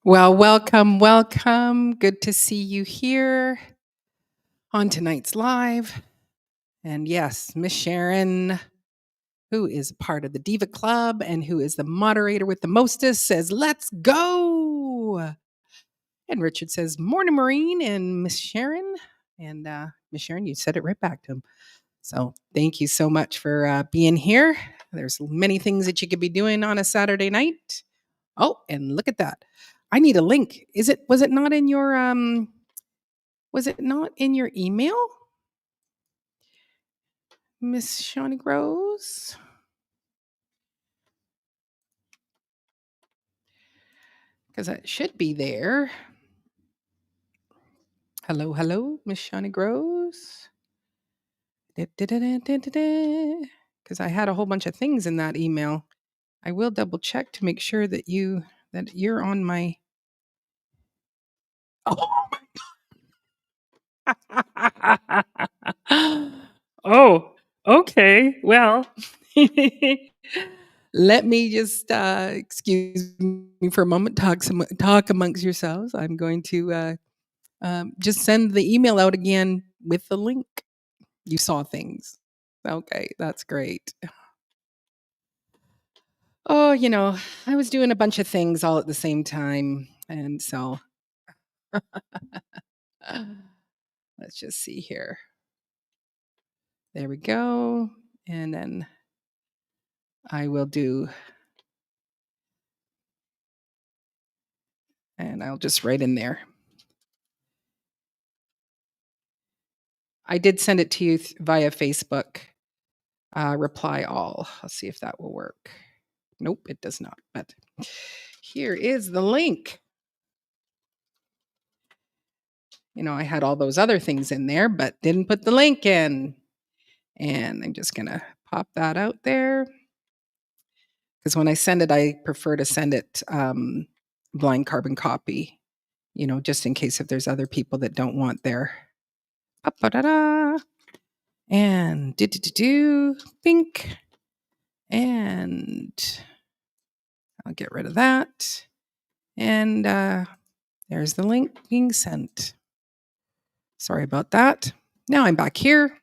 Well, welcome, welcome. Good to see you here on tonight's live. And yes, Miss Sharon, who is part of the Diva Club and who is the moderator with the mostest, says, "Let's go." And Richard says, "Morning, Maureen and Miss Sharon." And Miss Sharon, you said it right back to him. So thank you so much for being here. There's many things that you could be doing on a Saturday night. Oh, and look at that. I need a link. Was it not in your email? Miss Shawnee Rose? Because it should be there. Hello, hello, Miss Shawnee Rose. Because I had a whole bunch of things in that email. I will double check to make sure that you're on my. Oh, oh, okay. Well, let me just excuse me for a moment. Talk amongst yourselves. I'm going to just send the email out again with the link. You saw things. Okay, that's great. Oh, I was doing a bunch of things all at the same time. And so let's just see here. There we go. And then I will do, and I'll just write in there. I did send it to you via Facebook. Reply all. I'll see if that will work. Nope, it does not. But here is the link. I had all those other things in there, but didn't put the link in. And I'm just going to pop that out there. Because when I send it, I prefer to send it blind carbon copy, just in case if there's other people that don't want their. And pink. And I'll get rid of that. And there's the link being sent. Sorry about that. Now I'm back here.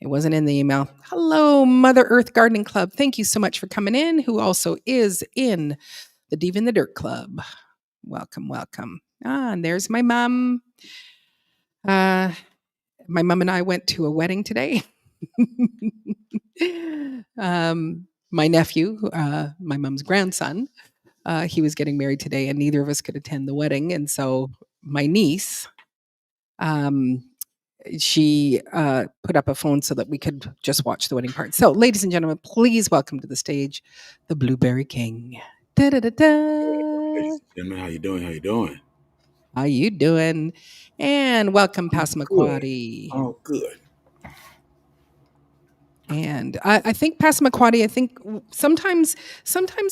It wasn't in the email. Hello, Mother Earth Gardening Club. Thank you so much for coming in, who also is in the Diva in the Dirt Club. Welcome, welcome. And there's my mom. My mom and I went to a wedding today. My nephew, my mom's grandson, he was getting married today, and neither of us could attend the wedding. And so my niece, she put up a phone so that we could just watch the wedding part. So, ladies and gentlemen, please welcome to the stage the Blueberry King. Gentlemen, how you doing? How you doing? How you doing? And welcome, Passamaquoddy. Oh, good. And I think Passamaquoddy, I think sometimes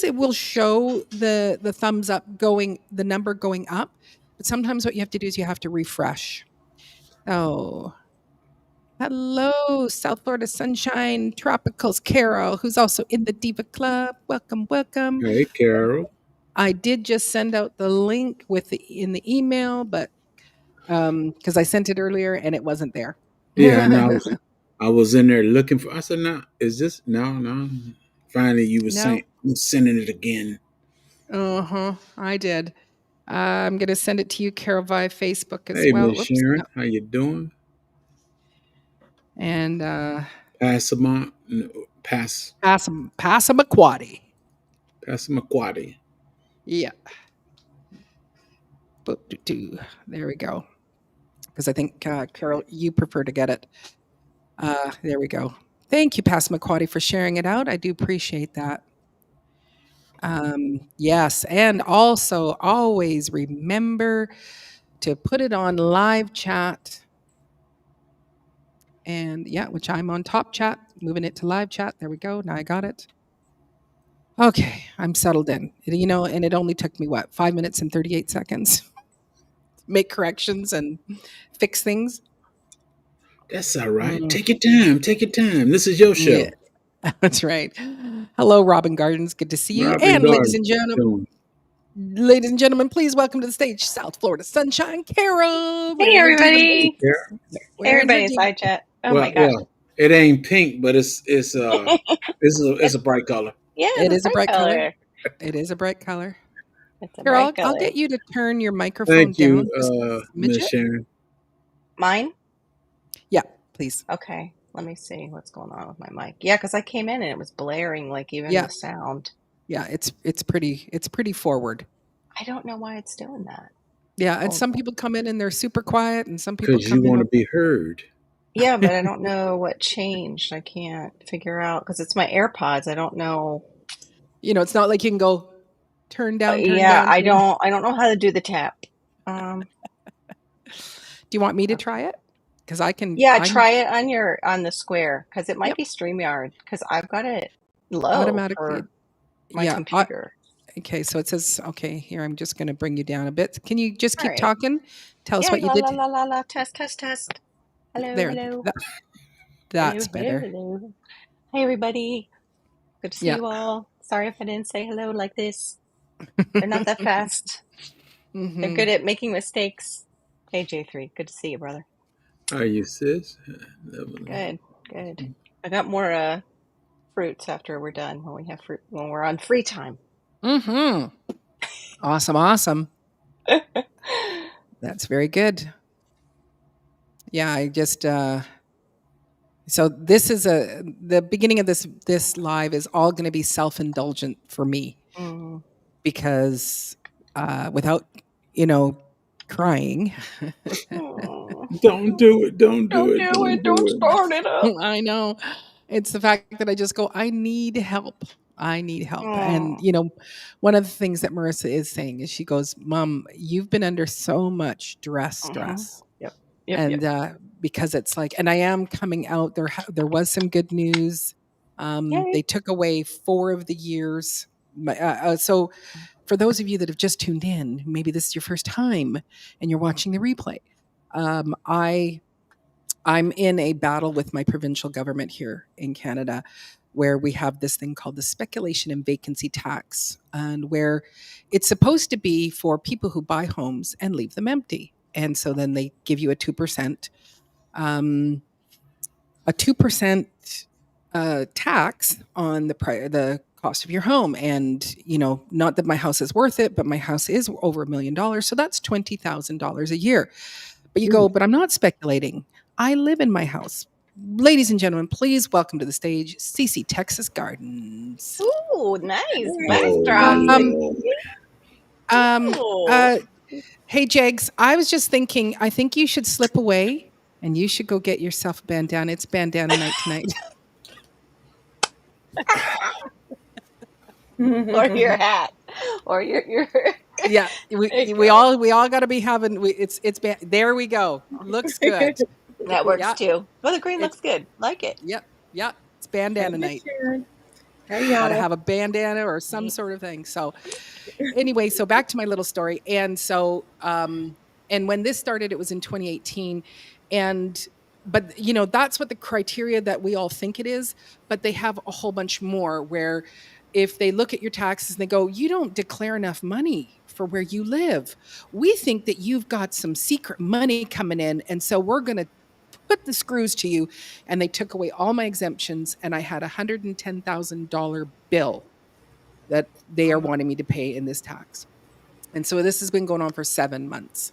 it will show the thumbs up the number going up, but sometimes what you have to do is you have to refresh. Oh, hello, South Florida Sunshine Tropicals Carol, who's also in the Diva Club. Welcome, welcome. Hey, Carol. I did just send out the link in the email, but because I sent it earlier and it wasn't there. Yeah, and I was in there looking for. I said, "No, is this no?" Finally, you were No. saying, "I'm sending it again." I did. I'm gonna send it to you, Carol, via Facebook as Hey, well. Miss Whoops. Sharon, No. how you doing? And Passamaquoddy. Passamaquoddy. Yeah. There we go. Because I think Carol, you prefer to get it. There we go. Thank you, Passamaquoddy, for sharing it out. I do appreciate that. Yes, and also always remember to put it on live chat. And yeah, which I'm on top chat, moving it to live chat. There we go. Now I got it. Okay, I'm settled in. And it only took me 5 minutes and 38 seconds to make corrections and fix things. That's all right. Take your time. Take your time. This is your show. Yeah, that's right. Hello, Robin Gardens. Good to see you. Robin And ladies Garden, and how you gentlemen, doing? Ladies and gentlemen, please welcome to the stage South Florida Sunshine Kara Hey wearing her Diva, everybody. Yeah. Hey wearing her everybody, it's Diva. iChat. Oh my Well, gosh. well, it ain't pink, but it's It's a bright color. yeah, It it's a is a bright bright color. color. It is a bright color. It's a Here, bright I'll color. get you to turn your microphone Thank you, down just a Miss smidget. Sharon. Mine? Yeah, please. Okay. Let me see what's going on with my mic. Yeah, because I came in and it was blaring like even Yeah, the sound. yeah. It's pretty forward. I don't know why it's doing that. Yeah, and Hold some on. people come in and they're super quiet, and some people Because you come in. want to be heard. Yeah, but I don't know what changed. I can't figure out because it's my AirPods. I don't know. It's not like you can go turn down, turn Yeah, down. I Turn. don't I don't know how to do the tap. Um Do you want me to uh, try it? Because I can. yeah, I'm try it on the square because it might Yep, be StreamYard because I've got it low automatically. for my Yeah. computer. Okay, so it says, okay, here, I'm just going to bring you down a bit. Can you just All keep right. talking? Tell us Yeah, what you la la did. la la la. Test, test, test. Hello, There, hello, hello, that's hello, better. hello. Hey, everybody. Good to see Yeah. you all. Sorry if I didn't say hello like this. They're not that fast. They're Hmm. good at making mistakes. Hey, J3. Good to see you, brother. Are you sis? Good, good. I got more fruits after we're done when we have fruit when we're on free time. Hmm. Awesome, awesome. That's very good. Yeah, I just so this is the beginning of this live is all going to be self-indulgent for me Mm. because without, you know, crying. Oh, Don't do it. Don't do don't it. do Don't it. Don't do it. start it up. I know. It's the fact that I just go, I need help. I need help. And, Oh. one of the things that Marissa is saying is she goes, Mom, you've been under so much Uh-huh. stress. Yep. Yep. Yep. And because it's like, and I am coming out, there was some good news. Yay. They took away 4 of the years. So for those of you that have just tuned in, maybe this is your first time and you're watching the replay. I'm in a battle with my provincial government here in Canada where we have this thing called the speculation and vacancy tax, and where it's supposed to be for people who buy homes and leave them empty. And so then they give you um, a 2% tax on the cost of your home. And, not that my house is worth it, but my house is over $1 million. So that's $20,000 a year. But you Ooh. go, but I'm not speculating. I live in my house. Ladies and gentlemen, please welcome to the stage CC Texas Gardens. Ooh, nice backdrop. Thank Um, Oh, um, you. uh, hey, Jags, I was just thinking, I think you should slip away and you should go get yourself a bandana. It's bandana night tonight. Or your hat. Or your Yeah, there you we go. all we all got to be having. There we go. Looks good. That works Yeah, too. Well, the green it's looks good. Like it. yep, yep. It's Hey, bandana Miss night. Sharon. Hey, Got to y'all. have a bandana or some sort of thing. So anyway, so back to my little story. And when this started, it was in 2018. And, but, that's what the criteria that we all think it is. But they have a whole bunch more where if they look at your taxes and they go, you don't declare enough money for where you live. We think that you've got some secret money coming in. And so we're going to put the screws to you. And they took away all my exemptions. And I had $110,000 bill that they are wanting me to pay in this tax. And so this has been going on for 7 months.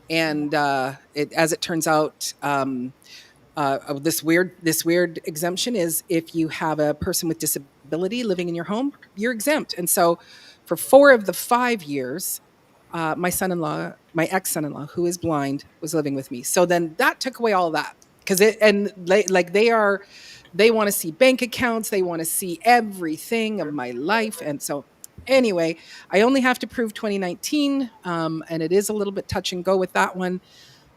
And as it turns out, this weird exemption is if you have a person with disability living in your home, you're exempt. And so for 4 of the 5 years, my ex-son-in-law, who is blind, was living with me. So then that took away all of that because they want to see bank accounts, they want to see everything of my life. And so anyway, I only have to prove 2019, and it is a little bit touch and go with that one,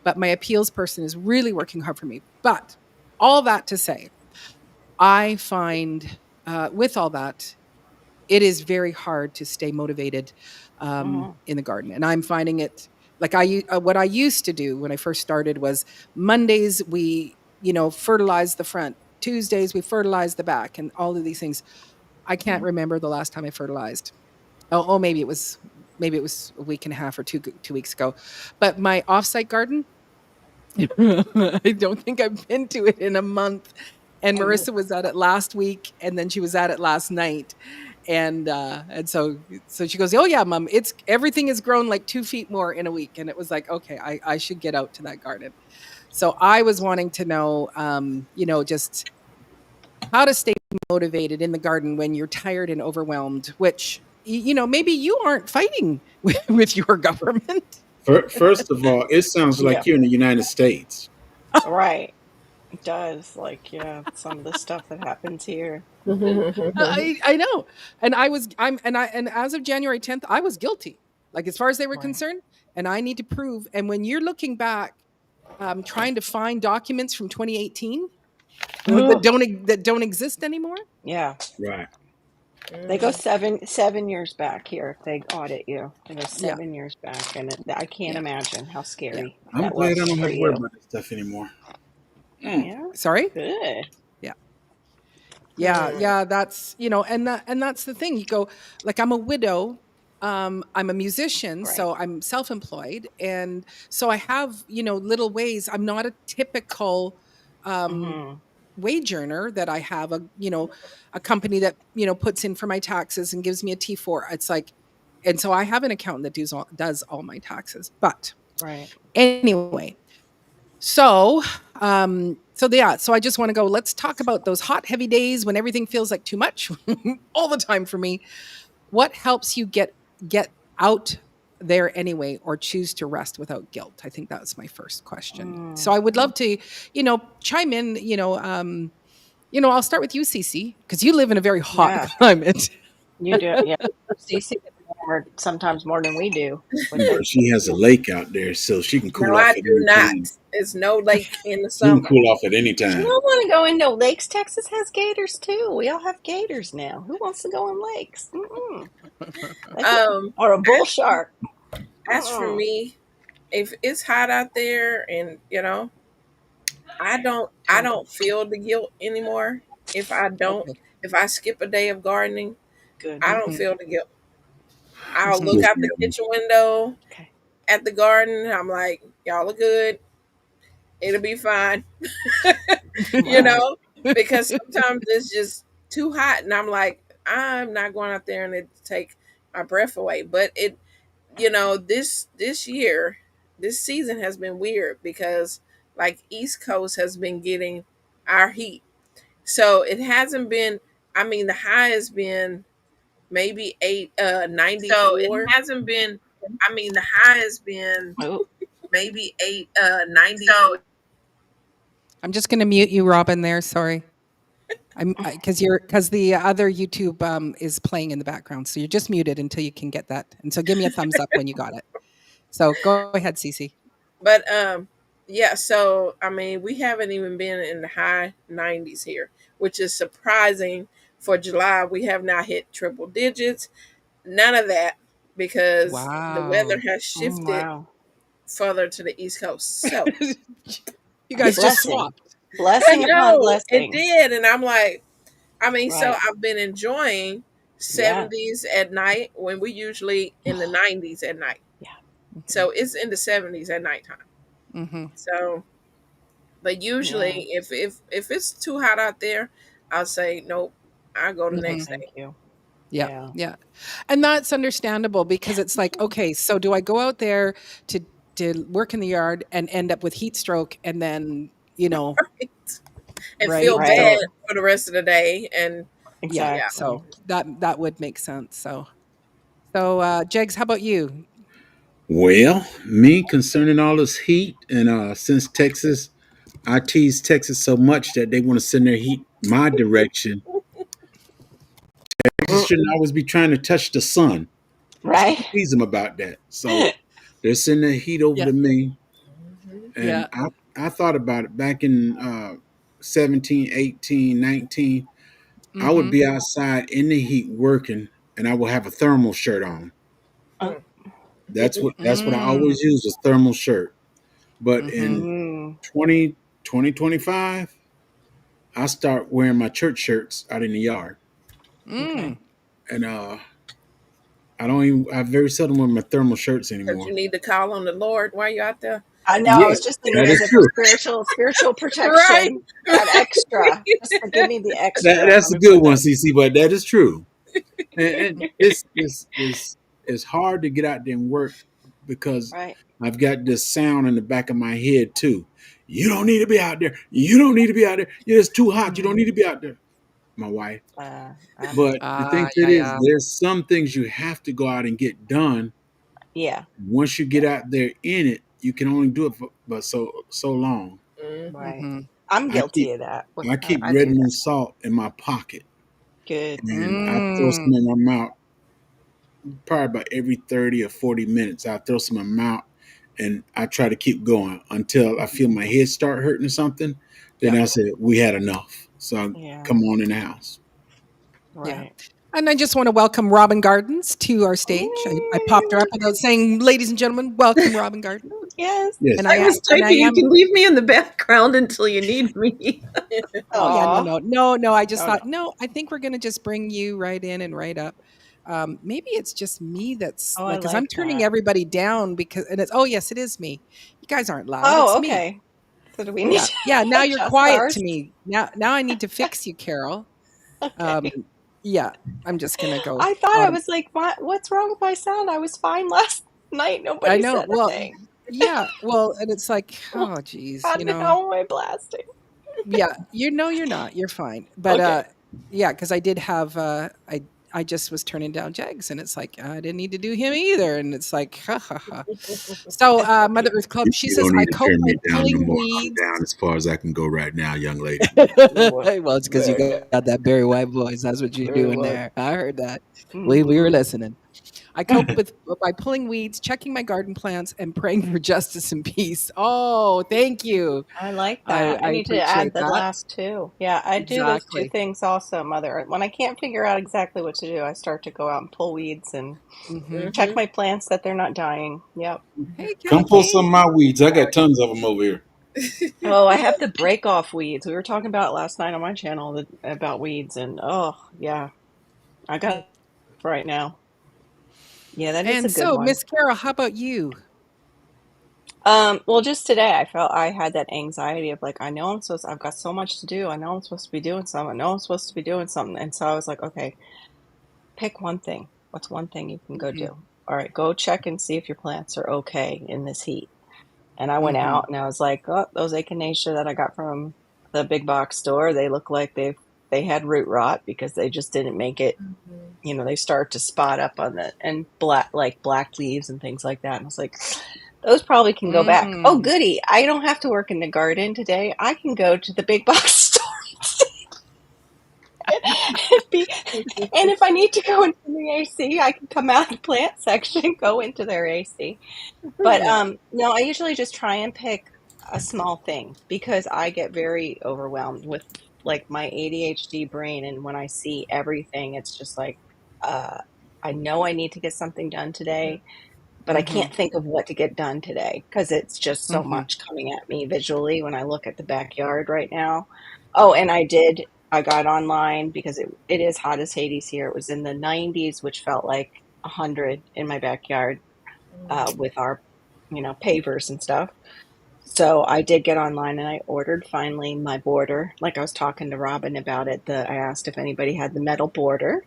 but my appeals person is really working hard for me. But all that to say, I find with all that, it is very hard to stay motivated Mhm. in the garden. And I'm finding it like what I used to do when I first started was Mondays we, fertilize the front. Tuesdays we fertilize the back and all of these things. I can't remember the last time I fertilized. Oh, maybe it was maybe it was a week and a half or 2 weeks ago. But my offsite garden, I don't think I've been to it in a month. And Oh, Marissa was at it last week, and then she was at it last night, and so she goes, "Oh yeah, Mom, it's everything has grown like 2 feet more in a week." And it was like, okay, I should get out to that garden. So I was wanting to know, just how to stay motivated in the garden when you're tired and overwhelmed. Which maybe you aren't fighting with your government. First of all, it sounds yeah, like you're in the United States. right. It does. Like, yeah, some of the stuff that happens here. I know. And and as of January 10th, I was guilty. Like as far as they were Right. concerned, and I need to prove. And when you're looking back, trying to find documents from 2018 Ugh. that don't exist anymore. Yeah. Right. They go seven years back here if they audit you. They go Yeah, 7 years back, and I can't yeah, imagine how yeah. scary I'm that glad I was don't for have to worry you. about that stuff anymore. Yeah, Sorry. good. Yeah. Yeah, yeah, that's and that's the thing. You go like I'm a widow. I'm a musician, Right. so I'm self-employed, and so I have little ways. I'm not a typical um, Mm-hmm. wage earner that I have a company that puts in for my taxes and gives me a T4. It's like, and so I have an accountant that does all my taxes. But Right. anyway, so I just want to go, let's talk about those hot, heavy days when everything feels like too much all the time for me. What helps you get out there anyway, or choose to rest without guilt? I think that's my first question. So Mm. I would love to, chime in, I'll start with you, Cece, because you live in a very hot Yeah, climate. you do. Yeah, Cece gets warmer sometimes more than we do with Well, the. she has a lake out there, so she can No, cool off I at do any not. time. It's no lake in the She can summer. cool off at any You time. don't want to go into lakes. Texas has gators too. We all have gators now. Who wants to go in lakes? Mm-mm. Um, Or a bull as, shark. as for Mm-mm. me, if it's hot out there, and I don't feel the guilt anymore. If I don't, Okay. if I skip a day of gardening, Good. I don't Hmm. feel the guilt. I'll It's Hmm. look good out for the you. kitchen window Okay. at the garden. I'm like, y'all are good. It'll be fine. you Right. know, because sometimes it's just too hot, and I'm like, I'm not going out there and it take my breath away. But this year, this season has been weird because like East Coast has been getting our heat, so it hasn't been. I mean, the high has been maybe 94. Hasn't been. I mean, the high has been Oh, maybe 90. I'm just going to mute you, Robin. There, sorry. I'm because the other YouTube is playing in the background, so you're just muted until you can get that. And so give me a thumbs up when you got it. So go ahead, Cece. But yeah, so I mean, we haven't even been in the high 90s here, which is surprising for July. We have not hit triple digits. None of that because the weather Wow. has shifted wow. further to the East Coast. So You A guys just blessing. swapped. I Blessing upon know it blessing. did, and I'm like, I mean, so Right. I've been enjoying Yeah. 70s at night when we usually in the 90s at night. Yeah. Mhm. So it's in the 70s at nighttime. Mhm. So but usually, Yeah. if it's too hot out there, I'll say nope. I'll go the No, Mhm. next thank day. you. Yeah. Yeah. Yeah. And that's understandable because it's like, okay, so do I go out there to work in the yard and end up with heat stroke and then, And right? feel Right. bad So, for the rest of the day. And yeah. yeah, Exactly. So that would make sense. So Jegs, how about you? Well, me concerning all this heat, and since Texas, I tease Texas so much that they want to send their heat my direction. Texas Mm. shouldn't always be trying to touch the sun. Right. Tease them about that. So they're sending the heat over Yeah. to me, hmm and Yeah. I thought about it back in 17, 18, 19. I would Mhm. be outside in the heat working, and I would have a thermal shirt on. Uh, That's what I Mm. always use, a thermal shirt. But Mhm. in mm. 2025, I start wearing my church shirts out in the yard, Okay. Mm. and I don't even. I very seldom wear my thermal shirts Because you anymore. need to call on the Lord while you're out there. I know. I Yeah, was just thinking that as is a true. spiritual Right. protection, that extra. Just to give me the extra. That's Let a me good put one, that. CC. But that is true. And this is hard to get out there and work because Right. I've got this sound in the back of my head too. You don't need to be out there. You don't need to be out there. It's too hot. You don't need to be out there. My wife. Uh-huh. But the thing Yeah, that is, yeah. there's some things you have to go out and get done. Yeah. Once you get Yeah. out there in it, you can only do it for but so long. Mm-hmm. Right. Mm-hmm. I'm I keep guilty of that. I keep I red do moon that. salt in my pocket, Good. and I throw Mm. some in my mouth probably about every 30 or 40 minutes. I throw some in my mouth, and I try to keep going until I feel my head start hurting or something. Then Yeah, I say we had enough. So I Yeah. come on in the house. yeah. Right. And I just want to welcome Robin Gardens to our stage. I popped her Yay. up without saying, ladies and gentlemen, welcome Robin Gardens. Yes. And Yes. I I am, was and I typing, you am. can leave me in the background until you need me. Oh yeah, no, Aw. no, no, no. I just Oh no. thought, no, I think we're gonna just bring you right in and right up. Maybe it's just me that's Oh, I like, because I'm like turning that. everybody down because, and it's, oh yes, it is me. You guys aren't loud. It's Oh, me. okay. So do we need Yeah, to yeah. Now you're adjust quiet to ours? me. Now I need to fix you, Carol. Um, Okay. yeah, I'm just gonna go I thought I autumn. was like, what's wrong with my sound? I was fine last night. I Nobody know. said a Well, thing. yeah. Well, and it's like, oh, geez, How am I blasting? yeah, you're not. You're fine. But Okay. yeah, because I did have I just was turning down Jags and it's like I didn't need to do him either. And it's like ha ha ha. So Mother Earth Club, she You says don't I need to cope turn by me down no pulling more. I'm weeds. down as far as I can go right now, young lady. Well, it's because you Very good. got that Barry White voice. That's what you're Very doing well. there. I heard that. We were Mhm. listening. I cope with by pulling weeds, checking my garden plants, and praying for justice and peace. Oh, thank you. I like that. I I need to add appreciate the that. last two. Yeah, I do those two Exactly. things also, Mother. When I can't figure out exactly what to do, I start to go out and pull weeds and Hmm. check Mm-hmm. my plants that they're not dying. Yep. Hey, Come pull some Kathleen. of my weeds. I got tons of them over here. Oh, I have the break off weeds. We were talking about it last night on my channel about weeds, and oh, yeah, I got it right now. Yeah, that is a And good so, one. Miss Carol, how about you? Well, just today I felt I had that anxiety of like, I know I've got so much to do. I know I'm supposed to be doing something. I know I'm supposed to be doing something. And so I was like, okay, pick one thing. What's one thing you can go Mhm, do? All right, go check and see if your plants are okay in this heat. And I went mhm, out and I was like, oh, those echinacea that I got from the big box store, they look like they had root rot because they just didn't make it. Mm-hmm. You know, they start to spot up on the and black leaves and things like that. And I was like, those probably can go back. Oh, mm, goody! I don't have to work in the garden today. I can go to the big box store and be. And if I need to go into the AC, I can come out of the plant section, go into their AC. But yeah, no, I usually just try and pick a small thing because I get very overwhelmed with like my ADHD brain, and when I see everything, it's just like uh, I know I need to get something done today, but I mhm, can't think of what to get done today because it's just so mhm, much coming at me visually when I look at the backyard right now. Oh, and I got online because it is hot as Hades here. It was in the 90s, which felt like 100 in my backyard with our, pavers and stuff. So I did get online and I ordered finally my border. Like I was talking to Robin about it. I asked if anybody had the metal border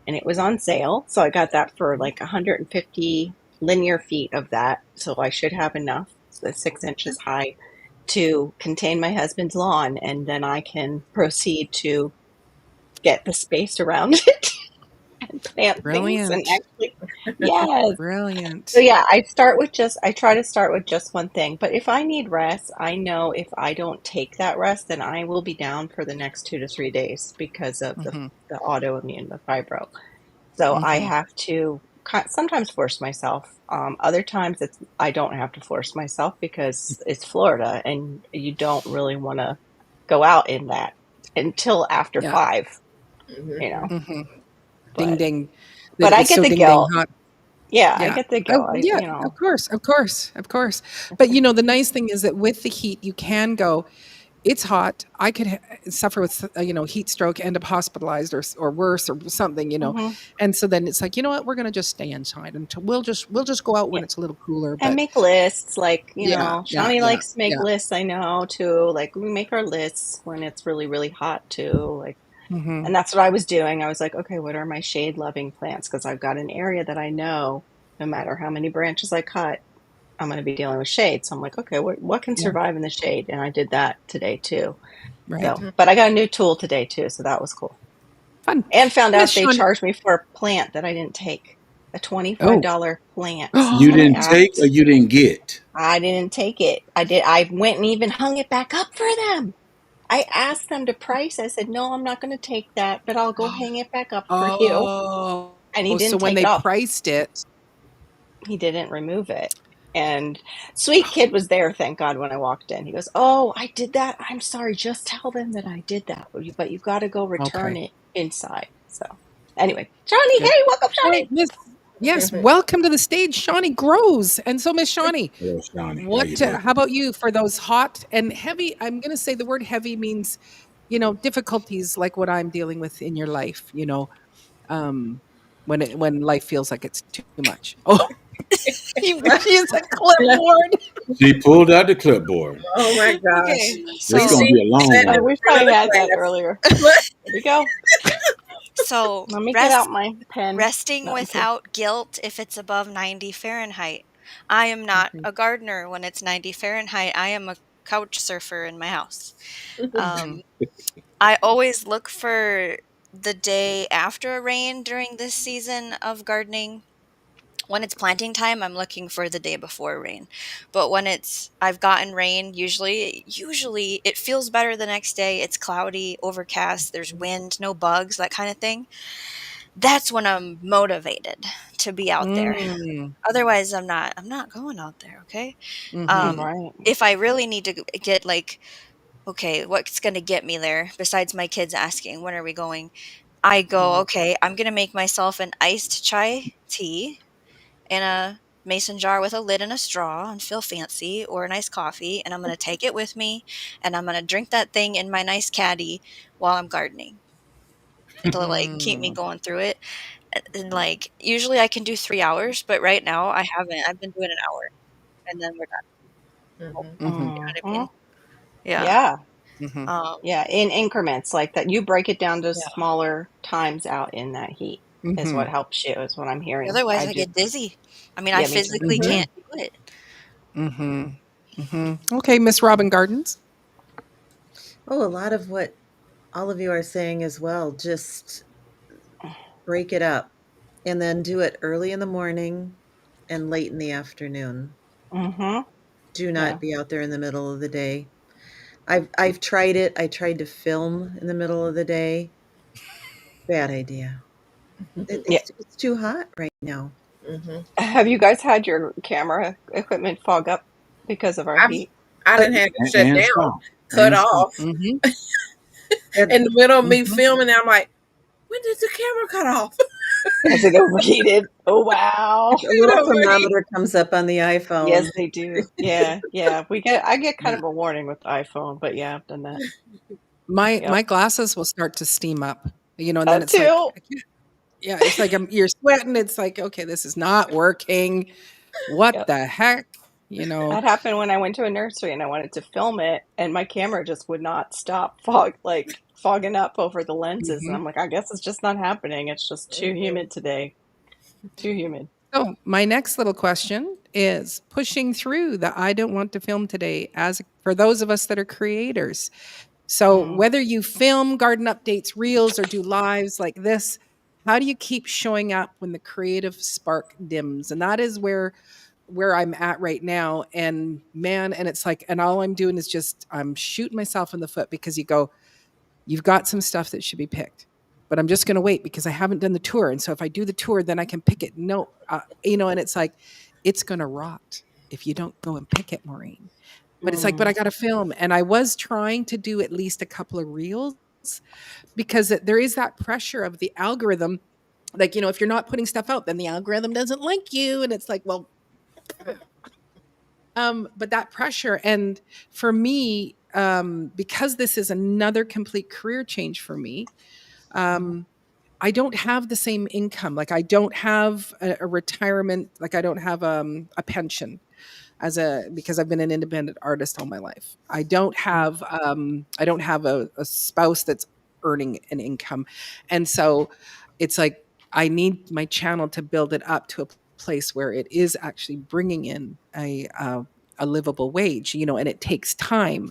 and it was on sale. So I got that for like 150 linear feet of that. So I should have enough, so 6 inches high, to contain my husband's lawn. And then I can proceed to get the space around it and plant things and brilliant, actually, yes. So brilliant. yeah, I try to start with just one thing. But if I need rest, I know if I don't take that rest, then I will be down for the next 2 to 3 days because of Mhm, the autoimmune, the fibro. So I mhm, have to sometimes force myself. Other times I don't have to force myself because it's Florida and you don't really want to go out in that until after yeah, 5, you Mm-hmm. know. mhm. Ding, But ding. but I It's get so the ding, ding guilt. hot. Yeah, I Yeah. get the Oh, guilt. yeah, of course, of course, of course. But, the nice thing is that with the heat, you can go, it's hot. I could suffer with heat stroke, end up hospitalized or worse or something. Mhm. And so then it's like, you know what, we're going to just stay inside until we'll just go out Yeah. when it's a little cooler. And But make lists, like, yeah, yeah, Shawnee yeah, likes to make yeah. lists, I know, too. Like, we make our lists when it's really, really hot, too. Like, Hmm. and that's what I was doing. I was like, okay, what are my shade-loving plants? Because I've got an area that I know no matter how many branches I cut, I'm going to be dealing with shade. So I'm like, okay, what can Yeah, survive in the shade? And I did that today, too. right. So, but I got a new tool today, too. So that was cool. Fun. And found Miss out they Shawnee. charged me for a plant that I didn't take, a Oh. $25 plant. You And I didn't take or asked, you didn't get? I didn't take it. I went and even hung it back up for them. I asked them to price. I said, no, I'm not going to take that, but I'll go hang it back up for you. Oh, And he so didn't when take it they off. priced it, He didn't remove it. And sweet kid was there, thank God, when I walked in. He goes, oh, I did that. I'm sorry. Just tell them that I did that. But you've got to go return okay, it inside. So anyway, Johnny, good. hey, welcome, Oh, Johnny. Miss, yes, welcome to the stage, Shawnee Grows. And so, Miss Shawnee, Hello, Shawnee. How you what? doing? How about you for those hot and heavy? I'm going to say the word heavy means, difficulties like what I'm dealing with in your life. Um, when life feels like it's too much. Oh, she is a clipboard. She pulled out the clipboard. Oh my gosh. Okay, This We is so gonna see be a you long sat I in one. the wish front I of the had that class. earlier. Here we go. so Let me get rest out my pen. resting No, I'm kidding. without guilt if it's above 90 Fahrenheit. I am not Mhm. a gardener when it's 90 Fahrenheit. I am a couch surfer in my house. Um, Mhm. I always look for the day after a rain during this season of gardening. When it's planting time, I'm looking for the day before rain. But when I've gotten rain, usually it feels better the next day. It's cloudy, overcast, there's wind, no bugs, that kind of thing. That's when I'm motivated to be out there. Mm. Otherwise, I'm not going out there, okay? Mhm. Um, Right. if I really need to get like, okay, what's going to get me there besides my kids asking, when are we going? I go, Mhm. okay, I'm going to make myself an iced chai tea in a mason jar with a lid and a straw and feel fancy, or a nice coffee, and I'm going to take it with me and I'm going to drink that thing in my nice caddy while I'm gardening. It'll like keep me Mm. going through it. And like usually I can do 3 hours, but right now I haven't. I've been doing an hour and then we're done. Nope. Mhm. Mhm. You know what I Mhm. mean? Yeah. Yeah. Mhm. Um, Yeah. In increments like that. You break it down to yeah. smaller times out in that heat is what Mhm. helps you, is what I'm hearing. Otherwise I I do. get dizzy. I mean, I Yeah, me too. physically Mhm. can't do it. Mhm. Mhm. Okay, Miss Robin Gardens. Oh, a lot of what all of you are saying as well. Just break it up and then do it early in the morning and late in the afternoon. Mm-hmm. Do Yeah. not be out there in the middle of the day. I've tried it. I tried to film in the middle of the day. Bad idea. Yeah. It's too hot right now. Mhm. Have you guys had your camera equipment fog up because of our I've heat? I Uh, didn't have it shut And down, stop. cut And stop. off Mhm. that- in the middle of me Mhm. filming. And I'm like, when did the camera cut off? Has it overheated? Oh, wow. a little It overheated. thermometer comes up on the Yes, iPhone. they do. Yeah. Yeah. I get kind Yeah. of a warning with the iPhone, but yeah, I've done that. My Yep. glasses will start to steam up, and then That it's like, too. I can't, yeah, it's like you're sweating. It's like, okay, this is not working. What Yep. the heck? You know? That happened when I went to a nursery and I wanted to film it, and my camera just would not stop fogging up over the lenses. And Mhm. I'm like, I guess it's just not happening. It's just too Mhm. humid today. Too humid. So my next little question is pushing through the I don't want to film today as for those of us that are creators. So Mm. whether you film garden updates, reels, or do lives like this, how do you keep showing up when the creative spark dims? And that is where I'm at right now. And man, and it's like, and all I'm doing is just I'm shooting myself in the foot because you've got some stuff that should be picked. But I'm just going to wait because I haven't done the tour. And so if I do the tour, then I can pick it. No, and it's like, it's going to rot if you don't go and pick it, Maureen. But it's like, but Mm. I got to film. And I was trying to do at least a couple of reels because there is that pressure of the algorithm. Like, if you're not putting stuff out, then the algorithm doesn't like you. And it's like, well, but that pressure. And for me, because this is another complete career change for me, um, I don't have the same income. Like I don't have a retirement. Like I don't have a pension as a because I've been an independent artist all my life. I don't have a spouse that's earning an income, and so it's like I need my channel to build it up to a place where it is actually bringing in a livable wage, you know, and it takes time,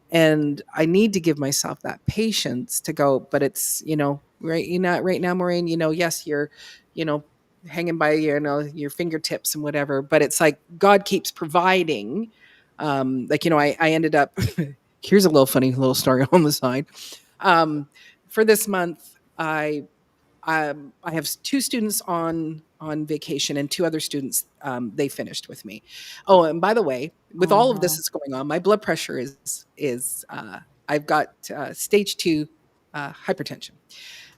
and I need to give myself that patience to go, but it's, you know, right, you know, right now, Maureen, you know, yes, you're, you know, hanging by your, you know, your fingertips and whatever, but it's like God keeps providing. Like, you know, I ended up here's a little funny little story on the side. um for this month, I have two students on vacation, and two other students, they finished with me. Oh, and by the way, with all of this Mhm. that's going on, my blood pressure is I've got stage 2 hypertension,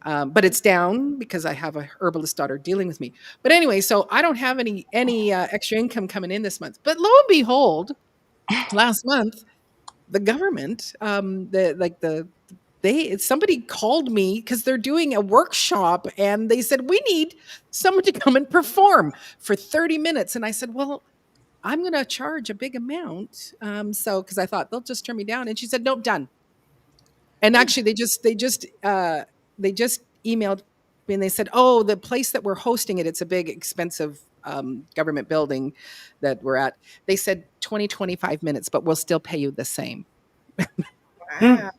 but it's down because I have a herbalist daughter dealing with me. But anyway, so I don't have any extra income coming in this month. But lo and behold, last month the government, the they somebody called me because they're doing a workshop, and they said we need someone to come and perform for 30 minutes, and I said, well, I'm going to charge a big amount, so because I thought they'll just turn me down, and she said, nope, done. And actually they just emailed me, and they said, oh, the place that we're hosting it, it's a big expensive government building that we're at. They said 20-25 minutes, but we'll still pay you the same. Hmm. Wow.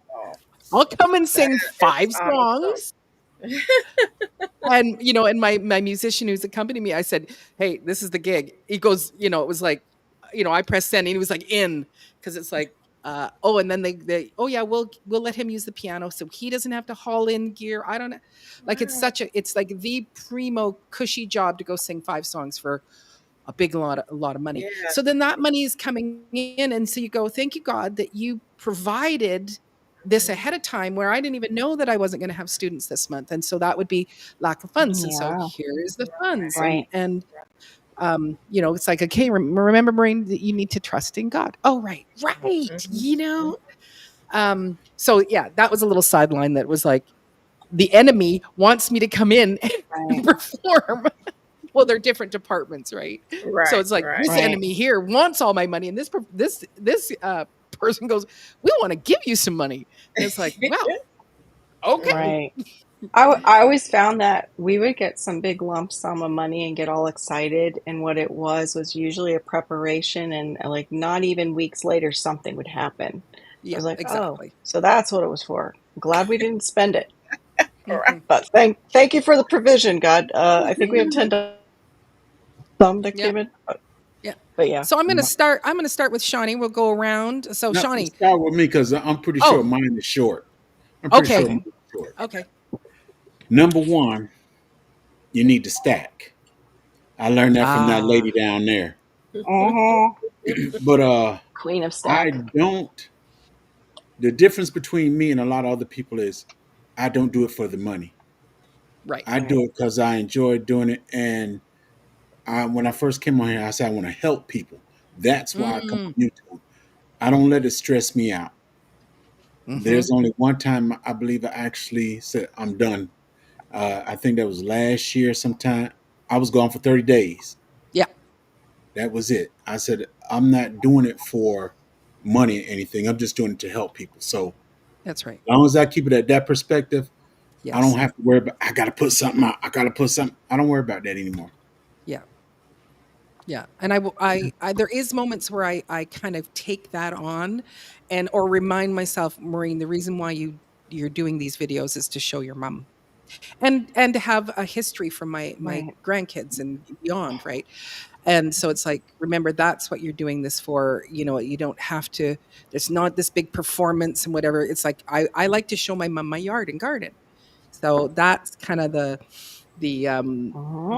I'll come and That sing is 5 awesome. songs. And, you know, and my musician who's accompanying me, I said, "Hey, this is the gig." He goes, you know, it was like, you know, I pressed send, and he was like, "In," because it's like, oh, and then oh yeah, we'll let him use the piano, so he doesn't have to haul in gear. I don't know, like Wow. it's like the primo cushy job to go sing 5 songs for a lot of money. Yeah. So then that money is coming in, and so you go, thank you God that you provided this Mhm. ahead of time where I didn't even know that I wasn't going to have students this month, and so that would be lack of funds. And so Yeah. here's the funds, Right. and you know, it's like, okay, remember, Maureen, that you need to trust in God. Oh, right, right, Mhm. you know. So yeah, that was a little sideline that was like the enemy wants me to come in and Right. perform. Well, they're different departments, right? So Right. it's like Right. this Right. enemy here wants all my money, and this person goes, "We want to give you some money," and it's like, well, okay, Right. I always found that we would get some big lump sum of money and get all excited, and what it was usually a preparation, and like not even weeks later something would happen. I yeah, was like, oh, exactly. so that's what it was for. Glad we didn't spend it, Right. Hmm. but thank you for the provision, God. I think we have 10 some that Yeah, came in, yeah. but yeah. So I'm gonna start with Shawnee. We'll go around. So No, Shawnee, start with me because I'm pretty sure oh, mine is short. I'm pretty sure okay, mine Okay. is short. okay. Number one, you need to stack. I learned that from that Ah, lady down there. Uh-huh. But Queen of I Stack. don't. The difference between me and a lot of other people is I don't do it for the money. right. I Right. do it because I enjoy doing it. And when I first came on here, I said I want to help people. That's why I come Mm, on YouTube. I don't let it stress me out. mm-hmm. There's only one time I believe I actually said I'm done. I think that was last year sometime. I was gone for 30 days. Yeah, That was it. I said I'm not doing it for money or anything. I'm just doing it to help people. So that's right. as long as I keep it at that perspective, I don't Yes. have to worry about I gotta put something out. I gotta put something. I don't worry about that anymore. Yeah. Yeah, and I there is moments where I kind of take that on, and or remind myself, Maureen, the reason why you're doing these videos is to show your mom, and to have a history from my Right. grandkids and beyond, right? And so it's like, remember, that's what you're doing this for. You know, you don't have to. There's not this big performance and whatever. It's like I like to show my mom my yard and garden. So that's kind of Uh-huh.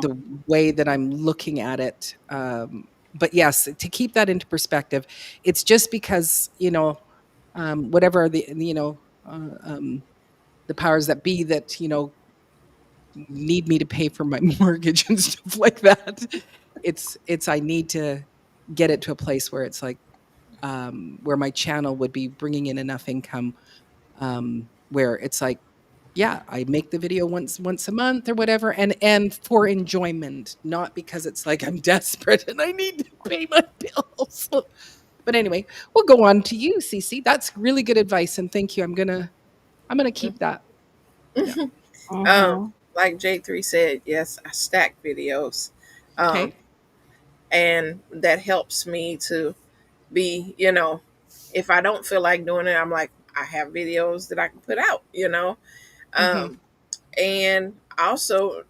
the way that I'm looking at it. But yes, to keep that into perspective, it's just because, you know, whatever the powers that be that, you know, need me to pay for my mortgage and stuff like that. It's I need to get it to a place where it's like, where my channel would be bringing in enough income, where it's like, yeah, I make the video once a month or whatever, and for enjoyment, not because it's like I'm desperate and I need to pay my bills. But anyway, we'll go on to you, Cece. That's really good advice, and thank you. I'm gonna keep that. Yeah. Um, Mm-hmm. like J3 said, yes, I stack videos. Um, Okay. and that helps me to be, if I don't feel like doing it, I'm like, I have videos that I can put out. Mm-hmm. Um, and also,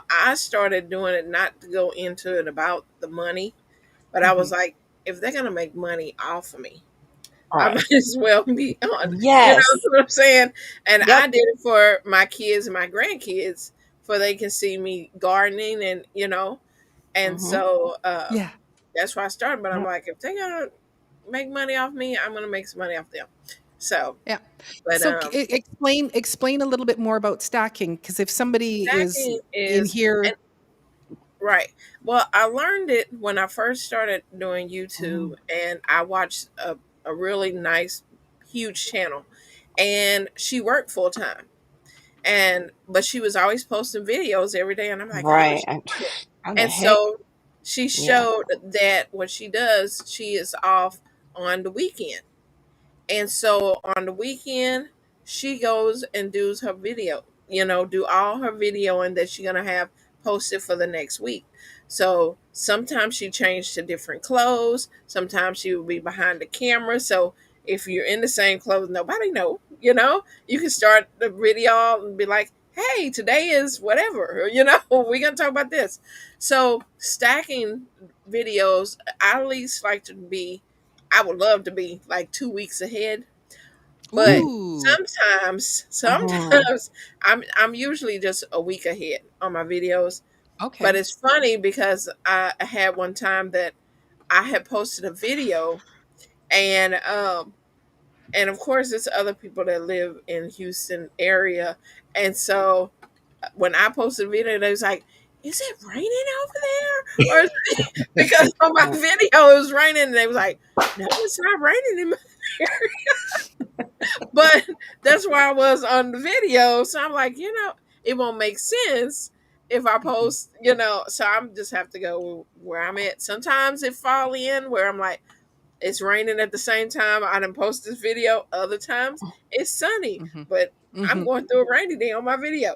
I started doing it not to go into it about the money, but I Mm-hmm. was like, if they're gonna make money off of me, I Right. might as well be on. Yes. What I'm saying? And I Yep. did it for my kids and my grandkids, for they can see me gardening, and Mm-hmm. so Yeah. that's why I started. But I'm Yep. like, if they're gonna make money off me, I'm gonna make some money off them. So, Yeah. but So explain a little bit more about stacking, because if somebody is stacking in is, and here. right. Well, I learned it when I first started doing YouTube, Mm, and I watched a really nice, huge channel, and she worked full time, but she was always posting videos every day, and I'm like, how is Right. she doing it? How the And heck? so she Yeah. showed that what she does, she is off on the weekend. And so on the weekend, she goes and does her video, do all her video, and that she's gonna have posted for the next week. So sometimes she changed to different clothes. Sometimes she would be behind the camera. So if you're in the same clothes, nobody know. You can start the video and be like, "Hey, today is whatever." We're gonna talk about this. So stacking videos, I at least like to be. I would love to be like 2 weeks ahead, but ooh. sometimes, Mm-hmm. sometimes I'm usually just a week ahead on my videos. But Okay. it's funny because I had one time that I had posted a video, and of course it's other people that live in Houston area, and so when I posted a video, they was like, "Is it raining over there?" Or because on my video it was raining, and they was like, "No, it's not raining in my but that's where I was on the video. So I'm like, it won't make sense if I Mhm. post, so I'm just have to go where I'm at. Sometimes it fall in where I'm like, it's raining at the same time I done post this video. Other times it's sunny, Mhm. but I'm Mhm. going through a rainy day on my video.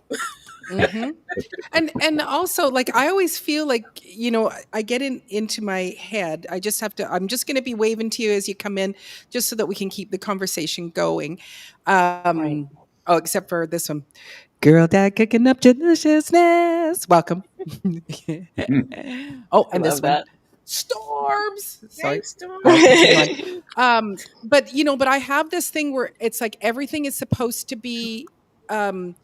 Mhm. And also, like, I always feel like, I get into my head. I'm just gonna be waving to you as you come in, just so that we can keep the conversation going. Right. Oh, except for this one. Girl, dad cooking up deliciousness. Welcome. Mm. Oh, I and this love one. that. Storms. Sorry. Thanks, Dawn. I'll continue on. But I have this thing where it's like everything is supposed to be um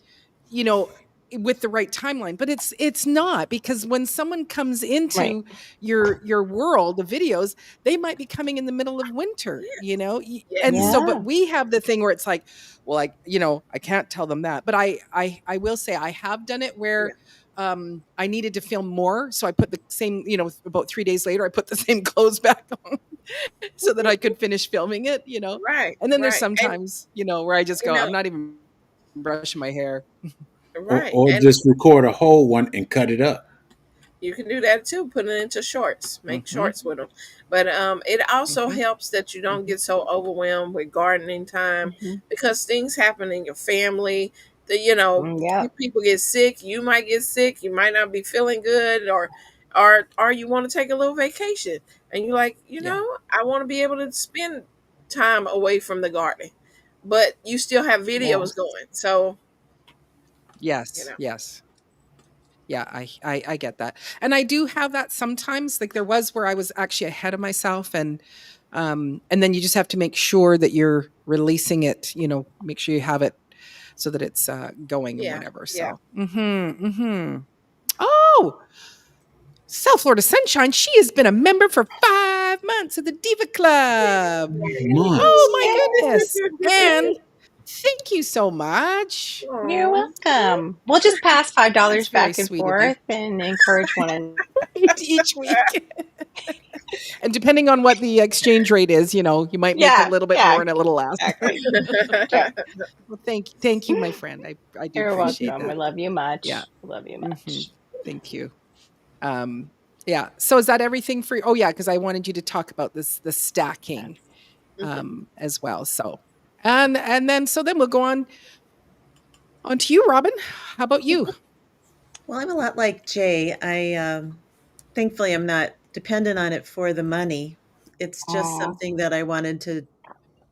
you know with the right timeline, but it's not, because when someone comes Right. into your world of videos, they might be coming in the middle of winter, and Yes. so, but Yeah. we have the thing where it's like, well, I can't tell them that, but I will say I have done it where Yeah. I needed to film more, so I put the same, about 3 days later I put the same clothes back on so that I could finish filming it. Right. And then there's Right. And sometimes, where I just you go, know, I'm not even brushing my hair. right. Or And just record a whole one and cut it up. you can do that too. Put it into shorts. Make Mhm, shorts with them. But it also mhm, helps that you don't mhm. get so overwhelmed with gardening time, Mm-hmm. because things happen in your family. The Yep. people get sick. You might get sick. You might not be feeling good, or you want to take a little vacation, and you're like, Yeah. I want to be able to spend time away from the garden, but you still have videos Yes. going. So you Yes, know, yes. Yeah, I get that. And I do have that sometimes. Like, there was where I was actually ahead of myself, and then you just have to make sure that you're releasing it, make sure you have it so that it's going and yeah, whatever. yeah. So, mhm. Oh, South Florida Sunshine, she has been a member for 5 months of the Diva Club. Oh Months. my goodness. And Yay. thank you so much. You're Aw. welcome. We'll just pass That's $5 very back and sweet of you. forth and encourage one another. Each week. And depending on what the exchange rate is, you might make a Yeah, little bit yeah, more and a little less. exactly. Okay. Well, thank you, my friend. I do You're appreciate welcome. I that. love you much. Yeah. Love you hmm much. Thank you. Yeah. So is that everything for you? Oh yeah, because I wanted you to talk about the stacking Yes. as well. So and then we'll go on to you, Robin. How about you? Well, I'm a lot like Jay. Thankfully, I'm not dependent on it for the money. It's just Oh, something that I wanted to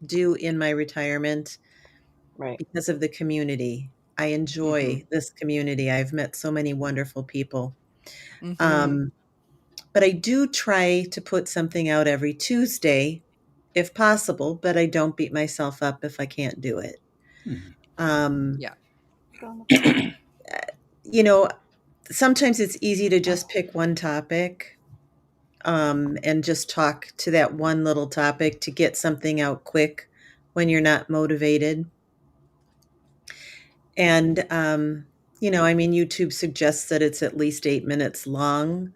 do in my retirement right. because of the community. I hmm enjoy this community. I've met so many wonderful people. hmm Um, but I do try to put something out every Tuesday if possible, but I don't beat myself up if I can't do it. Mhm. Um, Yeah. you know, sometimes it's easy to just pick one topic and just talk to that one little topic to get something out quick when you're not motivated. And, I mean, YouTube suggests that it's at least 8 minutes long.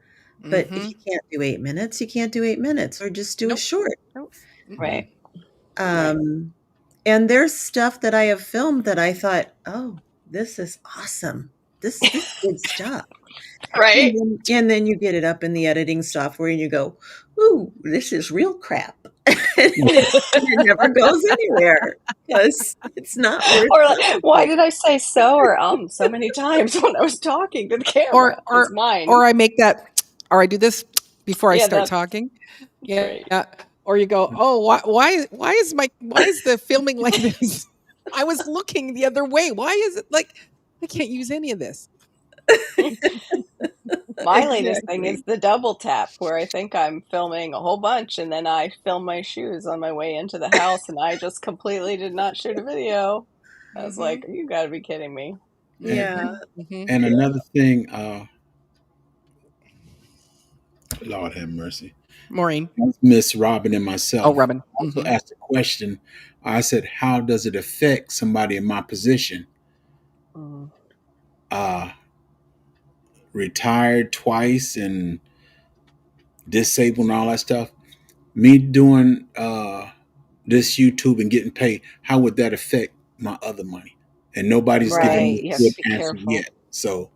But if hmm you can't do 8 minutes, you can't do 8 minutes, or just do a Nope. short. Nope. Mm-mm. Right. Right. Um, and there's stuff that I have filmed that I thought, oh, this is awesome. This is good stuff. Right. And then you get it up in the editing software and you go, ooh, this is real crap. And it never goes anywhere because it's not worth Or like, why publishing. did I say so or so many times when I was talking to the Or camera? It's or mine. or I make that, or I do this before I Yeah, start that's talking. Yeah. right. Or you go, oh, why is the filming like this? I was looking the other way. Why is it like I can't use any of this? My latest thing is Exactly. the double tap where I think I'm filming a whole bunch and then I film my shoes on my way into the house and I just completely did not shoot a video. I was Mm-hmm. like, you got to be kidding me. and Yeah. Mm-hmm. Mm-hmm. and Yeah. another thing, Lord have mercy, Maureen. Miss Robin and Oh, myself Robin. also Mm-hmm. asked a question. I said, how does it affect somebody in my position? Mm. Uh, Retired twice and disabled and all that stuff. Me doing this YouTube and getting paid, how would that affect my other money? And nobody's given Right. me Right. You a have to good be answer careful. yet. So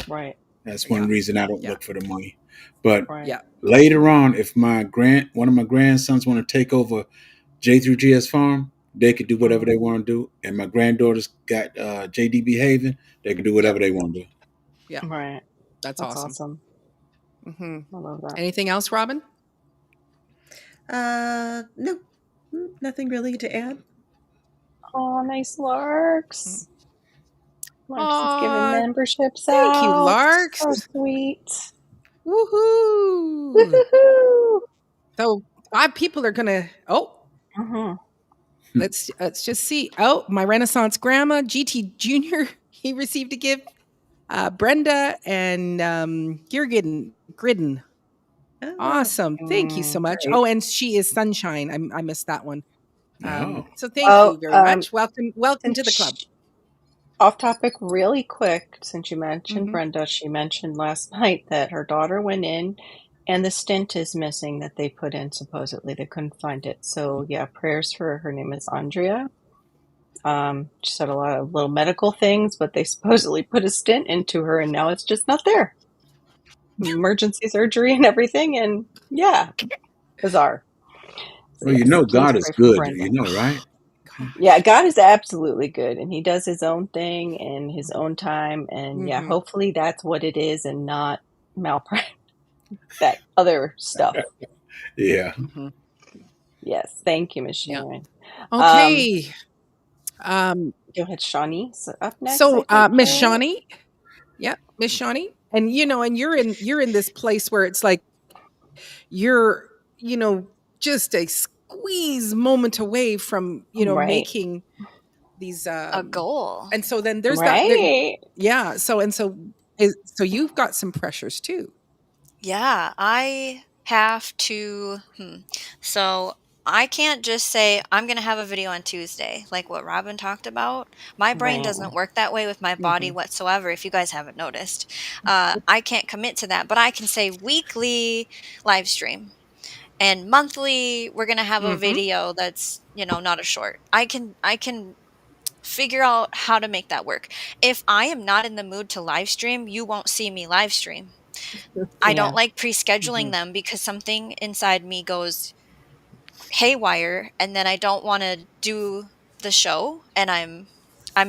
Right. that's one Yeah. reason I don't Yeah. look for the money. But Right. Yeah. later on, if one of my grandsons want to take over J through GS Farm, they could do whatever Mm. they want to do. And my granddaughters got JDB Haven, they can do Yep. whatever they want to do. Yeah. Right. That's That's awesome. awesome. Mm-hmm. I love that. Anything else, Robin? No, nothing really to add. Oh, nice Larks. Larks is giving Aw, memberships thank you, out. Larks. So sweet. Woohoo! Woo-hoo-hoo. So 5 people are gonna. Oh, Mhm. let's just see. Oh, my Renaissance grandma, GT Junior. He received a gift. Brenda and Gridden. Oh, Awesome. Thank you so Mm. much. great. Oh, and she is Sunshine. I missed that one. No. So thank Oh, you very much. Welcome to the club. since off topic really quick, since you mentioned hmm Brenda, she mentioned last night that her daughter went in and the stint is missing that they put in supposedly. They couldn't find it. So yeah, prayers for her name is Andrea. She said a lot of little medical things, but they supposedly put a stint into her and now it's just not there. Emergency surgery and everything, and yeah, bizarre. So Well, yes, please God is pray for good, Brenda. right? Yeah, Gosh. God is absolutely good, and He does His own thing in His own time, and yeah, hmm hopefully that's what it is, and not malpractice, that other stuff. Yeah. hmm Yes, thank you, Miss Yeah. Sharon. Um, Okay. Um, go ahead, Shawnee. So up next, I so think. Miss Right? Shawnee, yeah, Miss Shawnee, and and you're in this place where it's like you're, you know, just a squeeze moment away from, Right, making these A goal. and so then there's that there, right. yeah, so you've got some pressures too. Yeah, I have to. So I can't just say, I'm going to have a video on Tuesday, like what Robin talked about. My brain Right. doesn't work that way with my body hmm whatsoever, if you guys haven't noticed. I can't commit to that, but I can say weekly live stream. and monthly we're going to have a Mhm. video that's, not a short. I can figure out how to make that work. If I am not in the mood to live stream, you won't see me live stream. I don't Yeah. like pre-scheduling Mhm. them because something inside me goes haywire, and then I don't want to do the show, and I'm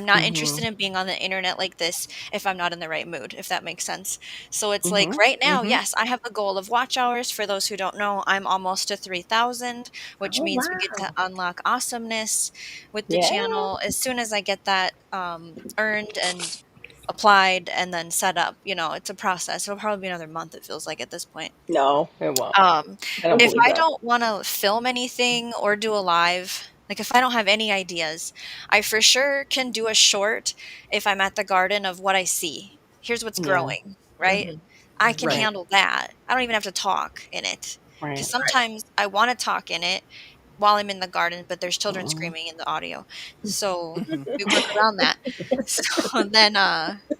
not interested Mhm. in being on the internet like this if I'm not in the right mood, if that makes sense. So it's like Mhm. right now, Mhm. yes, I have a goal of watch hours. For those who don't know, I'm almost to 3,000, which Oh, means we get to wow. unlock awesomeness with the Yeah. channel as soon as I get that earned and applied and then set up. It's a process. It'll probably be another month, it feels like at this point. No, it won't. Um, I don't if believe I that. don't wanna film anything or do a live, like, if I don't have any ideas, I for sure can do a short if I'm at the garden of what I see. Here's what's Yeah. growing, right? Mhm. I can Mhm. Right. handle that. I don't even have to talk in it, because Right. Right. sometimes I wanna talk in it while I'm in the garden, but there's children Mhm. screaming in the audio. So, Mhm. we work around that. So, then,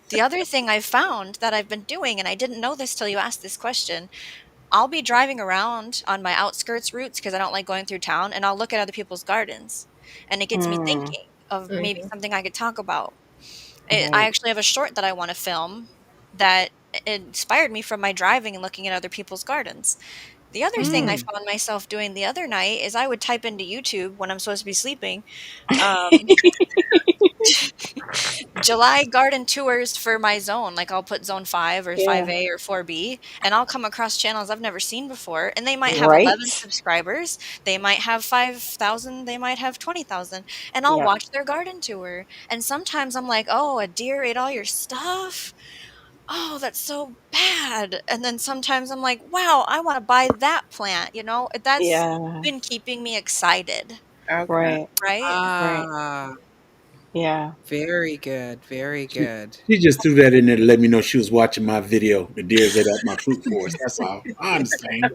the other thing I've found that I've been doing, and I didn't know this till you asked this question, I'll be driving around on my outskirts routes because I don't like going through town, and I'll look at other people's gardens, and it gets me Mm. thinking of maybe Mhm. something I could talk about. I Right. actually have a short that I wanna film that inspired me from my driving and looking at other people's gardens. The other thing I Mm. found myself doing the other night is I would type into YouTube when I'm supposed to be sleeping, um July garden tours for my zone, like, I'll put zone 5 or Yeah. 5A or 4B, and I'll come across channels I've never seen before, and they might have 11 Right. subscribers, they might have 5,000, they might have 20,000, and I'll Yep. watch their garden tour, and sometimes I'm like, "Oh, a deer ate all your stuff? Oh, that's so bad," and then sometimes I'm like, "Wow, I wanna buy that plant," That's Yeah. been keeping me excited, Okay. Right. right? Right. Ah, Yeah. very good, very She, good. she just threw that in there to let me know she was watching my video. The deers ate up my fruit forest. That's all. I understand.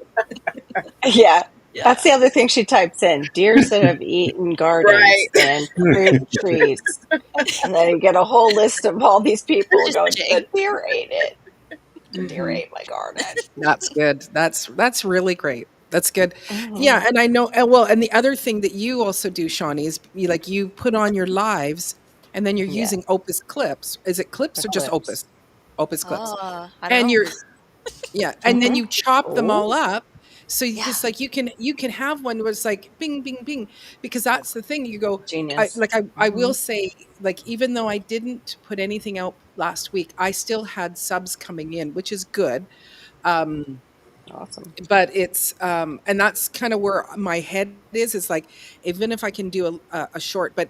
Yeah. Yeah. That's the other thing she types in. Deers that have eaten gardens Right. and fruit trees. And then you get a whole list of all these people Just going, kidding. the deer ate it. The deer Mhm. ate my garden. That's good. That's really great. That's good. Yeah, Mhm. and I know well, and the other thing that you also do, Shawnee, is you put on your lives and then you're Yeah. using Opus clips. Is it clips or just Eclipse. Opus? Opus clips. I don't And know. you're yeah, and then Mhm. you chop them Oh, all up. So Yeah. it's like you can have one where it's like bing bing bing because that's the thing you go genius. I will Mhm. say like even though I didn't put anything out last week, I still had subs coming in, which is good. Um Awesome. but it's and that's kind of where my head is like even if I can do a short, but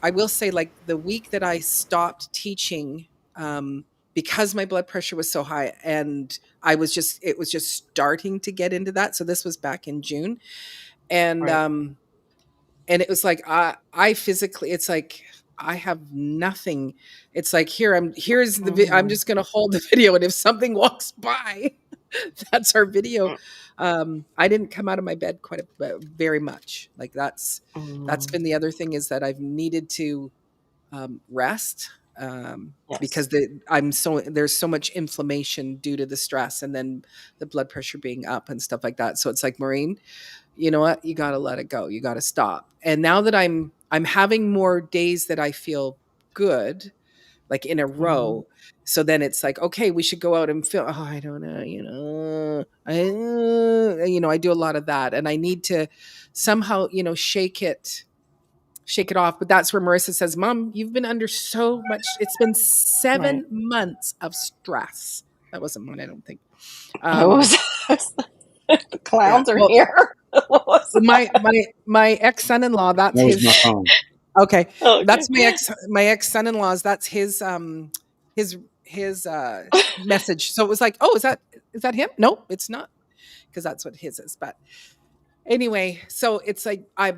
I will say like the week that I stopped teaching because my blood pressure was so high and it was just starting to get into that, so this was back in June. and Right. um and it was like I physically it's like I have nothing. It's like here's I'm Mhm. just going to hold the video and if something walks by that's our video. I didn't come out of my bed very much. Like that's Mm. been the other thing is that I've needed to rest Yes. because there's so much inflammation due to the stress and then the blood pressure being up and stuff like that. So it's like, Maureen, you know what? You got to let it go. You got to stop. And now that I'm having more days that I feel good, like in a Mhm. row. So then it's like, okay, we should go out and film. Oh, I don't know, I do a lot of that, and I need to somehow, shake it off. But that's where Marissa says, "Mom, you've been under so much. It's been Right. 7 months of stress." That wasn't mine, I don't think. What Um, was the yeah. clowns are Well, here. What was my that? my ex son in law. That's That was my his. phone. Okay, Okay. that's my ex son in law's. That's his message. So it was like, oh, is that him? No, it's not because that's what his is. But anyway, so it's like I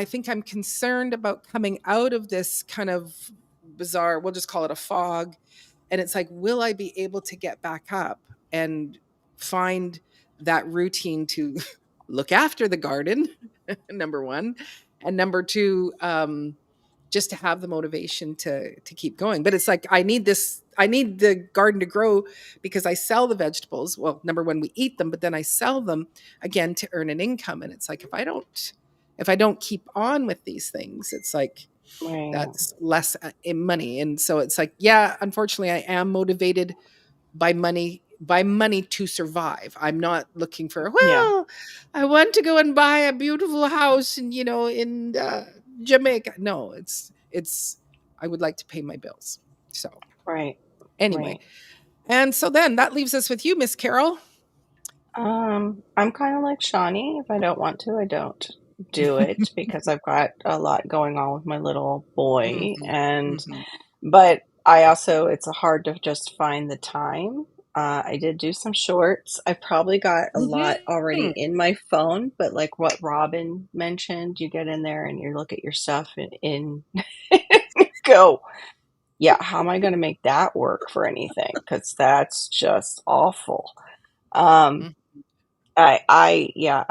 think I'm concerned about coming out of this kind of bizarre. We'll just call it a fog, and it's like, will I be able to get back up and find that routine to look after the garden? Number one, and number two, just to have the motivation to keep going. But it's like I need I need the garden to grow because I sell the vegetables. Well, number one, we eat them, but then I sell them again to earn an income. And it's like if I don't keep on with these things, it's like Right. that's less in money. And so it's like, yeah, unfortunately, I am motivated by money to survive. I'm not looking for, Yeah. well, I want to go and buy a beautiful house and in Jamaica. No, it's I would like to pay my bills. So Right. anyway, Right. and so then that leaves us with you, Miss Carol. I'm kind of like Shawnee. If I don't want to, I don't do it because I've got a lot going on with my little boy. Mhm, And, mhm. but I also, it's hard to just find the time. I did do some shorts. I probably got a lot already Mhm, in my phone, but like what Robin mentioned, you get in there and you look at your stuff and go, yeah, how am I going to make that work for anything? Because that's just awful. Um, mhm. yeah,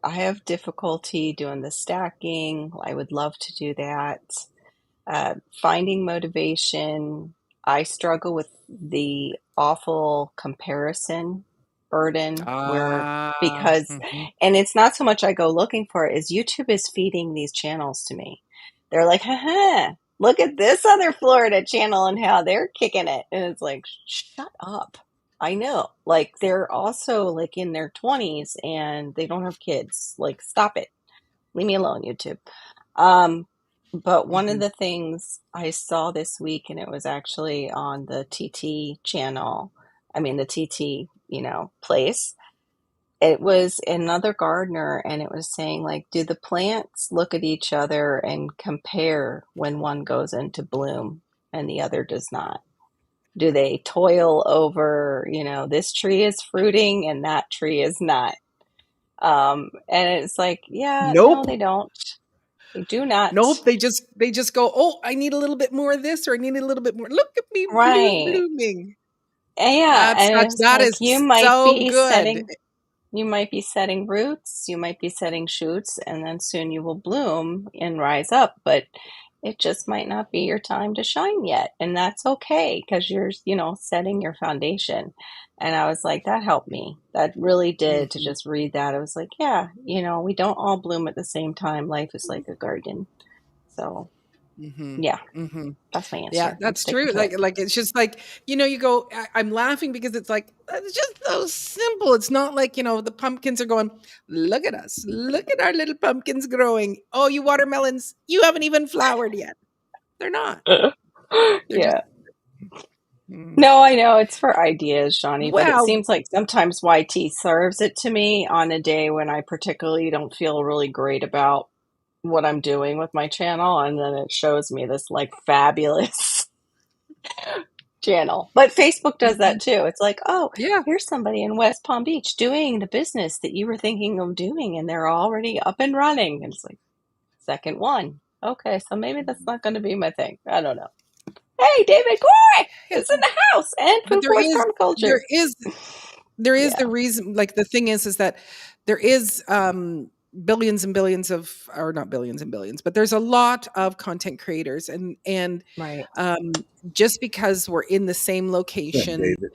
I have difficulty doing the stacking. I would love to do that. Finding motivation. I struggle with the awful comparison burden where because Mhm, and it's not so much I go looking for it, is YouTube is feeding these channels to me. They're like, haha, look at this other Florida channel and how they're kicking it. And it's like, shut up. I know. Like they're also like in their 20s and they don't have kids. Like, stop it. Leave me alone, YouTube. Um, but one of mhm. the things I saw this week, and it was actually on the TT channel, I mean, the TT, place. It was another gardener, and it was saying, like, do the plants look at each other and compare when one goes into bloom and the other does not? Do they toil over, this tree is fruiting and that tree is not? And it's like, yeah, no, Nope. they don't. They do not. Nope. They just go, oh, I need a little bit more of this, or I need a little bit more. Look at me Right. blooming. Yeah, That's and it's that like is so good. you might be setting roots, you might be setting shoots, and then soon you will bloom and rise up, but it just might not be your time to shine yet. And that's okay because you're, setting your foundation. And I was like, that helped me. That really did to Mhm, just read that. I was like, yeah, we don't all bloom at the same time. Life is like a garden. So, mhm, yeah, mhm. that's my Yeah, answer. I'm that's sticking true. to it. Like it's just like, you go, I'm laughing because it's like, it's just so simple. It's not like, the pumpkins are going, look at us. Look at our little pumpkins growing. Oh, you watermelons, you haven't even flowered yet. They're not. They're just, Yeah. mm. No, I know it's for ideas, Johnny, but it Well, seems like sometimes YT serves it to me on a day when I particularly don't feel really great about what I'm doing with my channel, and then it shows me this like fabulous channel. But Facebook does that mhm. too. It's like, oh, Yeah. here's somebody in West Palm Beach doing the business that you were thinking of doing, and they're already up and running. And it's like, second one. Okay, so maybe that's not going to be my thing. I don't know. Hey, David Corey Yeah. is in the house and But Food Forest Permaculture. there is Yeah. the reason, like the thing is that there is billions and billions of, or not billions and billions, but there's a lot of content creators, and Right. um just because we're in the same What's up, location David?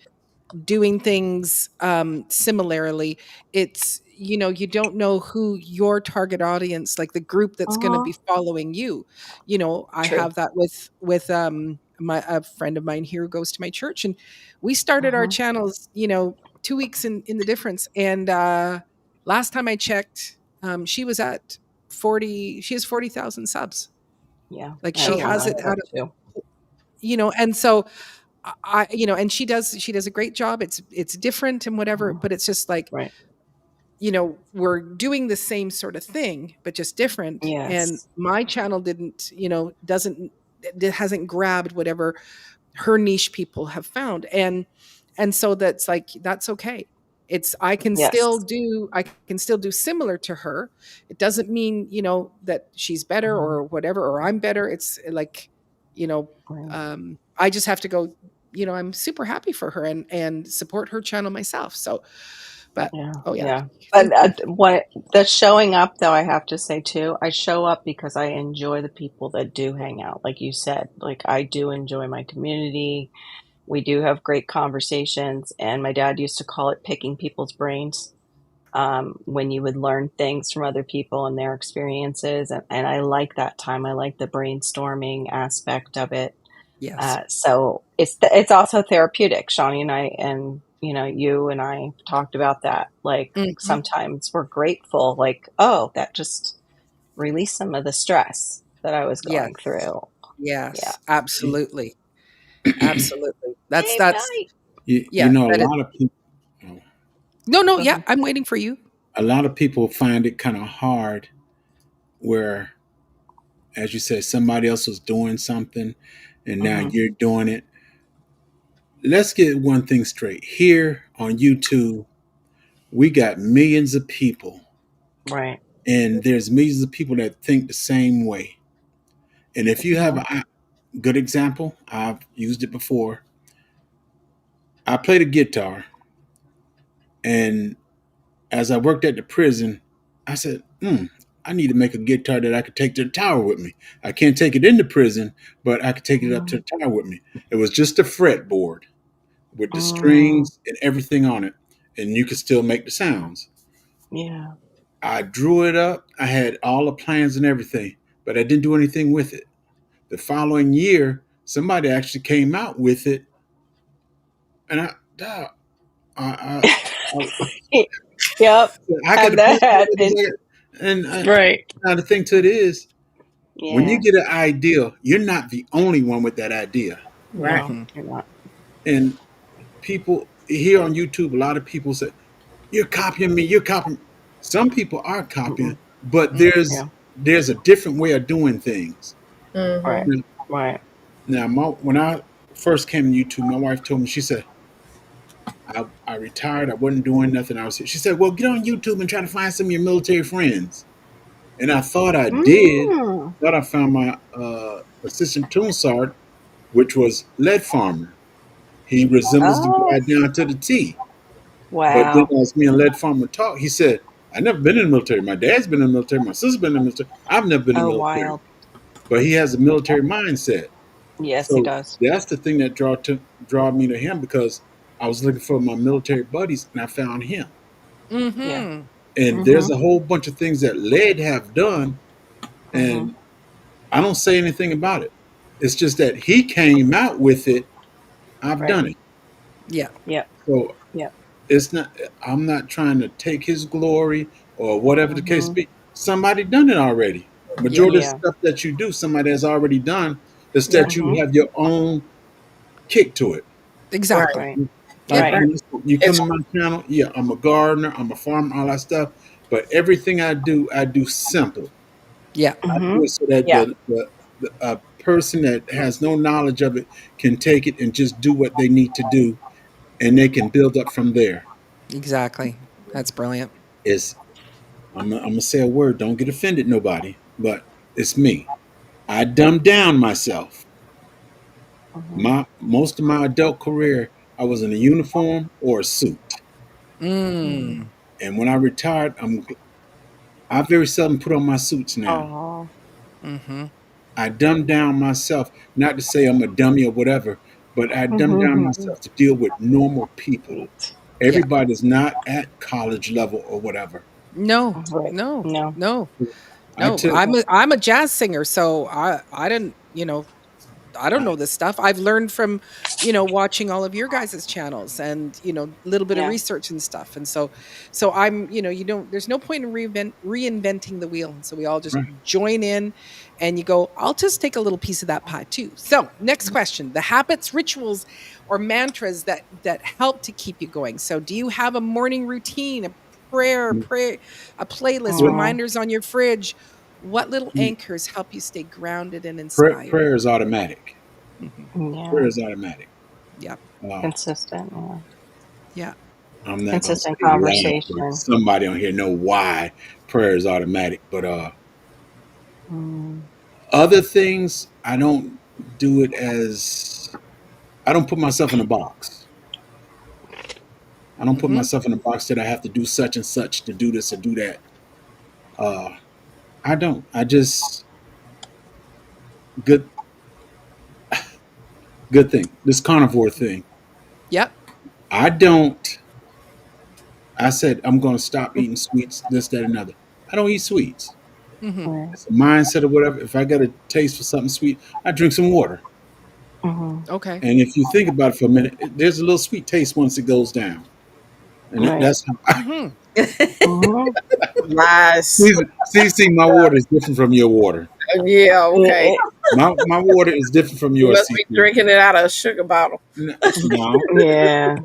doing things similarly, it's, you don't know who your target audience, like the group that's going to Uh-huh. be following you. I True. have that with my a friend of mine here who goes to my church, and we started our Uh-huh. channels 2 weeks in the difference, and last time I checked, she has 40,000 subs. Yeah. Like I she Oh count has wow. it myself out of, too. and so and she does a great job. It's different and whatever, Uh-huh. but it's just like, Right. we're doing the same sort of thing, but just different. And Yes. my channel didn't, doesn't, it hasn't grabbed whatever her niche people have found. And so that's like, that's okay. It's, Yes. I can still do similar to her. It doesn't mean, that she's better Uh-huh. or whatever, or I'm better. It's like, you know, Right. I just have to go, I'm super happy for her and support her channel myself. So But Yeah, oh yeah, yeah. But thank you. what the showing up, though, I have to say too, I show up because I enjoy the people that do hang out. Like you said, like I do enjoy my community. We do have great conversations, and my dad used to call it picking people's brains. When you would learn things from other people and their experiences, and I like that time. I like the brainstorming aspect of it. Yes. So it's also therapeutic. Shawnee and I, and you and I talked about that. Like Hmm. sometimes we're grateful, like, oh, that just released some of the stress that I was Yes. going through. Yeah. Yes. Absolutely. Absolutely. Dave, That's night. You yeah. know, That is no, no. Go Yeah, ahead. I'm waiting for you. a lot of people find it kind of hard where, as you said, somebody else was doing something and now Hmm. you're doing it. Let's get one thing straight. Here on YouTube, we got millions of people, Right. and there's millions of people that think the same way. And if you have Hmm. a good example, I've used it before. I played a guitar, and as I worked at the prison, I said, I need to make a guitar that I could take to the tower with me. I can't take it into prison, but I could take it up to Hmm. the tower with me. It was just a fretboard with the Mm, strings and everything on it, and you could still make the sounds. yeah. I drew it up. I had all the plans and everything, but I didn't do anything with it. The following year, somebody actually came out with it, and I, I, Yep. I got Have to put that it happen. together. And Right. now the thing to it is, when you Yeah. get an idea, you're not the only one with that idea. Right. No, Hmm. you're not. And people here on YouTube, a lot of people say, "You're copying me. You're copying." Some people are copying, Mm-mm. but Mm. there's Yeah. there's a different way of doing things. Mm-hmm. Right. Right. Now, when I first came to YouTube, my wife told me, she said, I retired. I wasn't doing nothing. She said, well, get on YouTube and try to find some of your military friends. And I thought I did. Mm. Thought I found my assistant tune sergeant, which was Lead Farmer. He resembles the Oh, guy down to the T. But then wow. as me and Lead Farmer talked, he said, I never been in the military. My dad's been in the military. My sister's been in the military. I've never been in Oh, the military. wild. But he has a military mindset. Yes, he So does. that's the thing that draw me to him, because I was looking for my military buddies and I found him. Yeah. Hmm. And there's Mm-hmm. a whole bunch of things that Led have done, Mm-hmm. and I don't say anything about it. It's just that he came out with it. I've Right. done it. Yeah. Yep. So Yep. it's not. I'm not trying to take his glory or whatever the case Mm-hmm. be. Somebody done it already. Yeah. Majority of the Yeah. stuff that you do, somebody has already done. It's Yeah. that you Mm-hmm. have your own kick to it. Right. Exactly. Right. Yeah. Like Right. Right. when you come It's to my channel, yeah, I'm a gardener, I'm a farmer, all that stuff. But everything I do simple. Yeah. I Mm-hmm. do it so that Yeah. the a person that has no knowledge of it can take it and just do what they need to do, and they can build up from there. Exactly. That's brilliant. It's I'm gonna say a word. Don't get offended, nobody. But it's me. I dumbed down myself. Mm-hmm. My most of my adult career, I was in a uniform or a suit. Mm. Mm. And when I retired, I very seldom put on my suits now. Oh. Hmm. I dumbed down myself, not to say I'm a dummy or whatever, but I dumbed down Mm-hmm. myself to deal with normal people. Sweet. Yeah. Everybody's not at college level or whatever. No. Right. No. No. No. I No. tell I'm a jazz singer, so I didn't, I don't I, know this stuff. I've learned from, watching all of your guys' channels and, a little bit of Yeah. research and stuff. And so I'm, there's no point in reinventing the wheel. And so we all just right. join in and you go, I'll just take a little piece of that pie too. So next question, the habits, rituals, or mantras that help to keep you going. So do you have a morning routine, a prayer, a playlist, Well, Mm. reminders on your fridge? What little you- anchors help you stay grounded and inspired? prayer is automatic. Mhm. Prayer Yeah. is automatic. Yep. Uh, Consistent. Yeah. Yeah. I'm not going to Consistent say loud for conversation. somebody on here know why prayer is automatic, but Mm. other things I don't do it as I don't put myself in a box. I don't put Mm-hmm. myself in a box that I have to do such and such to do this or do that. Uh, I don't. I just good good thing. This carnivore thing. Yep. I don't. I said I'm going to stop eating sweets. This, that, and other. I don't eat sweets. Mm-hmm. Right. It's a mindset or whatever. If I got a taste for something sweet, I drink some water. Mm-hmm. Okay. And if you think about it for a minute, there's a little sweet taste once it goes down. And Right. that's how Mm-hmm. Mm-hmm. Lies. see, my water is different from your water. Yeah, okay. My water is different from You yours, must be CC. drinking it out of a sugar bottle. No, Yeah.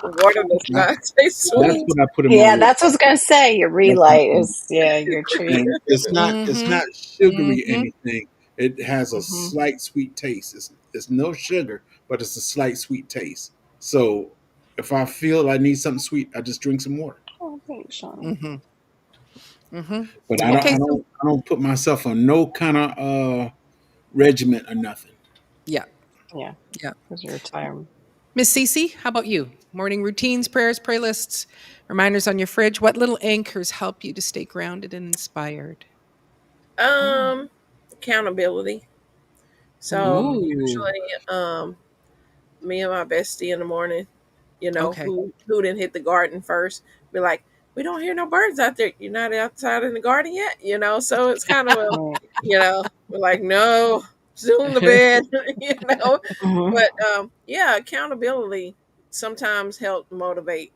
Water does I- not taste that's sweet. what I put in my Yeah, water. that's what I was gonna say. Your That's what I relight put in. is, yeah, your treat. And it's Mm-hmm. not sugary Mm-hmm. anything. It has a Mm-hmm. slight sweet taste. It's no sugar, but it's a slight sweet taste. So if I feel I need something sweet, I just drink some water. Oh, thanks, Shauna. Mm-hmm. Mm-hmm. But Okay. So I don't put myself on no kind of regiment or nothing. yeah. Yeah, Yeah. because you're tired. Miss Cece, how about you? Morning routines, prayers, playlists, reminders on your fridge. What little anchors help you to stay grounded and inspired? Um, Accountability. So Mm-hmm. Ooh. usually, me and my bestie in the morning, Okay. who didn't hit the garden first, be like, we don't hear no birds out there. You're not outside in the garden yet, So it's kind of a, Right. we're like, no, zoom the bed, you know. Mm-hmm. But yeah, accountability sometimes help motivate.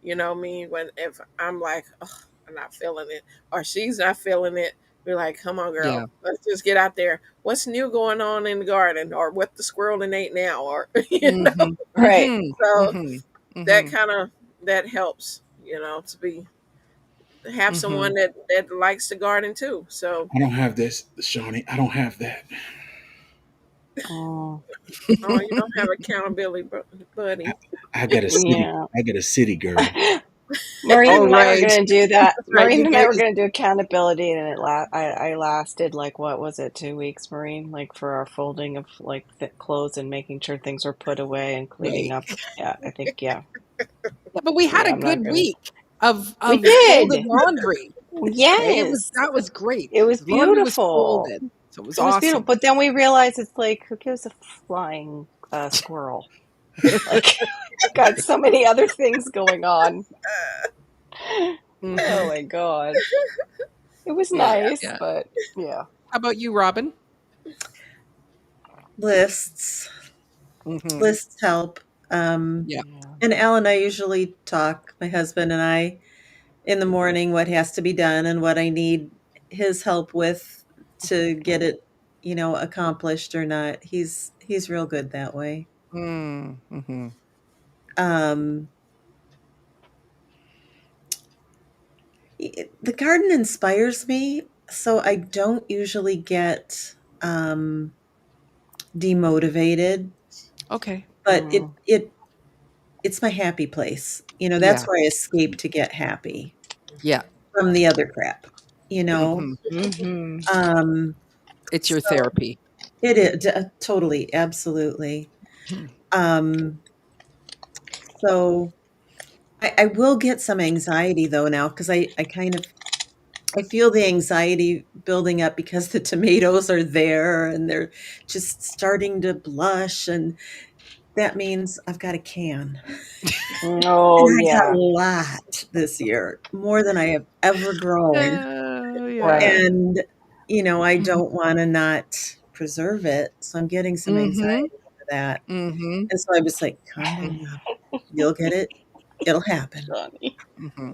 Me when if I'm like, oh, I'm not feeling it, or she's not feeling it, we're like, come on, Yeah. girl, let's just get out there. What's new going on in the garden, or what the squirrel and ate now, or Mm-hmm. Right. Mm-hmm. So Mm-hmm. that Mm-hmm. kind of that helps, to be have Mm-hmm. someone that likes to garden too. So, I don't have this, Shawnee. I don't have that. Oh, oh, you don't have accountability, I, buddy. yeah. I got a city girl. Maureen All and I were right. gonna do that. That's right. Maureen You and I gave were us gonna do accountability, and I lasted like what was it, 2 weeks, Maureen? Like for our folding of like the clothes and making sure things were put away and cleaning Right. up. Yeah, I think yeah, Yeah, but we had yeah. a I'm not good gonna. week of We folded did. laundry. Okay, Yes, that was great. it was The laundry was beautiful. folded, so it was It was beautiful. awesome. But then we realized it's like, who gives a flying squirrel? Like, got so many other things going on. Oh Hmm. my God. It was Yeah, nice, yeah. but yeah. How about you, Robin? Lists. Hmm. Lists help. Yeah. Yeah. And Al and I usually talk, my husband and I, in the morning, what has to be done and what I need his help with to get it, accomplished or not. He's real good that way. Mm-hmm. Um, the garden inspires me, so I don't usually get demotivated, Okay. but Mm, it's my happy place. That's Yeah. where I escape to get happy Yeah. from the other crap, you know? Hmm. mm-hmm. Um, It's your so therapy. it is totally, absolutely. Mhm. Um, so I will get some anxiety though now because I kind of I feel the anxiety building up because the tomatoes are there and they're just starting to blush, and that means I've got a can. Oh, And I got a yeah. lot this year, more than I have ever grown. Yeah. Right. And, I don't wanna not preserve it, so I'm getting some Mm-hmm. anxiety over that. Mm-hmm. And so I was like, "Calm down. You'll get it. It'll happen." Johnny. Mm-hmm.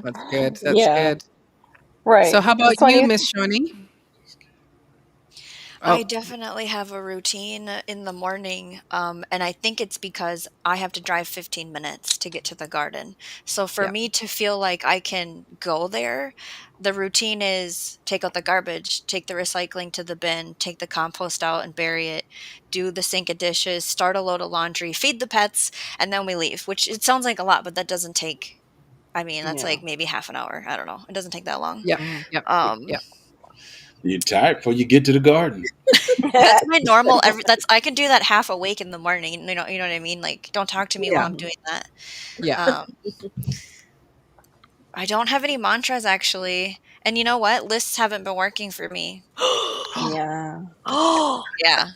That's good. That's Yeah. good. So Right. how about It's you, funny. Miss Shawnee? I Oh, definitely have a routine in the morning, and I think it's because I have to drive 15 minutes to get to the garden. So for yeah. me to feel like I can go there, the routine is take out the garbage, take the recycling to the bin, take the compost out and bury it, do the sink of dishes, start a load of laundry, feed the pets, and then we leave, which it sounds like a lot, but that doesn't take, I mean, that's Yeah. like maybe half an hour. I don't know. It doesn't take that long. Yep. Mm. Yep. Um, Yep. You're tired before you get to the garden. That's my normal that's I can do that half awake in the morning, you know what I mean? Like, don't talk to me while Yeah. I'm doing that. Yeah. Um, I don't have any mantras actually, and you know what? Lists haven't been working for me. Yeah. Yeah.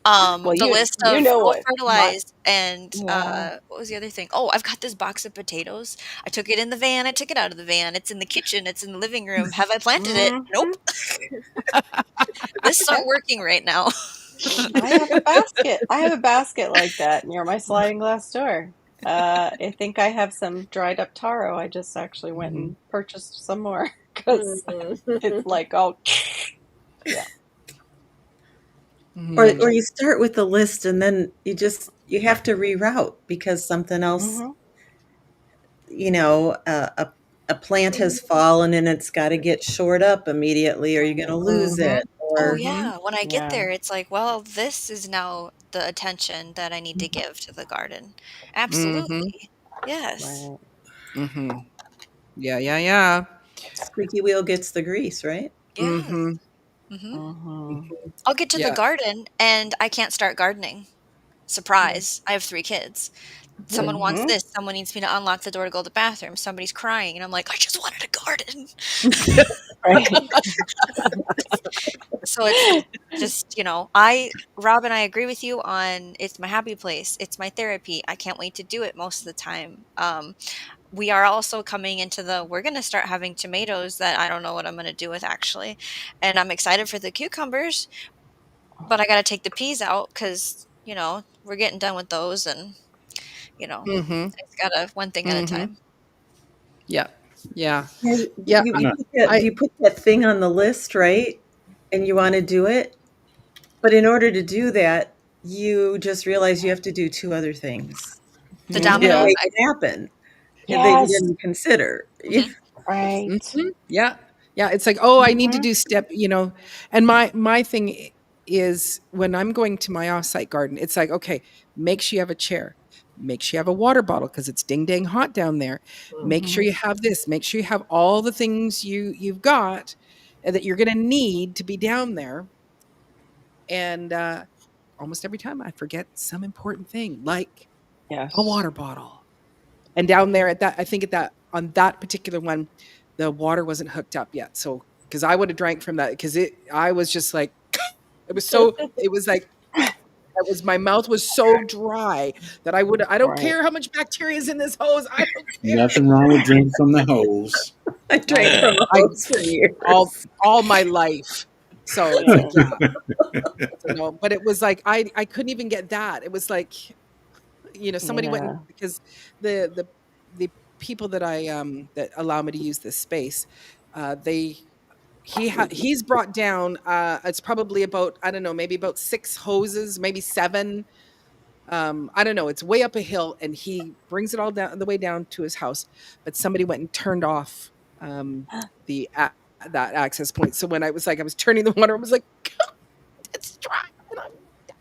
Well, The list you of know go what? fertilize and, Yeah. what was the other thing? Oh, I've got this box of potatoes. I took it in the van, I took it out of the van, it's in the kitchen, it's in the living room. Have I planted it? Mhm. Nope. Lists aren't working right now. I have a basket. I have a basket like that near my sliding glass door. I think I have some dried up taro. I just actually went Mhm. and purchased some more because it's like, oh, yeah. Or Mhm. you start with the list and then you have to reroute because something else, Hmm. you know, a plant has fallen and it's got to get shored up immediately or you're going to lose Mhm. it. Oh, Or Mhm. yeah, when I get Yeah. there, it's like, well, this is now the attention that I need to give to the garden. Mhm. Absolutely. Yes. Right. Mhm. Yeah, yeah, yeah. squeaky wheel gets the grease, right? Yes. Mhm. Mhm. Hmm. I'll get to the Yeah. garden and I can't start gardening. Surprise. I have 3 kids. Someone wants Hmm. this, someone needs me to unlock the door to go to the bathroom, somebody's crying, and I'm like, "I just wanted a garden." Right. So it's just, I Rob and I agree with you on it's my happy place, it's my therapy. I can't wait to do it most of the time. We are also coming into we're gonna start having tomatoes that I don't know what I'm gonna do with actually, and I'm excited for the cucumbers, but I gotta take the peas out because we're getting done with those and, Mhm. it's gotta one thing at a Mhm. time. Yeah. Yeah. Yeah, Yeah. I'm not. you I put that thing on the list, right? And you want to do it, but in order to do that, you just realize you have to do two other things The to Hmm. domino yeah. make effect. it happen that you Yes. didn't consider. Mhm. Right. Mhm. Yeah. Yeah, it's like, "Oh, I need to Hmm. do and my thing is when I'm going to my offsite garden, it's like, "Okay, make sure you have a chair. Make sure you have a water bottle because it's ding dang hot down there. Make sure Hmm. you have this. Make sure you have all the things you've got and that you're gonna need to be down there." And, almost every time I forget some important thing, like a Yes. water bottle. And down there at that I think at that on that particular one, the water wasn't hooked up yet, so because I would have drank from that because I was just like it was like it was my mouth was so dry that I don't Right. care how much bacteria is in this hose, I don't care. Nothing wrong with drinking from the hose. I I drank know. from a I hose for all years. all my life. So it's like, Mm. yeah, so no, but it was like I couldn't even get that. It was like, somebody went and Yeah. because the people that that allow me to use this space, they he's brought down it's probably about I don't know maybe about 6 hoses maybe 7. I don't know, it's way up a hill and he brings it all down the way down to his house, but somebody went and turned off the that access point. So when I was turning the water, I was like, it's dry and I'm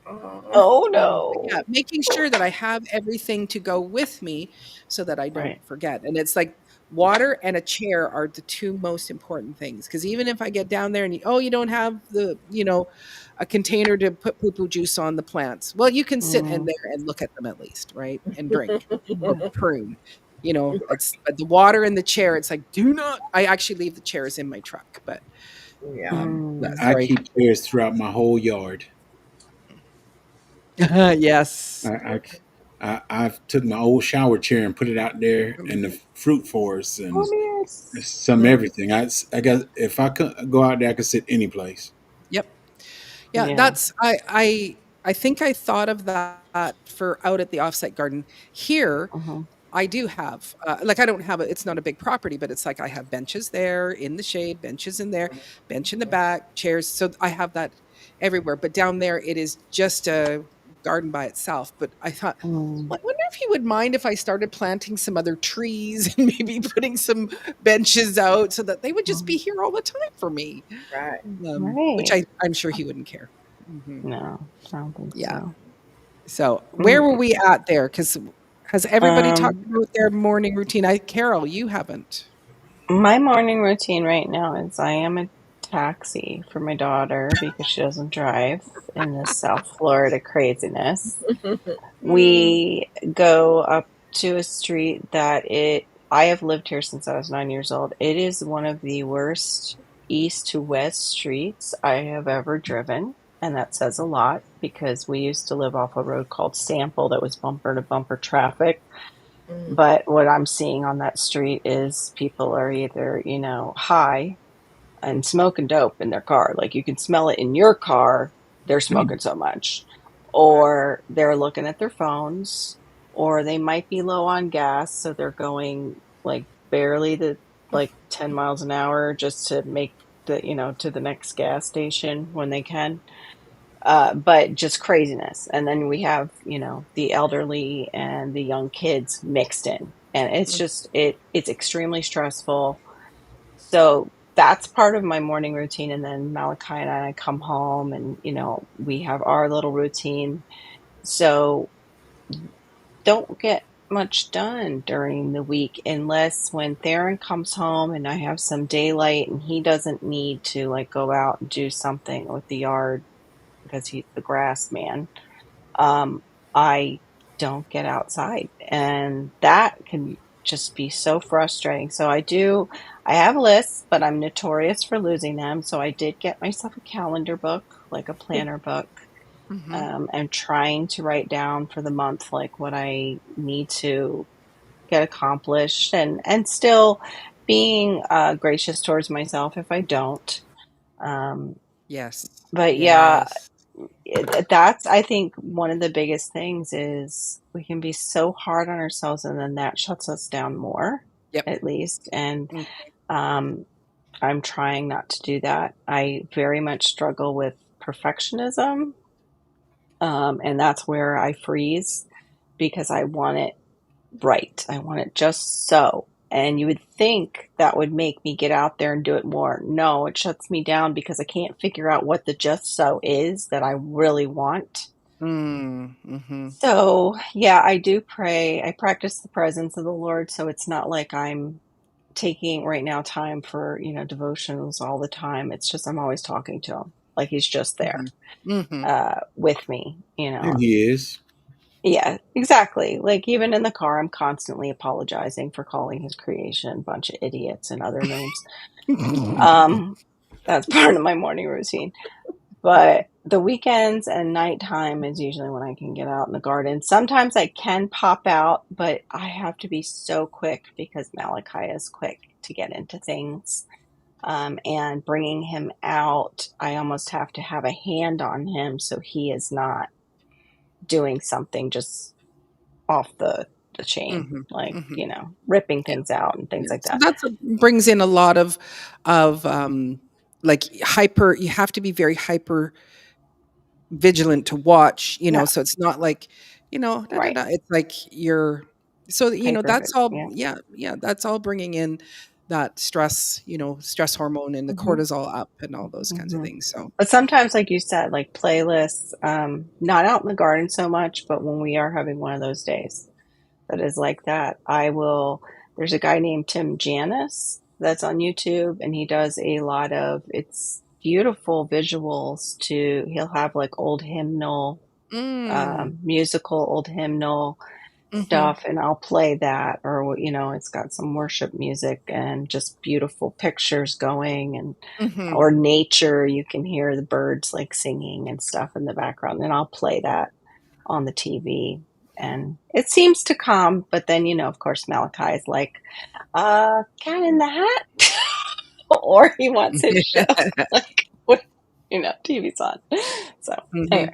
Oh, Oh but yeah, no. making sure that I have everything to go with me so that I don't Right. forget. And it's like water and a chair are the 2 most important things. Because even if I get down there and you don't have a container to put poo-poo juice on the plants. Well, you can sit in Mm. there and look at them at least, right? And drink or prune. It's but the water in the chair, it's like, do not I actually leave the chairs in my truck, but yeah. yeah, Mm. I sorry. keep chairs throughout my whole yard. Yes. I, I've took my old shower chair and put it out there in the fruit forest and Oh yes. some everything. I got if I could go out there, I could sit any place. Yep. Yeah, Yeah. that's I think I thought of that for out at the offsite garden. Here, Hmm. I do have like I don't have it's not a big property, but it's like I have benches there in the shade, benches in there, bench in the back, chairs. So I have that everywhere. But down there, it is just a garden by itself. But I thought, Mm. well, I wonder if he would mind if I started planting some other trees and maybe putting some benches out so that they would just be Mm. here all the time for me. Right. Which Right. I'm sure he wouldn't care. Mhm. No, I don't think Yeah. so. So, where Mm. were we at there? Because has everybody talked Um, about their morning routine? Carol, you haven't. my morning routine right now is I am a taxi for my daughter because she doesn't drive in this South Florida craziness. Mm. We go up to a street that I have lived here since I was 9 years old. It is one of the worst east to west streets I have ever driven. And that says a lot because we used to live off a road called Sample that was bumper to bumper traffic. Mm. But what I'm seeing on that street is people are either, high and smoking dope in their car. Like you can smell it in your car, they're smoking so much. Wow. Or they're looking at their phones, or they might be low on gas, so they're going like barely to like 10 miles an hour just to make to the next gas station when they can. But just craziness. And then we have, the elderly and the young kids mixed in. And it's just it's extremely stressful. So that's part of my morning routine. And then Malachi and I come home and, we have our little routine. So don't get much done during the week unless when Theron comes home and I have some daylight and he doesn't need to like go out and do something with the yard because he's the grass man. um, I don't get outside. And that can just be so frustrating. So I have lists, but I'm notorious for losing them. So I did get myself a calendar book, like a planner book, Mhm. and trying to write down for the month, like what I need to get accomplished and still being gracious towards myself if I don't. Um, Yes. but yeah, Yes. that's I think one of the biggest things is we can be so hard on ourselves and then that shuts us down more Yep. at least. And Mm. um, I'm trying not to do that. I very much struggle with perfectionism, and that's where I freeze because I want it right. I want it just so. And you would think that would make me get out there and do it more. No, it shuts me down because I can't figure out what the just so is that I really want. Mhm. So, yeah, I do pray. I practice the presence of the Lord. So it's not like I'm taking right now time for, devotions all the time. It's just I'm always talking to him like he's just there Mhm. Mhm. with me, And he is. Yeah, exactly. Like even in the car, I'm constantly apologizing for calling his creation a bunch of idiots and other names. Um, that's part of my morning routine. But the weekends and nighttime is usually when I can get out in the garden. Sometimes I can pop out, but I have to be so quick because Malachi is quick to get into things. And bringing him out, I almost have to have a hand on him so he is not doing something just off the chain, Mhm. like, Mhm. ripping Yeah. things out and things Yeah. like So that. that's brings in a lot of like hyper. You have to be very hyper vigilant to watch. Yeah, So it's not like da, da, right. da. It's like you're so Hyper, that's all. yeah. Yeah, yeah. That's all bringing in that stress. Stress hormone and the Hmm. cortisol up and all those kinds of Hmm. things. So. But sometimes, like you said, like playlists, not out in the garden so much, but when we are having one of those days that is like that, there's a guy named Tim Janis that's on YouTube, and he does a lot of, it's beautiful visuals he'll have like old hymnal, Mm, musical old hymnal mhm, stuff and I'll play that or it's got some worship music and just beautiful pictures going and mhm. or nature you can hear the birds like singing and stuff in the background and I'll play that on the TV and it seems to calm but then of course Malachi is like cat in the hat or he wants his show like what TV's on so Mhm. anyway.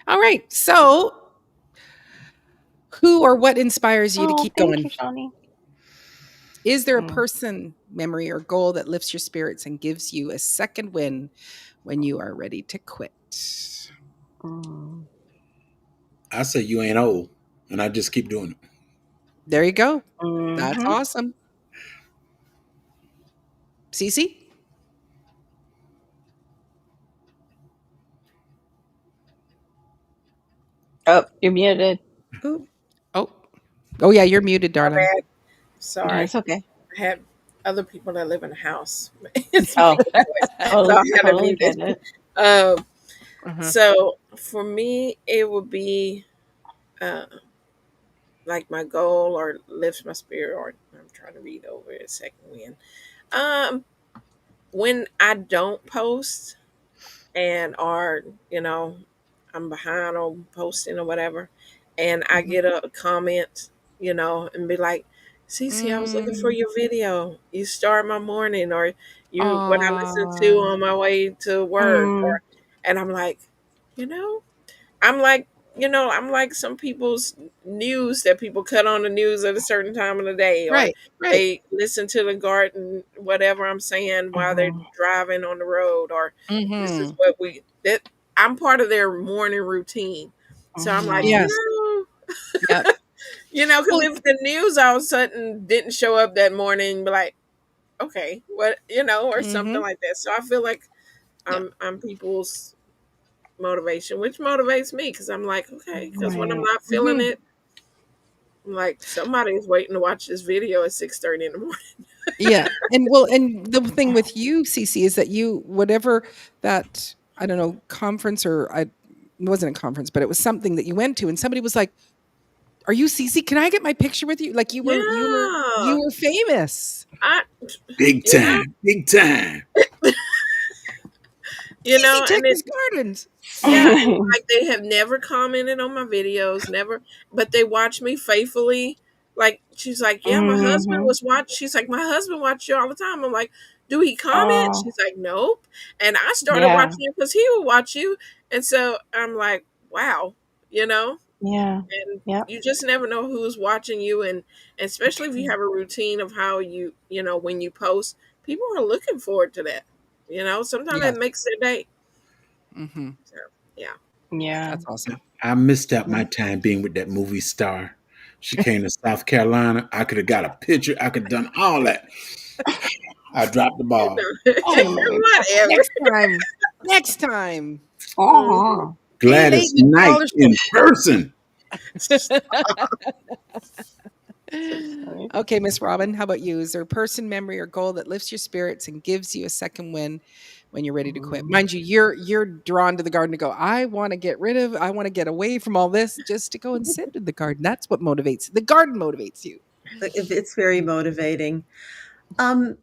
All right. So, who or what inspires you to Oh, keep thank going? you, Shawnee. Is there a Mm, person, memory, or goal that lifts your spirits and gives you a second win when you are ready to quit? mm, I say you ain't old, and I just keep doing it. There you go. That's mm-hmm. awesome. Cece? Oh, you're muted. Ooh, Oh, oh yeah, you're muted, My darling. bad. No, Sorry. it's okay. I had other people that live in the house. It's Oh, making noise, so I had to totally mute get it. it. Um, Uh-huh. so for me, it would be uh, like my goal or lifts my spirit. Or I'm trying to read over a second win. Um, when I don't post and are I'm behind on posting or whatever, and I Mhm. get a comment, and be like, Cece, I was looking for Mm. your video. You start my morning, or you what I listen to Aw. on my way to work, Mm, or and I'm like, you know, I'm like, I'm like some people's news that people cut on the news at a certain time of the day, or Right, right. they listen to the garden, whatever I'm saying while they're mhm. driving on the road, or this is Mhm. what that I'm part of their morning routine. So I'm like, Mhm. Yes. Yep. because Well, if the news all of a sudden didn't show up that morning, be like, okay, what, or something mhm. like that. So I feel like Yeah. I'm people's motivation, which motivates me because I'm like, okay, because when I'm Right. not feeling Mhm. it, I'm like, somebody is waiting to watch this video at 6:30 in the morning. Yeah, and well, and the thing with you, CC, is that you whatever that, I don't know, conference or it wasn't a conference, but it was something that you went to and somebody was like, "Are you CC? Can I get my picture with you?" Like you Yeah, were famous. I, Big you know, time, big time. CC and Texas Gardens. yeah, and like they have never commented on my videos, never, but they watch me faithfully. Like she's like, yeah, my husband Mhm. was watch. She's like, my husband watched you all the time. I'm like, do he comment? Oh, She's like, nope. And I started yeah. watching you because he would watch you, and so I'm like, wow, you know. Yeah. And Yep. you just never know who's watching you, and especially if you have a routine of how when you post, people are looking forward to that. Sometimes it Yes. makes their day. Mhm. So yeah. Yeah. That's awesome. I missed out my Yeah. time being with that movie star. She came to South Carolina. I could have got a picture. I could have done all that. I dropped the ball. Oh my Whatever. Next time. Next time. Mhm. God. Stay late Gladys and Knight call her in person. That's funny. Okay, Miss Robin, how about you? Is there a person, memory, or goal that lifts your spirits and gives you a second win when you're ready to quit? Mm. Mind you, you're drawn to the garden to go, I want to get away from all this just to go and sit in the garden. That's what motivates. The garden motivates you. It's very motivating. But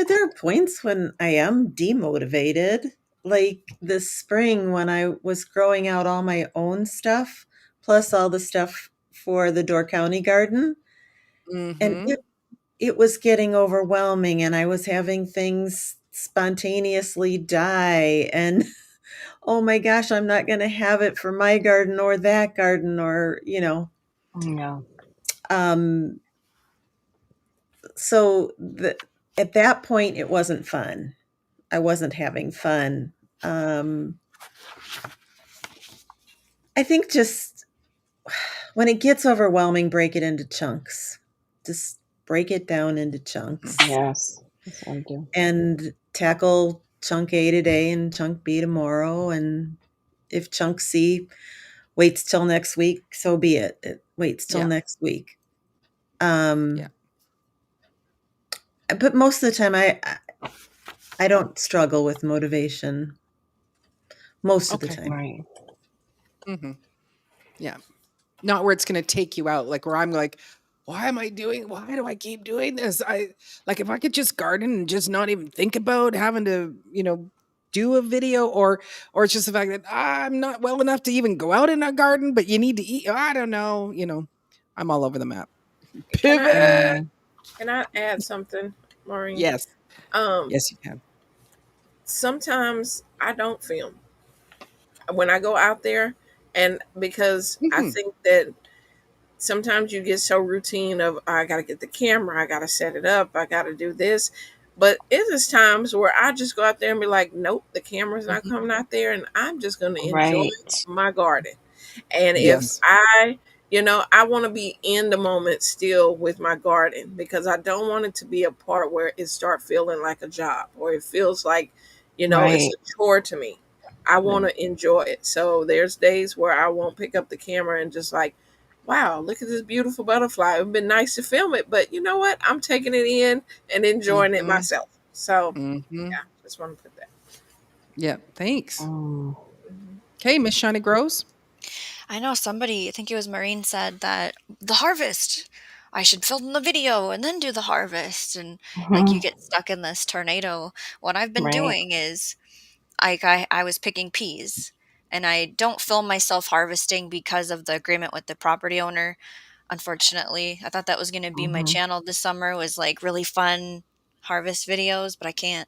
there are points when I am demotivated. Like this spring when I was growing out all my own stuff, plus all the stuff for the Door County garden. And Mhm. it was getting overwhelming and I was having things spontaneously die. And oh my gosh, I'm not going to have it for my garden or that garden or. Yeah. Um, so at that point, it wasn't fun. I wasn't having fun. Um, I think just when it gets overwhelming, break it into chunks. Just break it down into chunks Yes. That's what I do. and tackle chunk A today and chunk B tomorrow. And if chunk C waits till next week, so be it. It waits till Yeah. next week. Yeah. Um, but most of the time, I don't struggle with motivation. Most of the Okay. time. Right. Mhm. Yeah. Not where it's gonna take you out, like, where I'm like, why do I keep doing this? Like, if I could just garden and just not even think about having to, do a video or it's just the fact that I'm not well enough to even go out in a garden, but you need to eat. I don't know, I'm all over the map. Can I Pivot. Mm. can I add something, Maureen? Yes. Um, Yes, you can. Sometimes I don't film when I go out there, and because I Mhm. think that sometimes you get so routine of I got to get the camera, I got to set it up, I got to do this. But it is times where I just go out there and be like, nope, the camera's not Mhm. coming out there, and I'm just going to enjoy Right. my garden. And if Yes. I want to be in the moment still with my garden because I don't want it to be a part where it start feeling like a job or it feels like, it's Right. a chore to me. I want Right. to enjoy it. So there's days where I won't pick up the camera and just like wow, look at this beautiful butterfly. It would have been nice to film it, but you know what? I'm taking it in and enjoying it Mhm. myself. So, Mhm. yeah, just want to put that. Yeah, thanks. Mm. Mhm. Okay, Miss Shani Gross. I know somebody, I think it was Maureen, said that the harvest, I should film the video and then do the harvest. And like you Mhm. get stuck in this tornado. What I've been Right. doing is I was picking peas and I don't film myself harvesting because of the agreement with the property owner. Unfortunately, I thought that was going to be my Mhm. channel this summer, was like really fun harvest videos, but I can't.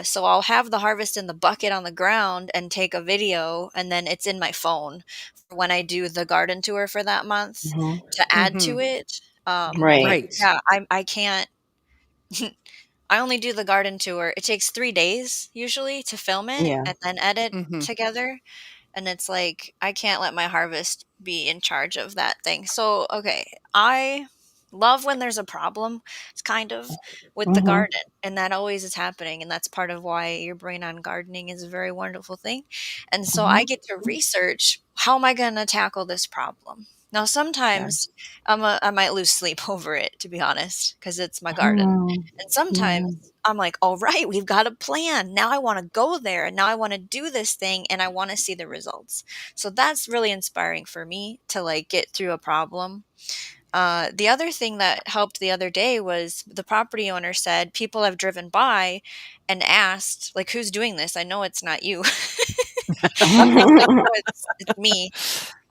So I'll have the harvest in the bucket on the ground and take a video, and then it's in my phone for when I do the garden tour for that month Mhm. to add to Mhm. it. But Right. Right. yeah, I can't. I only do the garden tour. It takes 3 days usually to film it Yeah. and then edit Mhm. together. And it's like, I can't let my harvest be in charge of that thing. So, okay, I love when there's a problem, it's kind of with the Mhm. garden. And that always is happening. And that's part of why your brain on gardening is a very wonderful thing. And so I Mhm. get to research, how am I going to tackle this problem? Now, Yeah. sometimes I might lose sleep over it, to be honest, because it's my garden. Mhm. And sometimes Yeah. I'm like, all right, we've got a plan. Now I want to go there and now I want to do this thing and I want to see the results. So that's really inspiring for me to like get through a problem. The other thing that helped the other day was the property owner said people have driven by and asked, like, who's doing this? I know it's not you. Like they know it's me.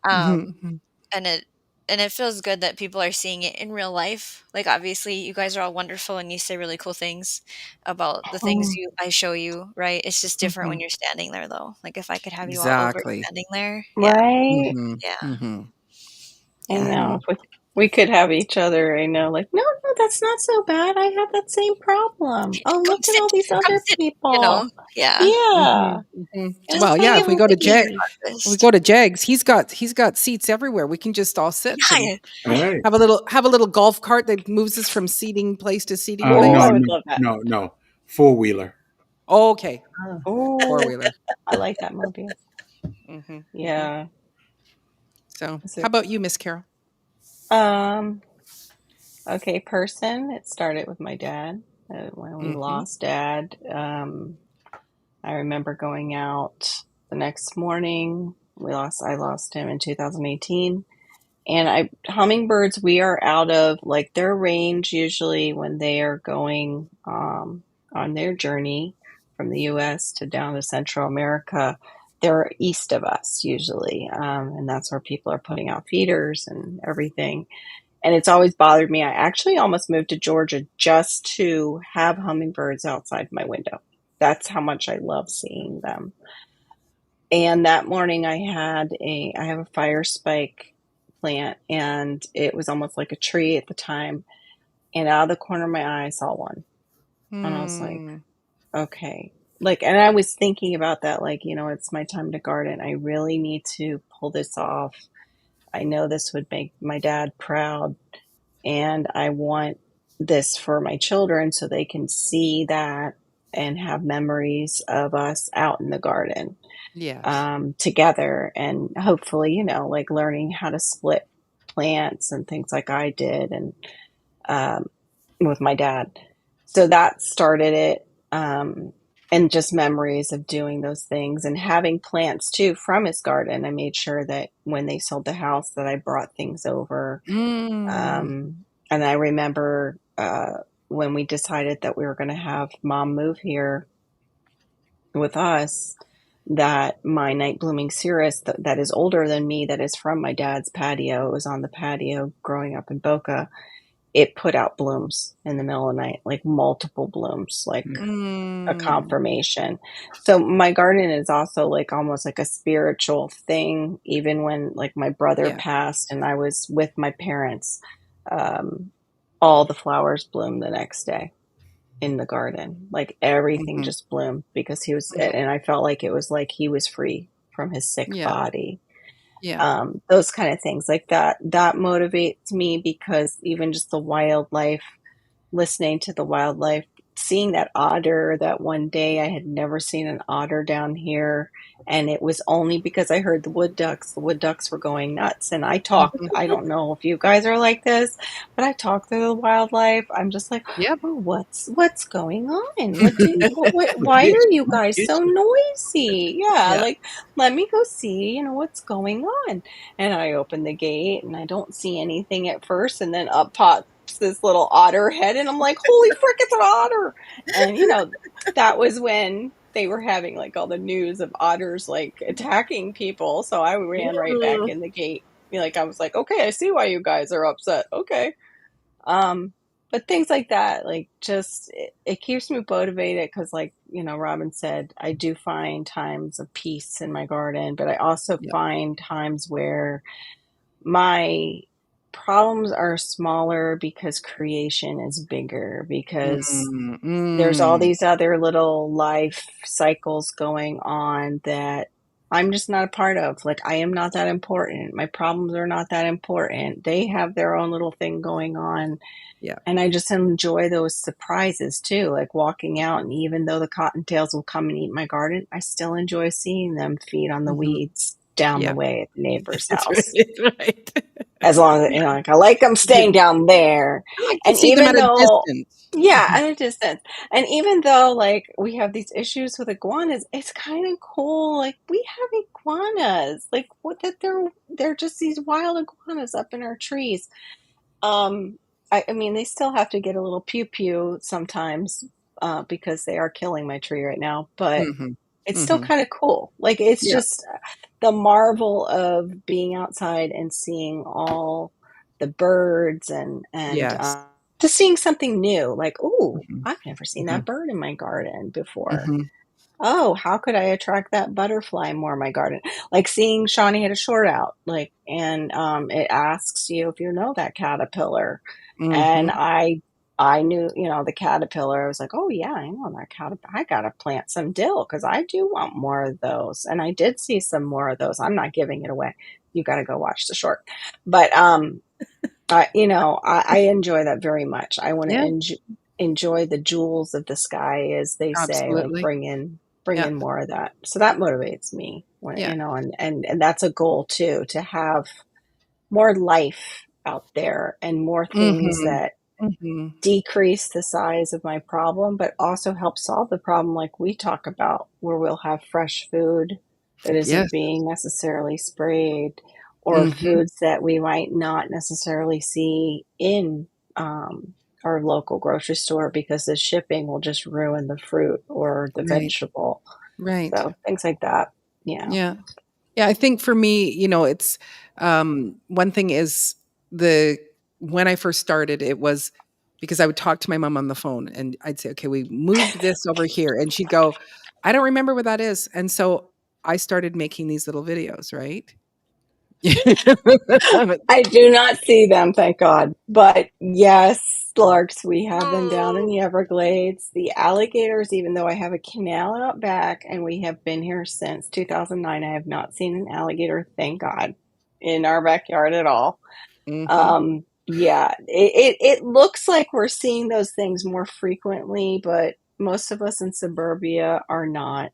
Um, Mhm. and it feels good that people are seeing it in real life. Like, obviously, you guys are all wonderful and you say really cool things about the things Mhm. you I show you, right? It's just different when Mhm. you're standing there, though. Like, if I could have you all over Exactly. standing there, yeah, Right. Mhm. yeah, Mhm. I yeah. know. Mhm. If we could have each other, I know, like, no, no, that's not so bad. I have that same problem. Oh, Come look at sit, all these come other sit, people. yeah. Yeah. Mhm. Mhm. Just Well, hang yeah, out if we with go to me. Harvest. Jags, he's got seats everywhere. We can just all sit and Yeah, All right. have a little golf cart that moves us from seating place to seating Oh, No, I place. would no, love that. no, no. Four wheeler. Oh, okay. Oh, Oh, Four-wheeler. I like that Mobius. Mhm. Mhm. Yeah. So, Is how it? about you, Miss Carol? Um, okay, person. It started with my dad. When we Mhm. lost dad, I remember going out the next morning. I lost him in 2018. And hummingbirds, we are out of like their range usually when they are going on their journey from the US to down to Central America. They're east of us usually. And that's where people are putting out feeders and everything. And it's always bothered me. I actually almost moved to Georgia just to have hummingbirds outside my window. That's how much I love seeing them. And that morning I have a fire spike plant and it was almost like a tree at the time. And out of the corner of my eye, I saw one. And I was like, Mm. okay. Like, and I was thinking about that, like, it's my time to garden. I really need to pull this off. I know this would make my dad proud. And I want this for my children so they can see that and have memories of us out in the garden Yes. together and hopefully, like learning how to split plants and things like I did and um, with my dad. So that started it. And just memories of doing those things and having plants too from his garden. I made sure that when they sold the house that I brought things over. Mm. And I remember when we decided that we were going to have mom move here with us, that my night blooming cereus that is older than me, that is from my dad's patio, it was on the patio growing up in Boca, it put out blooms in the middle of the night, like multiple blooms, like a Mm. confirmation. So my garden is also like almost like a spiritual thing. Even when like my brother Yeah. passed and I was with my parents, um, all the flowers bloomed the next day in the garden. Like everything Mhm. just bloomed because he was, Mhm. and I felt like it was like he was free from his sick Yeah. body. Yeah. Those kind of things like that motivates me because even just the wildlife, listening to the wildlife seeing that otter that one day. I had never seen an otter down here, and it was only because I heard the wood ducks. The wood ducks were going nuts, and I talked. Mhm. I don't know if you guys are like this, but I talk to the wildlife. I'm just like, Yep. oh, what's going on? Why Get are you you. guys Get so you. noisy? Yeah, Yeah. like let me go see, what's going on. And I open the gate and I don't see anything at first, and then up pops this little otter head, and I'm like, holy frick, it's an otter. And that was when they were having like all the news of otters like attacking people. So I ran right back Mm. in the gate. Like I was like, okay, I see why you guys are upset. Okay. Um, but things like that, like just it keeps me motivated because, like Robin said, I do find times of peace in my garden, but I also Yep. find times where my problems are smaller because creation is bigger, because Mm, there's all mm. these other little life cycles going on that I'm just not a part of. Like, I am not that important. My problems are not that important. They have their own little thing going on. Yeah. And I just enjoy those surprises too, like walking out. And even though the cottontails will come and eat my garden, I still enjoy seeing them feed on the Mhm. weeds down the Yeah. way at the neighbor's That's house. right. As long as, like, I like them staying down there. I like to And see them even at a though, distance. yeah, at a distance. And even though, like, we have these issues with iguanas, it's kind of cool. Like, we have iguanas. Like, what that they're just these wild iguanas up in our trees. Um, I mean, they still have to get a little pew pew sometimes, because they are killing my tree right now. But Mhm. it's still Mhm. kind of cool. Like, it's Yeah. just the marvel of being outside and seeing all the birds, and Yes. just seeing something new. Like, ooh, Mhm. I've never seen Mhm. that bird in my garden before. Mhm. Oh, how could I attract that butterfly more in my garden? Like seeing Shawnee had a short out, like, and it asks you if you know that caterpillar. And Mhm. I knew, the caterpillar. I was like, oh yeah, I know that caterpillar. I gotta plant some dill because I do want more of those. And I did see some more of those. I'm not giving it away. You got to go watch the short. But I enjoy that very much. I want to Yeah. enjoy the jewels of the sky, as they say, like Absolutely. bring in Yeah. more of that. So that motivates me, Yeah. and that's a goal too, to have more life out there and more things Mhm. that Mhm. decrease the size of my problem, but also help solve the problem, like we talk about, where we'll have fresh food that Yes. isn't being necessarily sprayed, or Mhm. foods that we might not necessarily see in our local grocery store because the shipping will just ruin the fruit or the Right. vegetable. Right. So things like that. Yeah. Yeah. Yeah, I think for me, it's one thing is the when I first started, it was because I would talk to my mom on the phone and I'd say, "Okay, we moved this over here." And she'd go, "I don't remember what that is." And so I started making these little videos, right? I do not see them, thank God. But yes, Larks, we have them down in Oh. the Everglades. The alligators, even though I have a canal out back and we have been here since 2009, I have not seen an alligator, thank God, in our backyard at all. Mhm. Yeah, it looks like we're seeing those things more frequently, but most of us in suburbia are not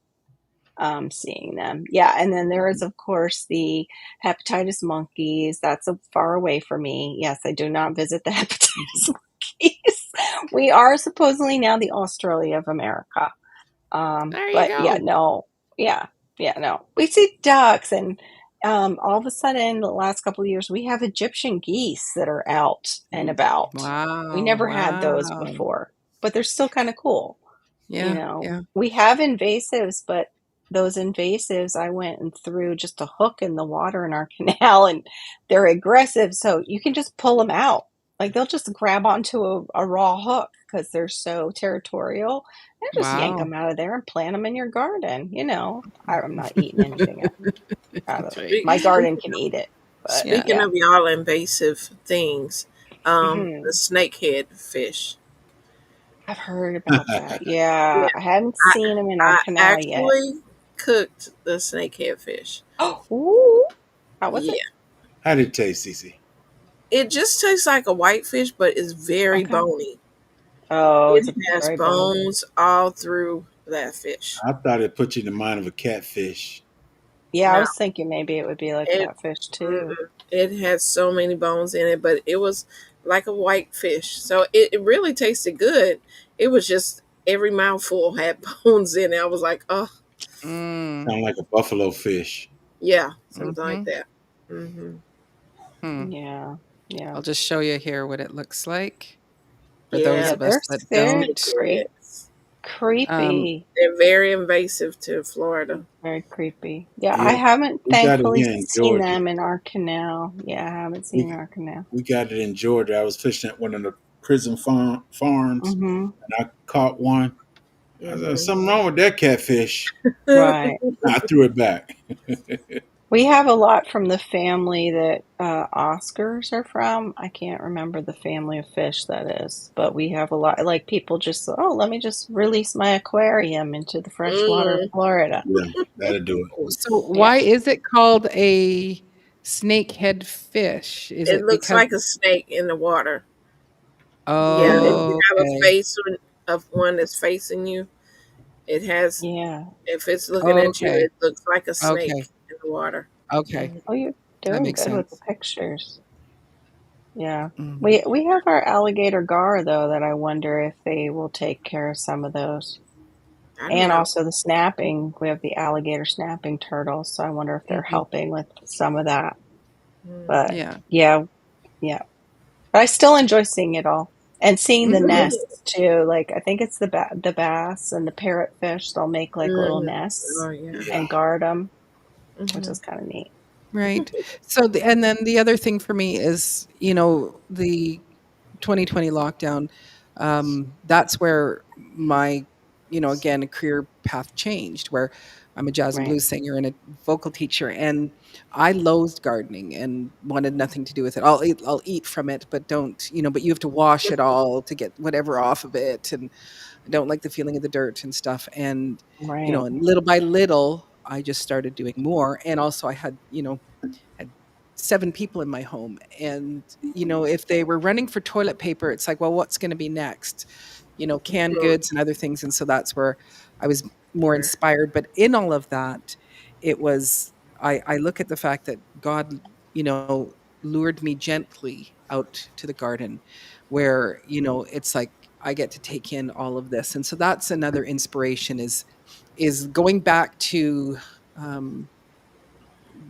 seeing them. Yeah, and then there is, of course, the hepatitis monkeys. That's far away from me. Yes, I do not visit the Mhm. hepatitis monkeys. We are supposedly now the Australia of America. There you But yeah, go. no, yeah, yeah, no. We see ducks, and all of a sudden, the last couple of years, we have Egyptian geese that are out and about. We Wow, never had those wow. before, but they're still kind of cool. Yeah, yeah. We have invasives, but those invasives, I went and threw just a hook in the water in our canal, and they're aggressive. So you can just pull them out. Like they'll just grab onto a raw hook because they're so territorial, and just yank Wow. them out of there and plant them in your garden. I'm not eating anything out of it. Right. Speak, My speak, garden can eat it, but Yeah. Speaking yeah. of y'all invasive things, the Hmm. snakehead fish. I've heard about that. Yeah, Yeah, I haven't I seen them in our I canal yet. actually cooked the snakehead fish. Oh, ooh, how was it? Yeah, How did it taste, Cece? it just tastes like a whitefish, but it's very Okay. bony. Oh, it's It a has very bony. bones all through that fish. I thought it put you in the mind of a catfish. Yeah, I No, was thinking maybe it would be like it catfish too. mm-mm. It had so many bones in it, but it was like a white fish, so it really tasted good. It was just every mouthful had bones in it. I was like, oh Mm. Sound like a buffalo fish. yeah, something like Mhm. that. Hmm. Hmm. Yeah, yeah, I'll just show you here what it looks like for those Yeah, yeah. of us that They're it don't. is. Um, creepy. They're very invasive to Florida. Very creepy. Yeah, I Yeah, haven't we got it thankfully here in seen Georgia. them in our canal. Yeah, I haven't seen We our canal. we got it in Georgia. I was fishing at one of the prison farms, Mm-hmm. and I caught one. I said, Hmm. something wrong with that catfish. Right. I threw it back. We have a lot from the family that Oscars are from. I can't remember the family of fish that is, but we have a lot. Like people just, oh, let me just release my aquarium into the freshwater of Mm. Florida. Yeah, that'll do it. so Yeah. why is it called a snakehead fish? Is It it looks because? like a snake in the water. Yeah, if Mm, you have a Okay. face of one that's facing you, it has. yeah. If it's looking at you, Okay. it looks like a Okay. snake in the water. Okay. Mhm. Oh, you're That doing makes good with the sense. pictures. Yeah. Mhm. We have our alligator gar though that I wonder if they will take care of some of those. I don't And know. also the snapping. We have the alligator snapping turtles, so I wonder if they're Mhm. helping with some of that. Mm. But Yeah. yeah, yeah. But I still enjoy seeing it all and seeing the Mhm. nests too. Like I think it's the bass and the parrotfish. They'll make like little Mhm. nests Oh yeah. Yeah. and guard them, which Hmm. is kind of neat. Right. So, and then the other thing for me is, the 2020 lockdown. That's where my, again, career path changed, where I'm a jazz and Right. blues singer and a vocal teacher, and I loathed gardening and wanted nothing to do with it. I'll eat from it, but don't, but you have to wash it all to get whatever off of it, and I don't like the feeling of the dirt and stuff. And, Right. and little by little, I just started doing more. And also I had 7 people in my home, and, if they were running for toilet paper, it's like, well, what's gonna be next? Canned goods and other things, and so that's where I was more Sure. inspired, but in all of that, it was I look at the fact that God, you know, lured me gently out to the garden where, it's like I get to take in all of this, and so that's another inspiration is um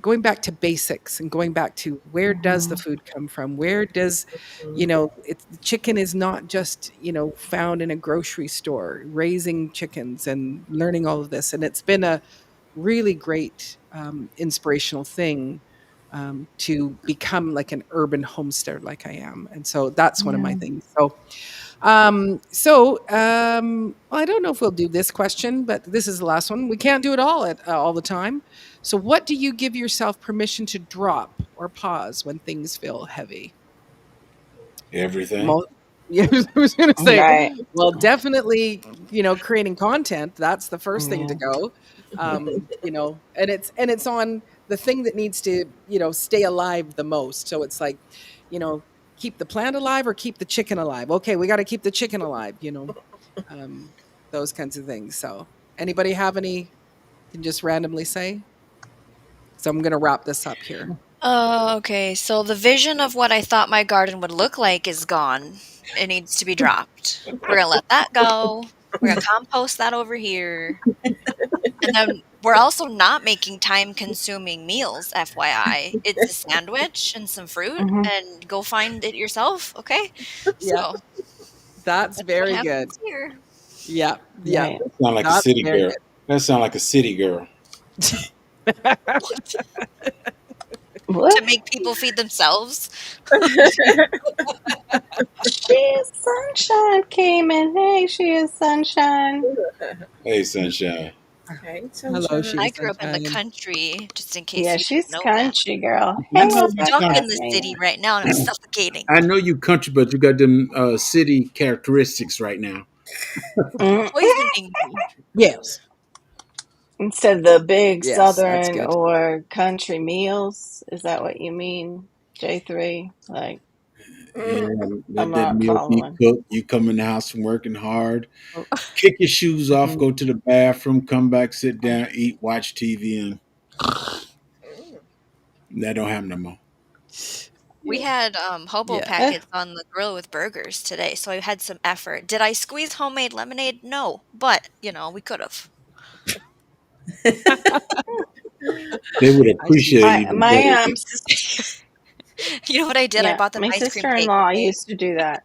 going back to basics and going back to where does the Hmm. food come from? Where does, Mhm. it's the chicken is not just, found in a grocery store, raising chickens and learning all of this. And it's been a really great inspirational thing to become like an urban homesteader like I am. And so that's one of my Yeah. things. Well, I don't know if we'll do this question, but this is the last one. We can't do it all the time. So, what do you give yourself permission to drop or pause when things feel heavy? Everything. Mo Yeah, I was gonna say, Right. well, definitely, creating content, that's the first thing to Yeah. go. And it's on the thing that needs to, stay alive the most. So it's like, you know, keep the plant alive or keep the chicken alive. Okay, we gotta keep the chicken alive. Um, those kinds of things. So anybody have any can just randomly say? So I'm gonna wrap this up here. Oh, okay. So the vision of what I thought my garden would look like is gone. It needs to be dropped. We're gonna let that go. We're gonna compost that over here. And then we're also not making time-consuming meals, FYI. It's a sandwich and some fruit, Hmm. and go find it yourself, okay? Yeah, So that's that's what very good. happens here. Yeah, yeah, Right. That sound like a that's city very girl. That sound like a city girl. good. What? What? To make people feed themselves? She is sunshine came in. Hey, she is sunshine. Hey, sunshine. Hey, Hello, sunshine. Sheila I grew up in the Sunshine. country, just in case Yeah, you didn't she's know that. country girl. I I'm Hey, know you stuck Rebecca. in country. the Hey. city right now and I'm suffocating. I know you country, but you got them city characteristics right now. Mm. Poisoning me. Yes. Instead of the big Yes, that's southern good. or country meals, is that what you mean, J3? Like, Yeah, let I'm that not meal be following. cooked. You come in the house from working hard, Oh, kick your shoes off, mhm. go to the bathroom, come back, sit down, eat, watch TV, and that don't happen no more. We Yeah. had, hobo Yeah. Eh, packets on the grill with burgers today, so I had some effort. Did I squeeze homemade lemonade? No, but, we could've. They would I see. appreciate it my even my better. You know what I did? I yeah, bought them my ice cream cake, sister-in-law okay? used to do that.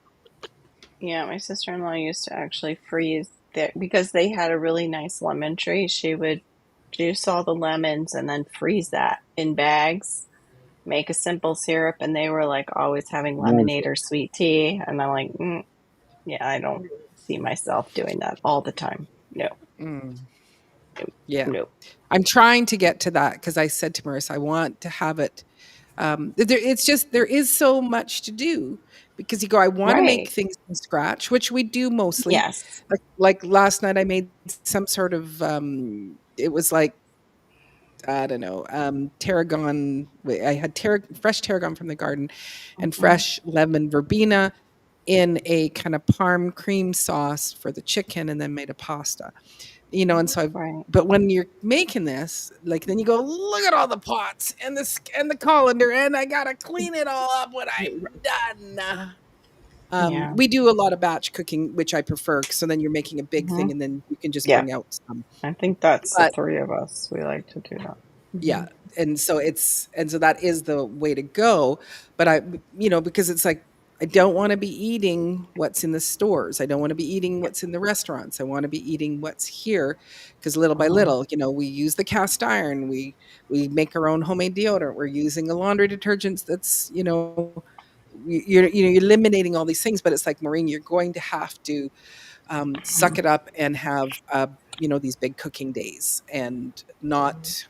Yeah, my sister-in-law used to actually freeze that because they had a really nice lemon tree. She would juice all the lemons and then freeze that in bags, make a simple syrup, and they were like always having lemonade Wonderful. or sweet tea. And I'm like, yeah, I don't see myself doing that all the time. No, Mm, no, yeah. no. I'm trying to get to that because I said to Marissa, I want to have it. It's just there is so much to do because you go, I want to make Right. things from scratch, which we do mostly. Yes. Like last night, I made some sort of. It was like I don't know, tarragon. I had fresh tarragon from the garden, and Hmm. fresh lemon verbena in a kind of parm cream sauce for the chicken, and then made a pasta. And so Right. but when you're making this, like, then you go, look at all the pots and and the colander, and I gotta clean it all up when I'm done. Yeah. We do a lot of batch cooking, which I prefer. So then you're making a big Hmm. thing, and then you can just Yeah. bring out some. I think that's the But three of us. We like to do that. yeah, Hmm. and so that is the way to go. But because it's like I don't want to be eating what's in the stores. I don't want to be eating Yep. what's in the restaurants. I want to be eating what's here because little by Hmm. little, we use the cast iron. We make our own homemade deodorant. We're using a laundry detergent that's, you're eliminating all these things, but it's like, Maureen, you're going to have to suck it up and have these big cooking days and not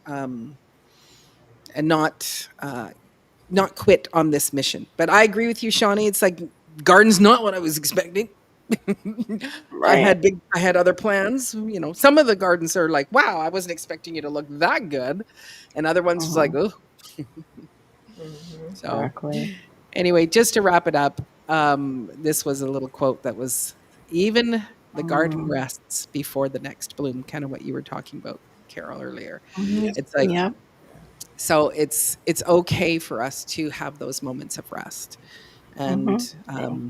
quit on this mission. But I agree with you, Shawnee. It's like garden's not what I was expecting. Right. I had other plans. Some of the gardens are like, wow, I wasn't expecting you to look that good, and other ones was like, Hmm. oh. So Exactly. anyway, just to wrap it up, this was a little quote that was even the garden Mm-hmm. rests before the next bloom, kind of what you were talking about, Carol, earlier. Hmm. Yeah. It's like Yep. so it's okay for us to have those moments of rest. And Hmm.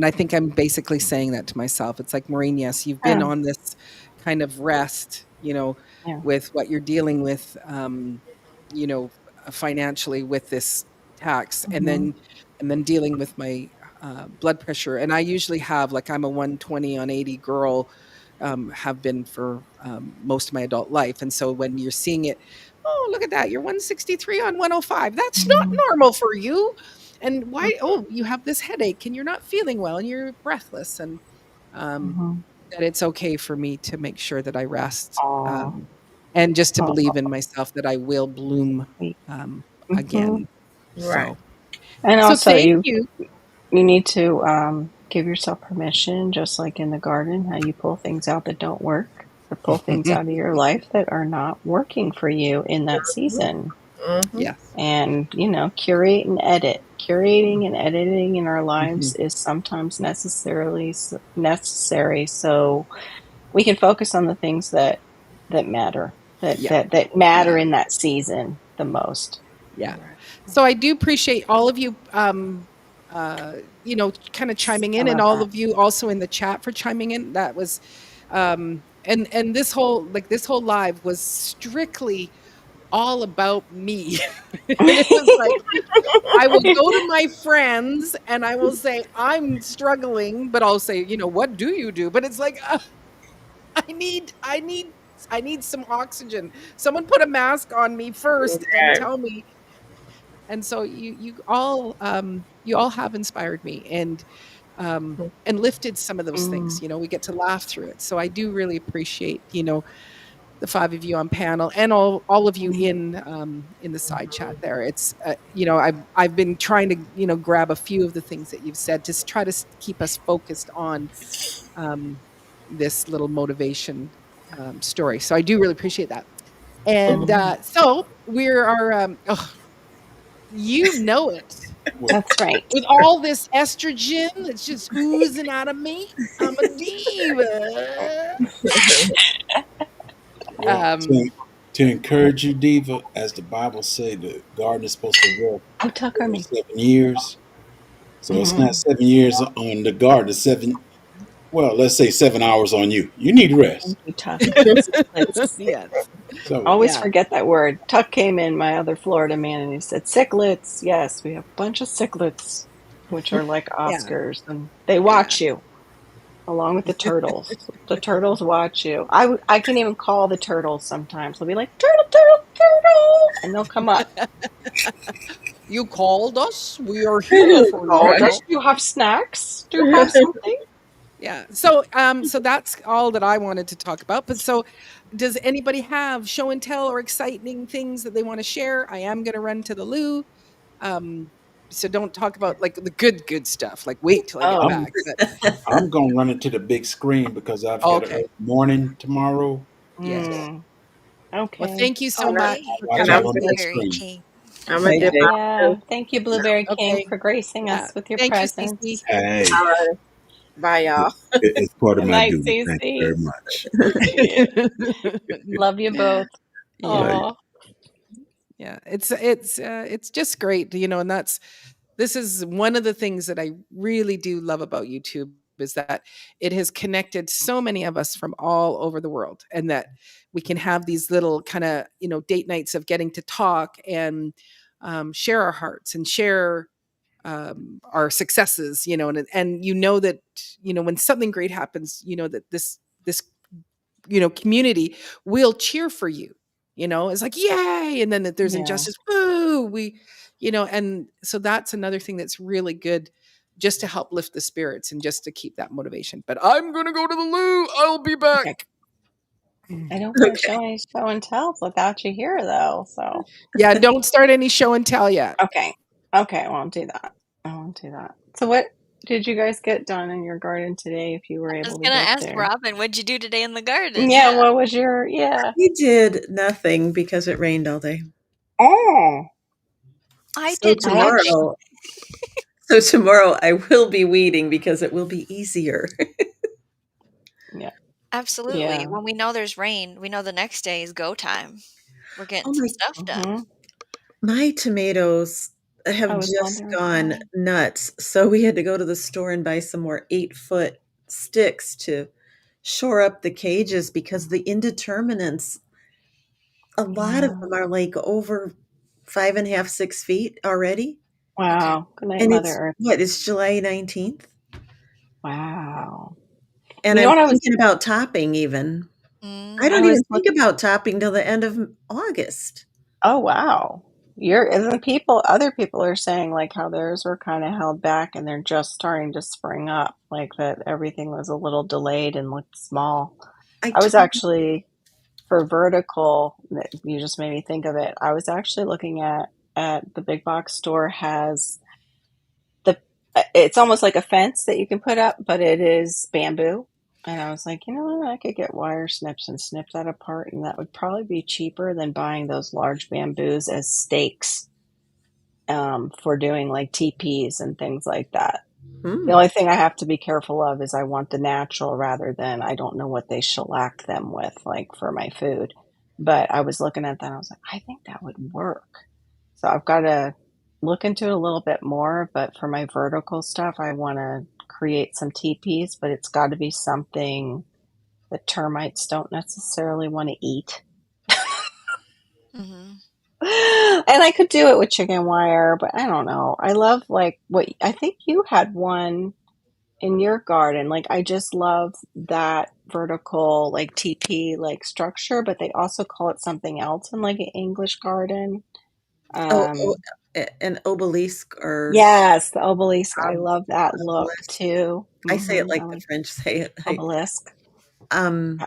I think I'm basically saying that to myself. It's like, Maureen, yes, you've been Yeah. on this kind of rest, Yeah. with what you're dealing with, you know, financially with this tax, and Hmm. then dealing with my blood pressure. And I usually have, like, I'm a 120 on 80 girl, have been for most of my adult life. And so when you're seeing it, oh, look at that, you're 163 on 105. That's not Hmm. normal for you. And why? Oh, you have this headache and you're not feeling well and you're breathless. And um, Hmm. that it's okay for me to make sure that I rest, Oh, and just to believe oh, in myself that I will bloom sweet. Hmm. again. Right. So, And so also, thank you you. you need to give yourself permission, just like in the garden, how you pull things out that don't work, to pull things out of your life that are not working for you in that season, Mm-hmm. Yes. and curate and edit. Curating and editing in our lives Mhm. is sometimes necessary, so we can focus on the things that matter, that Yeah. that that matter Yeah. in that season the most. Yeah. Right. So I do appreciate all of you, kind of chiming I in, and love all that. of you also in the chat for chiming in. That was, and this whole live was strictly all about me. And it was like, I will go to my friends and I will say, I'm struggling, but I'll say, what do you do? But it's like, I need some oxygen. Someone put a mask on me first and Okay. tell me. And so you all have inspired me, and lifted some of those things. Mm, We get to laugh through it. So I do really appreciate, the five of you on panel, and all of you mm, in the side chat there. It's I've been trying to, grab a few of the things that you've said, just try to keep us focused on um, this little motivation story. So I do really appreciate that. And mm. so we are, oh, you know it. Well, That's right. With all this estrogen that's just oozing out of me, I'm a diva. well, Um, to encourage you, Diva, as the Bible say, the garden is supposed to work Oh, Tucker for me. 7 years. So it's not Hmm. 7 years on the garden. It's seven. Well, let's say 7 hours on you. You need Thank rest. you, Tuck. Sicklets. yes. So Always Yeah. forget that word. Tuck came in, my other Florida man, and he said, "Sicklets." Yes, we have a bunch of sicklets, which are like Yeah. Oscars, and they Yeah. watch you along with the turtles. The turtles watch you. I can even call the turtles sometimes. They'll be like, "Turtle, turtle, turtle," and they'll come up. You called us. We are here for you. Oh, does you have snacks? Do you have something? Yeah. So that's all that I wanted to talk about. But so does anybody have show and tell or exciting things that they want to share? I am going to run to the loo. Um, so don't talk about like the good stuff. Like wait till I get Oh, I'm back. But I'm gonna run into the big screen because I've got an okay. early morning tomorrow. So Yes. mm, Well, okay. thank you so And, I, much Okay. for I'll watch and coming I'm y'all Thanks, on gonna that Blueberry screen. King. I'm gonna Yeah. dip out Yeah. too. Thank you, Blueberry King, Okay. for gracing Yeah. us with your Thank you, presence. Cece. Hey, All right. Bye, y'all. it's part of Good my night, duty. Thank you Cece. very much. Yeah. Love you both. Yeah. Love you. Oh, Yeah, it's just great, and this is one of the things that I really do love about YouTube is that it has connected so many of us from all over the world, and that we can have these little kind of date nights of getting to talk and share our hearts and share our successes, and that when something great happens, that this community will cheer for you. It's like, yay. And then that there's yeah. injustice. Woo. And so that's another thing that's really good just to help lift the spirits and just to keep that motivation. But I'm going to go to the loo. I'll be Okay. back. I don't want to show any show and tells without you here, though. So, Yeah. Don't start any show and tell yet. okay. Okay. I won't do that. I won't do that. So, what did you guys get done in your garden today if you were I was able to gonna get ask there? Robin, what'd you do today in the garden? Yeah. Yeah. What was your, yeah. We did nothing because it rained all day. Oh, I So did I actually, tomorrow so tomorrow I will be weeding because it will be easier. yeah. absolutely. Yeah. When we know there's rain, we know the next day is go time. We're getting Oh some my stuff done. Hmm. my tomatoes I have was just wondering gone why. nuts. So we had to go to the store and buy some more 8-foot sticks to shore up the cages because the indeterminants, a lot of Yeah. them are like over 5.5, 6 feet already. Okay. Wow. Good night, And Mother it's Earth. what? It's July 19th. Wow. And You know I'm what I was, thinking about topping even. I I don't Mm. was even think about topping till the end of August. Oh wow. And the other people are saying like how theirs were kind of held back and they're just starting to spring up, like that everything was a little delayed and looked small. I I was told actually for vertical, you just made me think of it. I was actually looking at the big box store has the it's almost like a fence that you can put up, but it is bamboo. And I was like, you know what? I could get wire snips and snip that apart, and that would probably be cheaper than buying those large bamboos as stakes for doing like teepees and things like that. The hmm. only thing I have to be careful of is I want the natural rather than I don't know what they shellac them with, like for my food. But I was looking at that and I was like, I think that would work. So I've got to look into it a little bit more. But for my vertical stuff, I want to create some teepees, but it's got to be something that termites don't necessarily want to eat. Mhm. And I could do it with chicken wire, but I don't know. I love like what I think you had one in your garden. Like I just love that vertical like TP like structure, but they also call it something else in like an English garden. Oh, oh, Um, an obelisk or yes, the obelisk. I ob love that look obelisk. too. I say it I like the like French say it. obelisk. Um,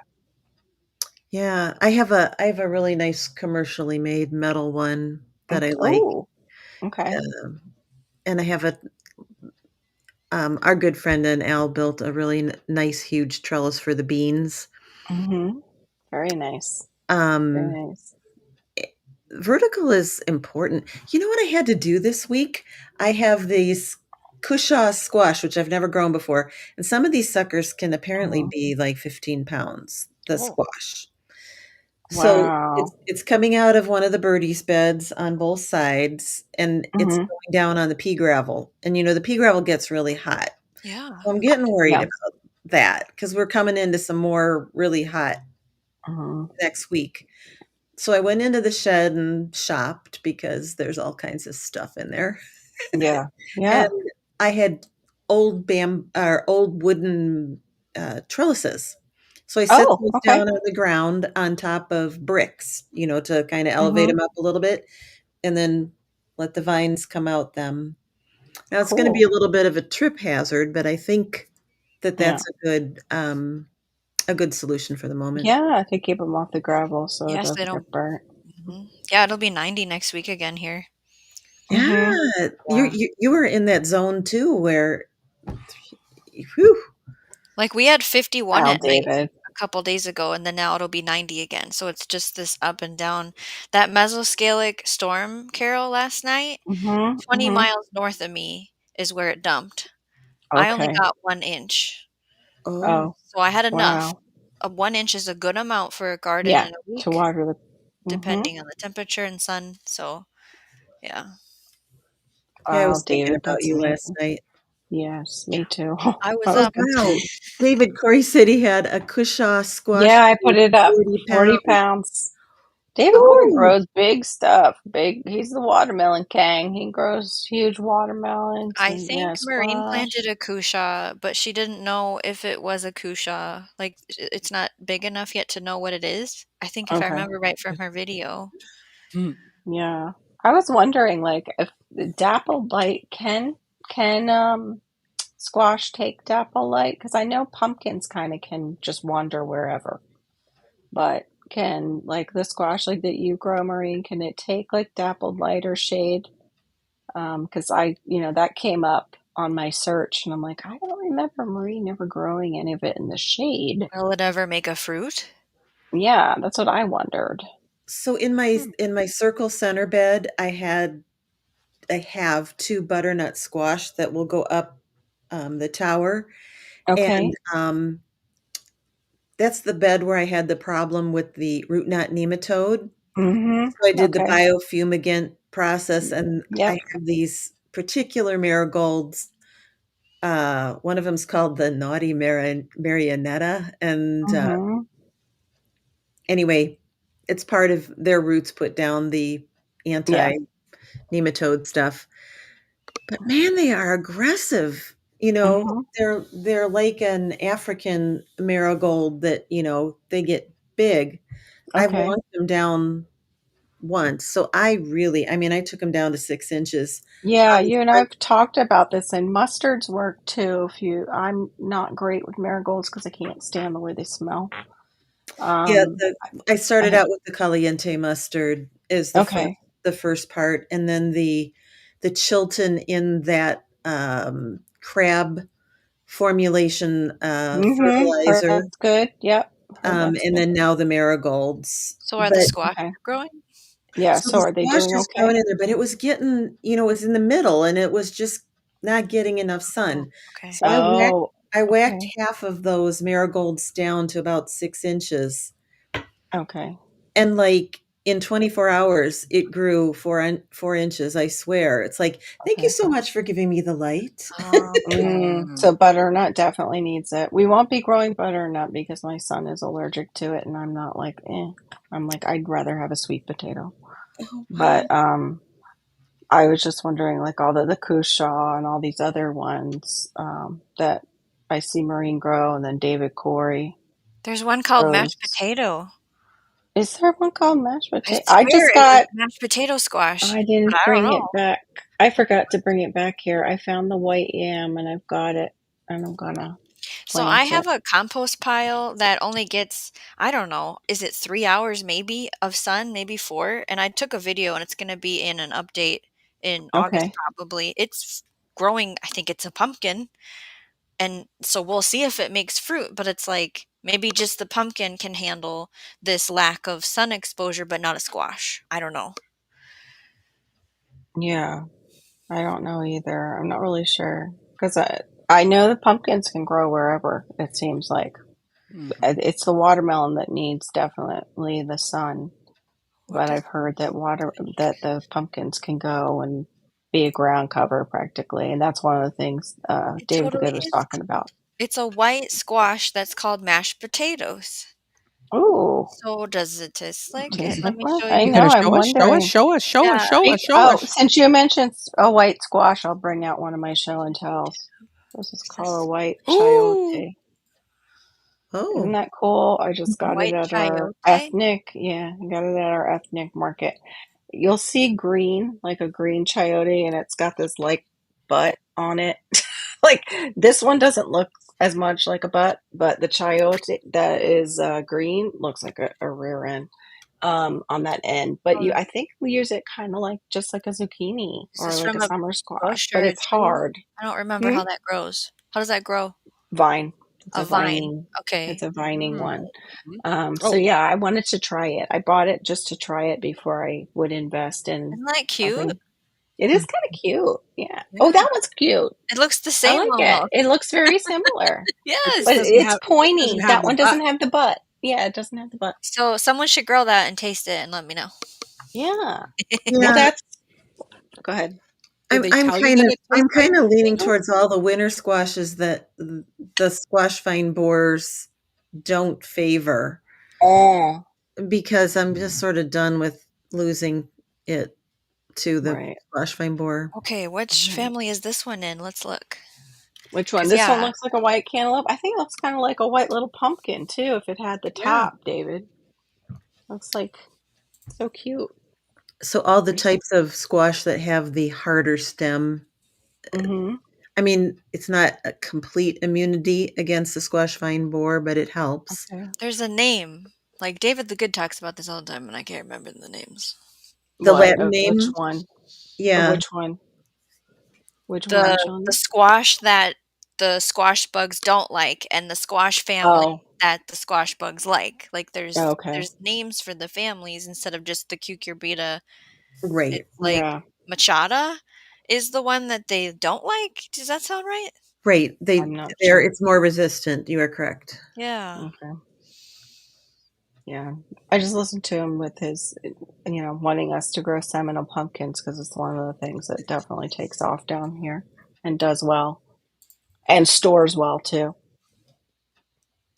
yeah, I have a really nice commercially made metal one that I like. Oh, okay. Um, and I have our good friend and Al built a really nice huge trellis for the beans. Hmm. Very nice. Very Um, nice. vertical is important. You know what I had to do this week? I have these cushaw squash, which I've never grown before, and some of these suckers can apparently Mhm. be like 15 pounds, the Oh, squash. So Wow. it's coming out of one of the birdies beds on both sides, and it's Mhm. going down on the pea gravel. And the pea gravel gets really hot. yeah. So I'm getting worried Yeah. about that because we're coming into some more really hot Mhm. next week. So I went into the shed and shopped because there's all kinds of stuff in there. Yeah. And Yeah. I had old wooden trellises. So I set Oh, those okay. down on the ground on top of bricks, to kind of elevate Mhm. them up a little bit, and then let the vines come out them. Now it's going to be a Cool. little bit of a trip hazard, but I think that Yeah. that's a good solution for the moment. Yeah, to keep them off the gravel so it Yes, they doesn't don't. get burnt. Yeah, it'll be 90 next week again here. Yeah, Mhm. you Yeah. you you were in that zone too, where, whew, Like we had 51 Wow, at night David. a couple days ago, and then now it'll be 90 again. So it's just this up and down. That mesoscalic storm, Carol, last night, Mhm. 20 Mhm. miles north of me is where it dumped. I only Okay. got 1 inch. oh, Oh, So I had enough. wow. 1 inch is a good amount for a garden Yeah, in a to week, water the Mhm. depending on the temperature and sun. So yeah, yeah, I Wow, was thinking David, about that's you last amazing. night. Yes, me too. I was I Oh, was up. wow. concerned. David Corey said he had a cushaw squash Yeah, I that put was it up. 40 40 pounds. pounds. David Corey Ooh. grows big stuff. Big. He's the watermelon king. He grows huge watermelons I and yeah, think Maureen planted squash. a cusha, but she didn't know if it was a cusha. Like it's not big enough yet to know what it is. I think if I Okay. remember right from her video. Hmm. Yeah. I was wondering like if the dappled light can squash take dapple light because I know pumpkins kind of can just wander wherever. But can like the squash like that you grow, Maureen, can it take like dappled light or shade? Because that came up on my search, and I'm like, I don't remember Maureen ever growing any of it in the shade. Will it ever make a fruit? Yeah, that's what I wondered. So in my Hmm. in my circle center bed, I have 2 butternut squash that will go up, the tower, and, Okay. that's the bed where I had the problem with the root knot nematode. Mm-hmm. So I did the Okay. biofumigant process, and I Yep. have these particular marigolds. One of them's called the naughty marionetta, and, Mm-hmm. anyway, it's part of their roots put down the Yeah. anti-nematode stuff. But man, they are aggressive. Mm-hmm. They're like an African marigold that, they get big. I've Okay. walked them down once, so I took them down to 6 inches. Yeah, On the you and front I've talked about this, and mustards work too. I'm not great with marigolds because I can't stand the way they smell. Yeah, Um, I I started have. out with the caliente mustard is Okay. the first part, and then the Chilton in that, crab formulation, fertilizer, That's good. Yep. Heard that's and good. then now the marigolds. So are the But squash Okay. growing? Yeah. so So the are they squash doing is growing okay? in there, but it was getting, it was in the middle, and it was just not getting enough Oh, sun. okay. So Oh, I whacked okay. half of those marigolds down to about 6 inches, Okay. and, like, in 24 hours, it grew 4 inches, I swear. It's like, "Thank you Okay. so much for giving me the light." Okay. So butternut definitely needs it. We won't be growing butternut because my son is allergic to it, and I'm not like, eh. I'm like, I'd rather have a sweet potato. Oh, wow. But I was just wondering, like all the Kushaw and all these other ones that I see Marine grow, and then David Corey There's one called mashed grows. potato. Is there one called mashed I potato? I swear just it was got. mashed potato squash, I but didn't I don't bring know. it back. I forgot to bring it back here. I found the white yam and I've got it, and I'm gonna So I plant have it. a compost pile that only gets, I don't know, is it 3 hours maybe of sun, maybe four? And I took a video and it's going to be in an update in August Okay. probably. It's growing, I think it's a pumpkin. And so we'll see if it makes fruit, but it's like Maybe just the pumpkin can handle this lack of sun exposure, but not a squash. I don't know. Yeah, I don't know either. I'm not really sure because I know the pumpkins can grow wherever. It seems like Mhm. it's the watermelon that needs definitely the sun. What But does I've heard that the pumpkins can go and be a ground cover practically, and that's one of the things it David the totally Good was is? talking about. It's a white squash that's called mashed potatoes. Ooh, So does it taste like it? tastes Let like me what? show I You you. gotta know. I'm show us, show us, wondering. show us, show us, Yeah. show us, show Oh, us. since you mentioned a white squash, I'll bring out one of my show and tells. This is Is called a this white Ooh. chayote. Isn't Oh, that cool? I just got it white at our chayote? ethnic. Yeah, I got it at our ethnic market. You'll see green, like a green chayote, and it's got this like butt on it. Like this one doesn't look as much like a butt, but the chayote that is green looks like a rear end on that end. But Oh, I think we use it kind of like just like a zucchini is or this like a from a summer squash, bush but or a it's tree? hard. I don't remember Hmm? how that grows. How does that grow? Vine. It's A a vine. vining. It's Okay. a vining Mm. one. Mhm. So Oh, yeah, I wanted to try it. I bought it just to try it before I would invest in Isn't that cute? something. It is hmm. kind of cute. Yeah. Oh, Yeah. that one's cute. It looks the I same like it. almost. It looks very similar, it just but Yes. doesn't it's have it just doesn't pointy. have That the one butt. doesn't have the butt. Yeah, it doesn't have the butt. So someone should grow that and taste it and let me know. Yeah. Well, Yeah, that's, go ahead. Did they tell you that it tastes I'm like kind of leaning potatoes? towards all the winter squashes that the squash vine borers don't favor Oh, because I'm just sort of done with losing it to the right, squash vine borer. Okay, which right. family is this one in? Let's look. Which one? Cause This one yeah, looks like a white cantaloupe. I think it looks kind of like a white little pumpkin too, if it had the Yeah. top, David. Looks like so cute. So all the There's some. types of squash that have the harder stem, Mm-hmm. I mean, it's not a complete immunity against the squash vine borer, but it helps. Okay. there's a name. Like David the Good talks about this all the time, and I can't remember the names. The What? Latin Of which name, one? Of yeah, which one? Which one are The you showing the me? squash that the squash bugs don't like, and the squash family Oh, that the squash bugs like. Like okay. there's names for the families instead of just the cucurbita. right, It's like Yeah, machata is the one that they don't like. Does that sound right? right. I'm not There, sure. it's more resistant. You are correct. Yeah. Okay. Yeah. I just listened to him with his, wanting us to grow Seminole pumpkins because it's one of the things that definitely takes off down here and does well and stores well too.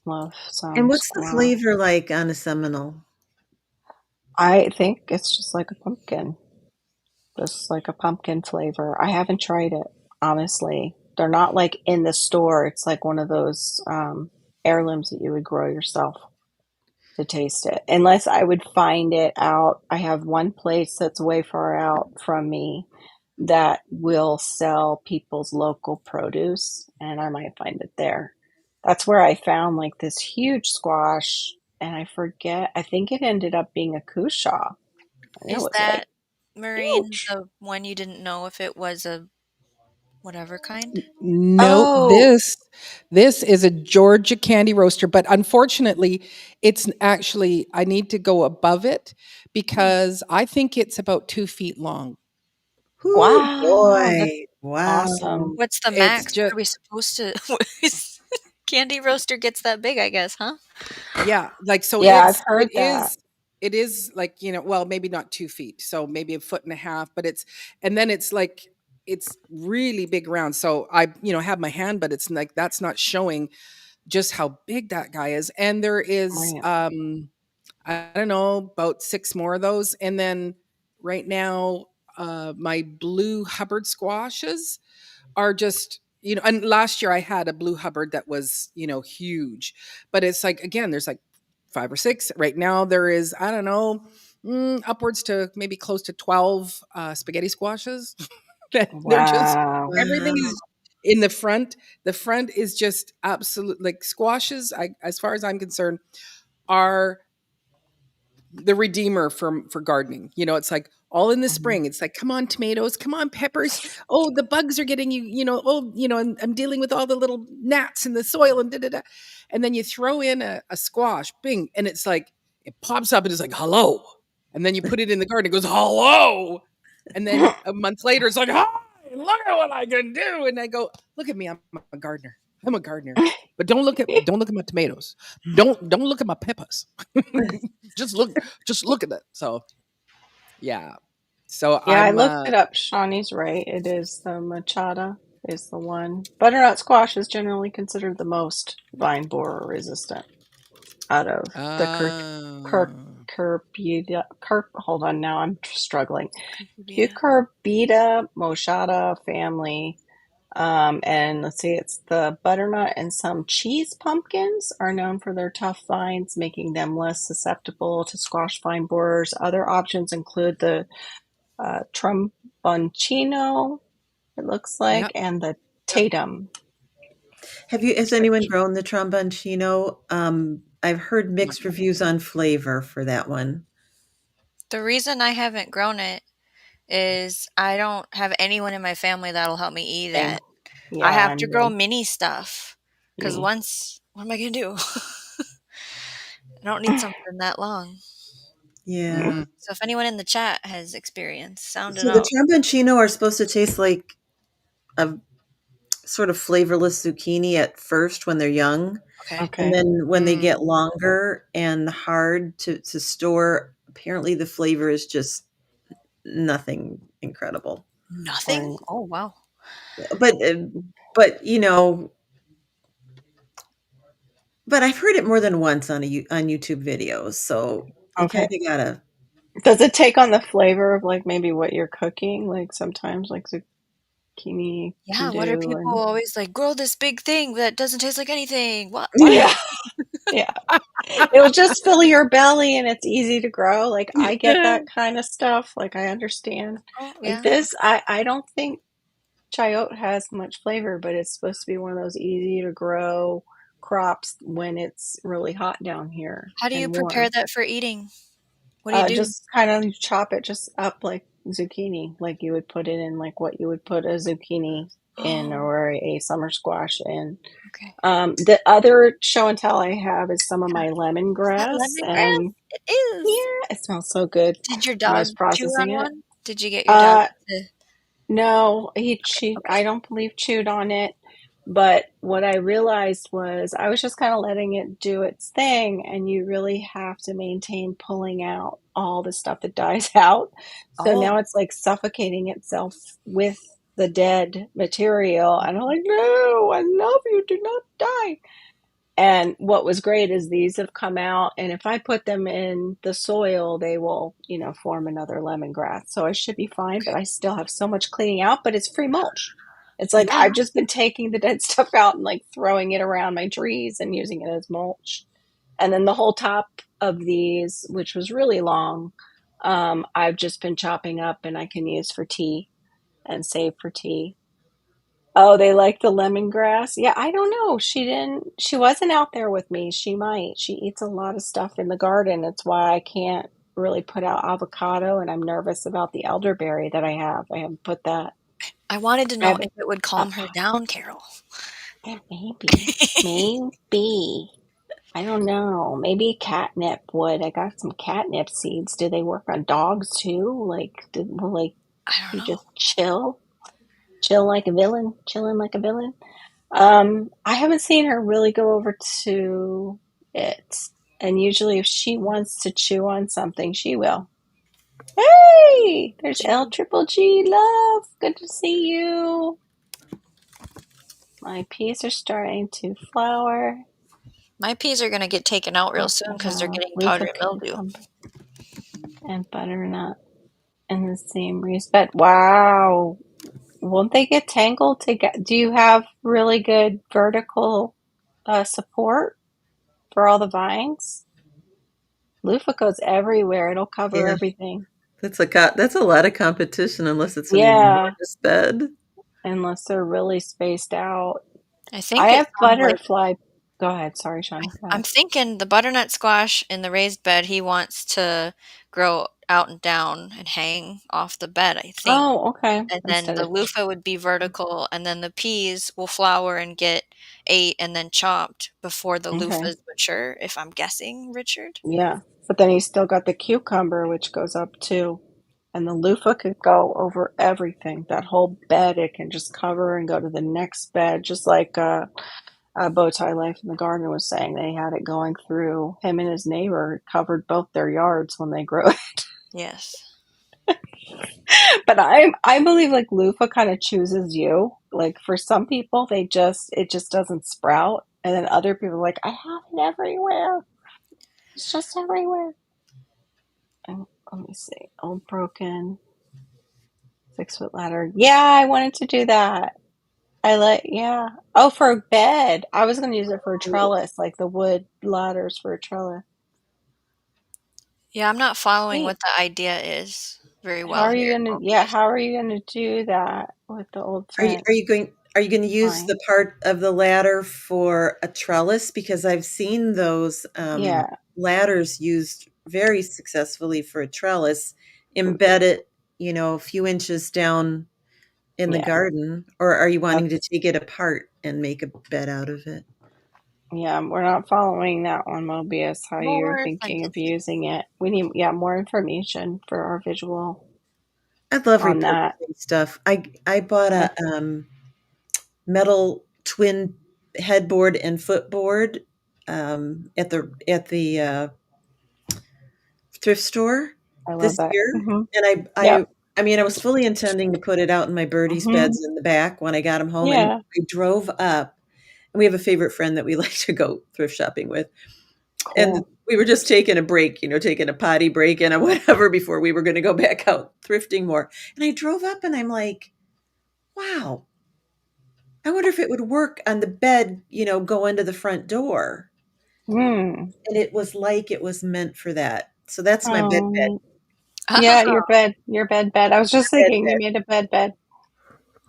Love And some what's the squash. flavor like on a Seminole? I think it's just like a pumpkin, just like a pumpkin flavor. I haven't tried it, honestly. They're not like in the store. It's like one of those heirlooms that you would grow yourself to taste it. Unless I would find it out. I have one place that's way far out from me that will sell people's local produce, and I might find it there. That's where I found like this huge squash, and I forget, I think it ended up being a cushaw. And it Is was like that Marine huge. the one you didn't know if it was a whatever kind? No, Oh, this is a Georgia candy roaster, but unfortunately, it's actually I need to go above it Hmm. because I think it's about 2 feet long. Oh wow. That's boy! Wow. awesome. What's the It's max? What just are we supposed to candy roaster gets that big, I guess, huh? yeah, like so Yeah, I've heard that. it is like, well, maybe not 2 feet, so maybe a foot and a half, but it's and then it's like it's really big around. So I, have my hand, but it's like that's not showing just how big that guy is. And there is, Right. I don't know, about 6 more of those. And then right now, my blue Hubbard squashes are just, and last year I had a blue Hubbard that was, huge. But it's like, again, there's like 5 or 6. Right now there is, I don't know, upwards to maybe close to 12 spaghetti squashes. They're just Wow. everything Wow. is in the front. The front is just absolute like squashes. As far as I'm concerned, are the redeemer for gardening. It's like all in the spring. It's like, come on, tomatoes, come on, peppers. Oh, the bugs are getting you, and I'm dealing with all the little gnats in the soil and da da da. And then you throw in a squash, bing, and it's like, it pops up and it's like, hello. And then you put it in the garden, it goes, hello. And then a month later, it's like, hi, look at what I can do. And I go, look at me, I'm a gardener. I'm a gardener. But don't look at my tomatoes. Don't look at my peppers. just look at it. So yeah. So Yeah, I I'm looked it up. Shawnee's right. It is the machata is the one. Butternut squash is generally considered the most vine borer resistant out of the uh, hold on, now I'm struggling. Yeah. Cucurbita moschata family. And let's see, it's the butternut and some cheese pumpkins are known for their tough vines, making them less susceptible to squash vine borers. Other options include the tromboncino, it looks like, yep. and the tatum. Has anyone grown the tromboncino? I've heard mixed reviews on flavor for that one. The reason I haven't grown it is I don't have anyone in my family that'll help me eat Same. it. Yeah, I have to I'm grow mini stuff because me. what am I gonna do? I don't need something that long. Yeah. Mhm. So if anyone in the chat has experience, sound it So the out. tromboncino are supposed to taste like a sort of flavorless zucchini at first when they're young. Okay. And Okay. then when they get longer and hard to store, apparently the flavor is just nothing incredible. Nothing? Right. Oh wow. But but but I've heard it more than once on on YouTube videos, so you kind Okay. of gotta. Does it take on the flavor of like maybe what you're cooking? Like sometimes like zucchini can Yeah, what are do people and always like, grow this big thing that doesn't taste like anything? What? Yeah. yeah. Yeah. It'll just fill your belly and it's easy to grow. Like I get that kind of stuff. Like I understand. Oh Like yeah. this, I don't think chayote has much flavor, but it's supposed to be one of those easy to grow crops when it's really hot down here How do you and prepare warm. that for eating? What do you do? Just kind of chop it just up like zucchini, like you would put it in like what you would put a zucchini in Oh, or a summer squash in. okay. The other show and tell I have is some of Yeah. my Is that lemongrass, lemongrass? and It is. yeah, it smells so good Did your when I dog was chew on processing it. one? Did you get your dog Uh, to no, he chewed, okay. I don't believe chewed on it. But what I realized was I was just kind of letting it do its thing, and you really have to maintain pulling out all the stuff that dies out. So Oh, now it's like suffocating itself with the dead material. And I'm like, no, I love you, do not die. And what was great is these have come out, and if I put them in the soil, they will, form another lemongrass. So I should be fine, but I still have so much cleaning out, but it's free mulch. It's like yeah. I've just been taking the dead stuff out and like throwing it around my trees and using it as mulch. And then the whole top of these, which was really long, I've just been chopping up and I can use for tea and save for tea. Oh, they like the lemongrass? Yeah, I don't know. She wasn't out there with me. She might. She eats a lot of stuff in the garden. It's why I can't really put out avocado and I'm nervous about the elderberry that I have. I haven't put that. I wanted to I know if haven't. it would Uh, calm her down, Carol. yeah, maybe. Maybe. I don't know. Maybe catnip would. I got some catnip seeds. Do they work on dogs too? Like, will like I don't you know. just chill like a villain, chilling like a villain? I haven't seen her really go over to it. And usually if she wants to chew on something, she will. Hey, there's L Triple G love. Good to see you. My peas are starting to flower. My peas are gonna get taken out real soon because they're getting powdery Loofah mildew. cucumber and butternut in the same respect. Wow. Won't they get tangled together? Do you have really good vertical support for all the vines? Loofah goes everywhere. It'll cover Yeah. everything. That's a lot of competition unless it's an Yeah, enormous bed. unless they're really spaced out. I I think it have sounds like butterfly. Go ahead. Sorry, Shawnee. Go I'm ahead. thinking the butternut squash in the raised bed he wants to grow out and down and hang off the bed, I think. Oh, okay. And then Instead the of loofah would be vertical, and then the peas will flower and get ate and then chopped before the okay. loofahs mature, if I'm guessing, Richard? Yeah. But then you still got the cucumber, which goes up too. And the loofah could go over everything. That whole bed, it can just cover and go to the next bed, just like Bowtie Life in the Garden was saying. They had it going through him and his neighbor, it covered both their yards when they grew it. Yes. But I believe like loofah kind of chooses you. Like for some people, it just doesn't sprout, and then other people are like, I have it everywhere. It's just everywhere. And let me see, old broken 6 foot ladder. Yeah, I wanted to do that. Yeah. Oh, for a bed. I was going to use it for a trellis, like the wood ladders for a trellis. Yeah, I'm not following Wait, what the idea is very how well are you here, gonna? Yeah, Mobius. how are you gonna do that with the old Are you fence going to use the line? part of the ladder for a trellis? Because I've seen those Yeah, ladders used very successfully for a trellis. Embed it, a few inches down in the yeah. garden, or are you wanting to That's take it apart and make a bed out of it? Yeah. We're not following that one, Mobius. How you're More thinking of fantasy. using it? We need more information for our visual I love on that. repurposing stuff. I bought Uh, a metal twin headboard and footboard at the thrift store I love this that. year, Hmm. and Yep. I mean, I was fully intending to put it out in my birdies' Hmm. beds in the back when I got them home, and Yeah. I drove up, and we have a favorite friend that we like to go thrift shopping with, and Cool. we were just taking a break, taking a potty break and a whatever before we were going to go back out thrifting more. And I drove up, and I'm like, wow, I wonder if it would work on the bed, go into the front door. Hmm. And it was like it was meant for that. So that's my bed. Um. Yeah, your bed. I was just Bed, thinking you bed. made a bed.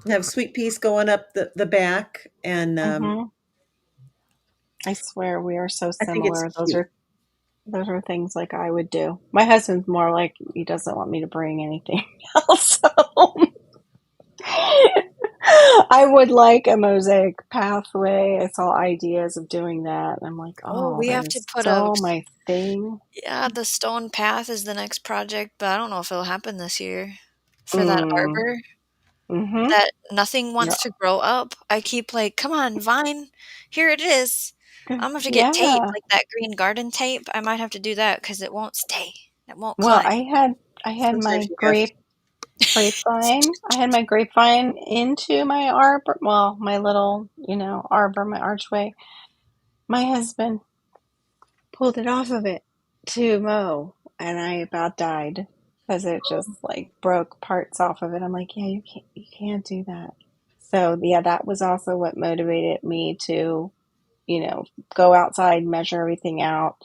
Have sweet peas going up the back, and Hmm. I swear we are so I think it's similar. cute. Those are things like I would do. My husband's more like he doesn't want me to bring anything else home. I would like a mosaic pathway. I saw ideas of doing that. And I'm like, Oh, oh, we that have to is put a so my thing. yeah, the stone path is the next project, but I don't know if it'll happen this year for that Mm. arbor Mm-hmm. that nothing Yeah. wants to grow up. I keep like, "Come on, vine, here it is." I'm gonna have to get tape, Yeah. like that green garden tape. I might have to do that because it won't stay. It won't Well, climb. I had Sometimes my you have to. grapevine. I had my grapevine into my arbor. Well, my little, arbor, my archway. My husband pulled it off of it to mow, and I about died because it just like broke parts off of it. I'm like, yeah, you can't do that. So yeah, that was also what motivated me to, go outside, measure everything out,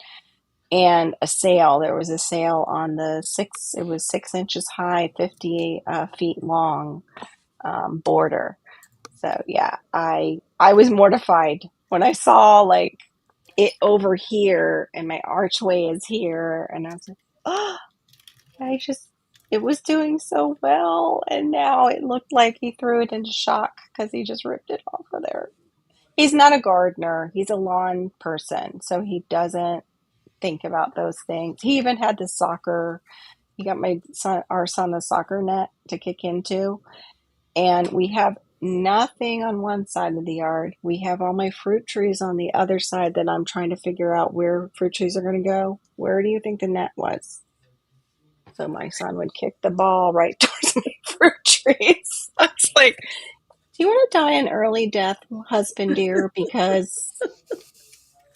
and a sale. There was a sale on the six. It was 6 inches high, 50 feet long border. So yeah, I was mortified when I saw like it over here and my archway is here, and I was like, oh, I just it was doing so well, and now it looked like he threw it into shock because he just ripped it off of there. He's not a gardener, he's a lawn person, so he doesn't think about those things. He even had the soccer, he got our son a soccer net to kick into, and we have nothing on one side of the yard. We have all my fruit trees on the other side that I'm trying to figure out where fruit trees are going to go. Where do you think the net was? So my son would kick the ball right towards my fruit trees. I was like, do you want to die an early death, husband dear? Because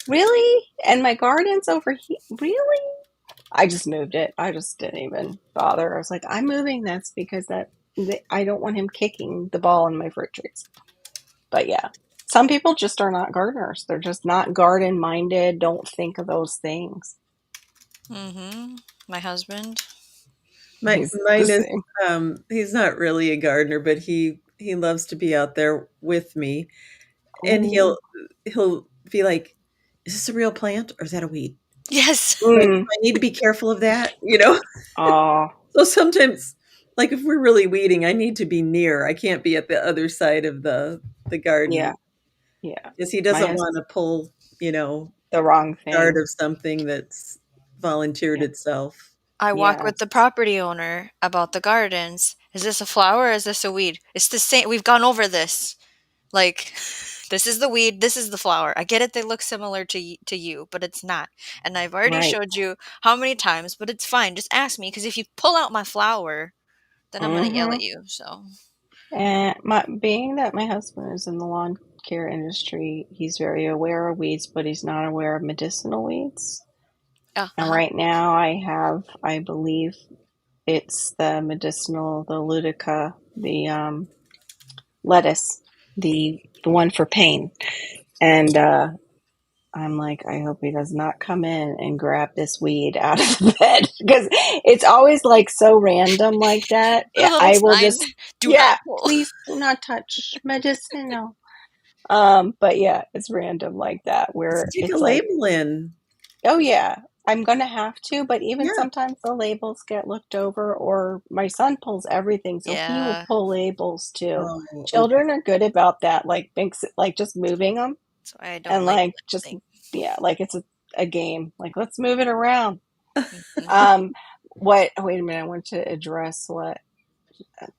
really? And my garden's over here. Really? I just moved it. I just didn't even bother. I was like, I'm moving this because I don't want him kicking the ball in my fruit trees. But yeah, some people just are not gardeners. They're just not garden minded, don't think of those things. Mhm. My husband. He's the Mine is same. he's not really a gardener, but he loves to be out there with me, and Ooh. he'll be like, "Is this a real plant or is that a weed?" Yes. But Mm. I need to be careful of that, you know? Oh, So sometimes, like, if we're really weeding, I need to be near. I can't be at the other side of the yeah, garden yeah. because he My doesn't husband, wanna pull, you know, the wrong guard thing. of something that's volunteered Yeah. itself. I walk with Yes. the property owner about the gardens. Is this a flower or is this a weed? It's the same. We've gone over this. Like, this is the weed, this is the flower. I get it, they look similar to you, but it's not. And I've already Right. showed you how many times, but it's fine. Just ask me because if you pull out my flower, then I'm gonna yell Mm-hmm. at you. So, And being that my husband is in the lawn care industry, he's very aware of weeds, but he's not aware of medicinal weeds. And uh-huh. right now I believe it's the medicinal, the lutica, the lettuce, the one for pain. And I'm like, I hope he does not come in and grab this weed out of the bed because it's always like so random like that. Put a little I will sign. just, Do not yeah, pull. please do not touch medicinal. But yeah, it's random like that where Stick a it's like, label in. oh yeah, I'm gonna have to, but even Yeah. sometimes the labels get looked over, or my son pulls everything, so he will Yeah. pull labels too. Oh, okay. Children are good about that, like thinks like just moving them That's why I don't and label like just anything. yeah, like it's a game. Like let's move it around. Mhm. Um, what? Wait a minute, I want to address what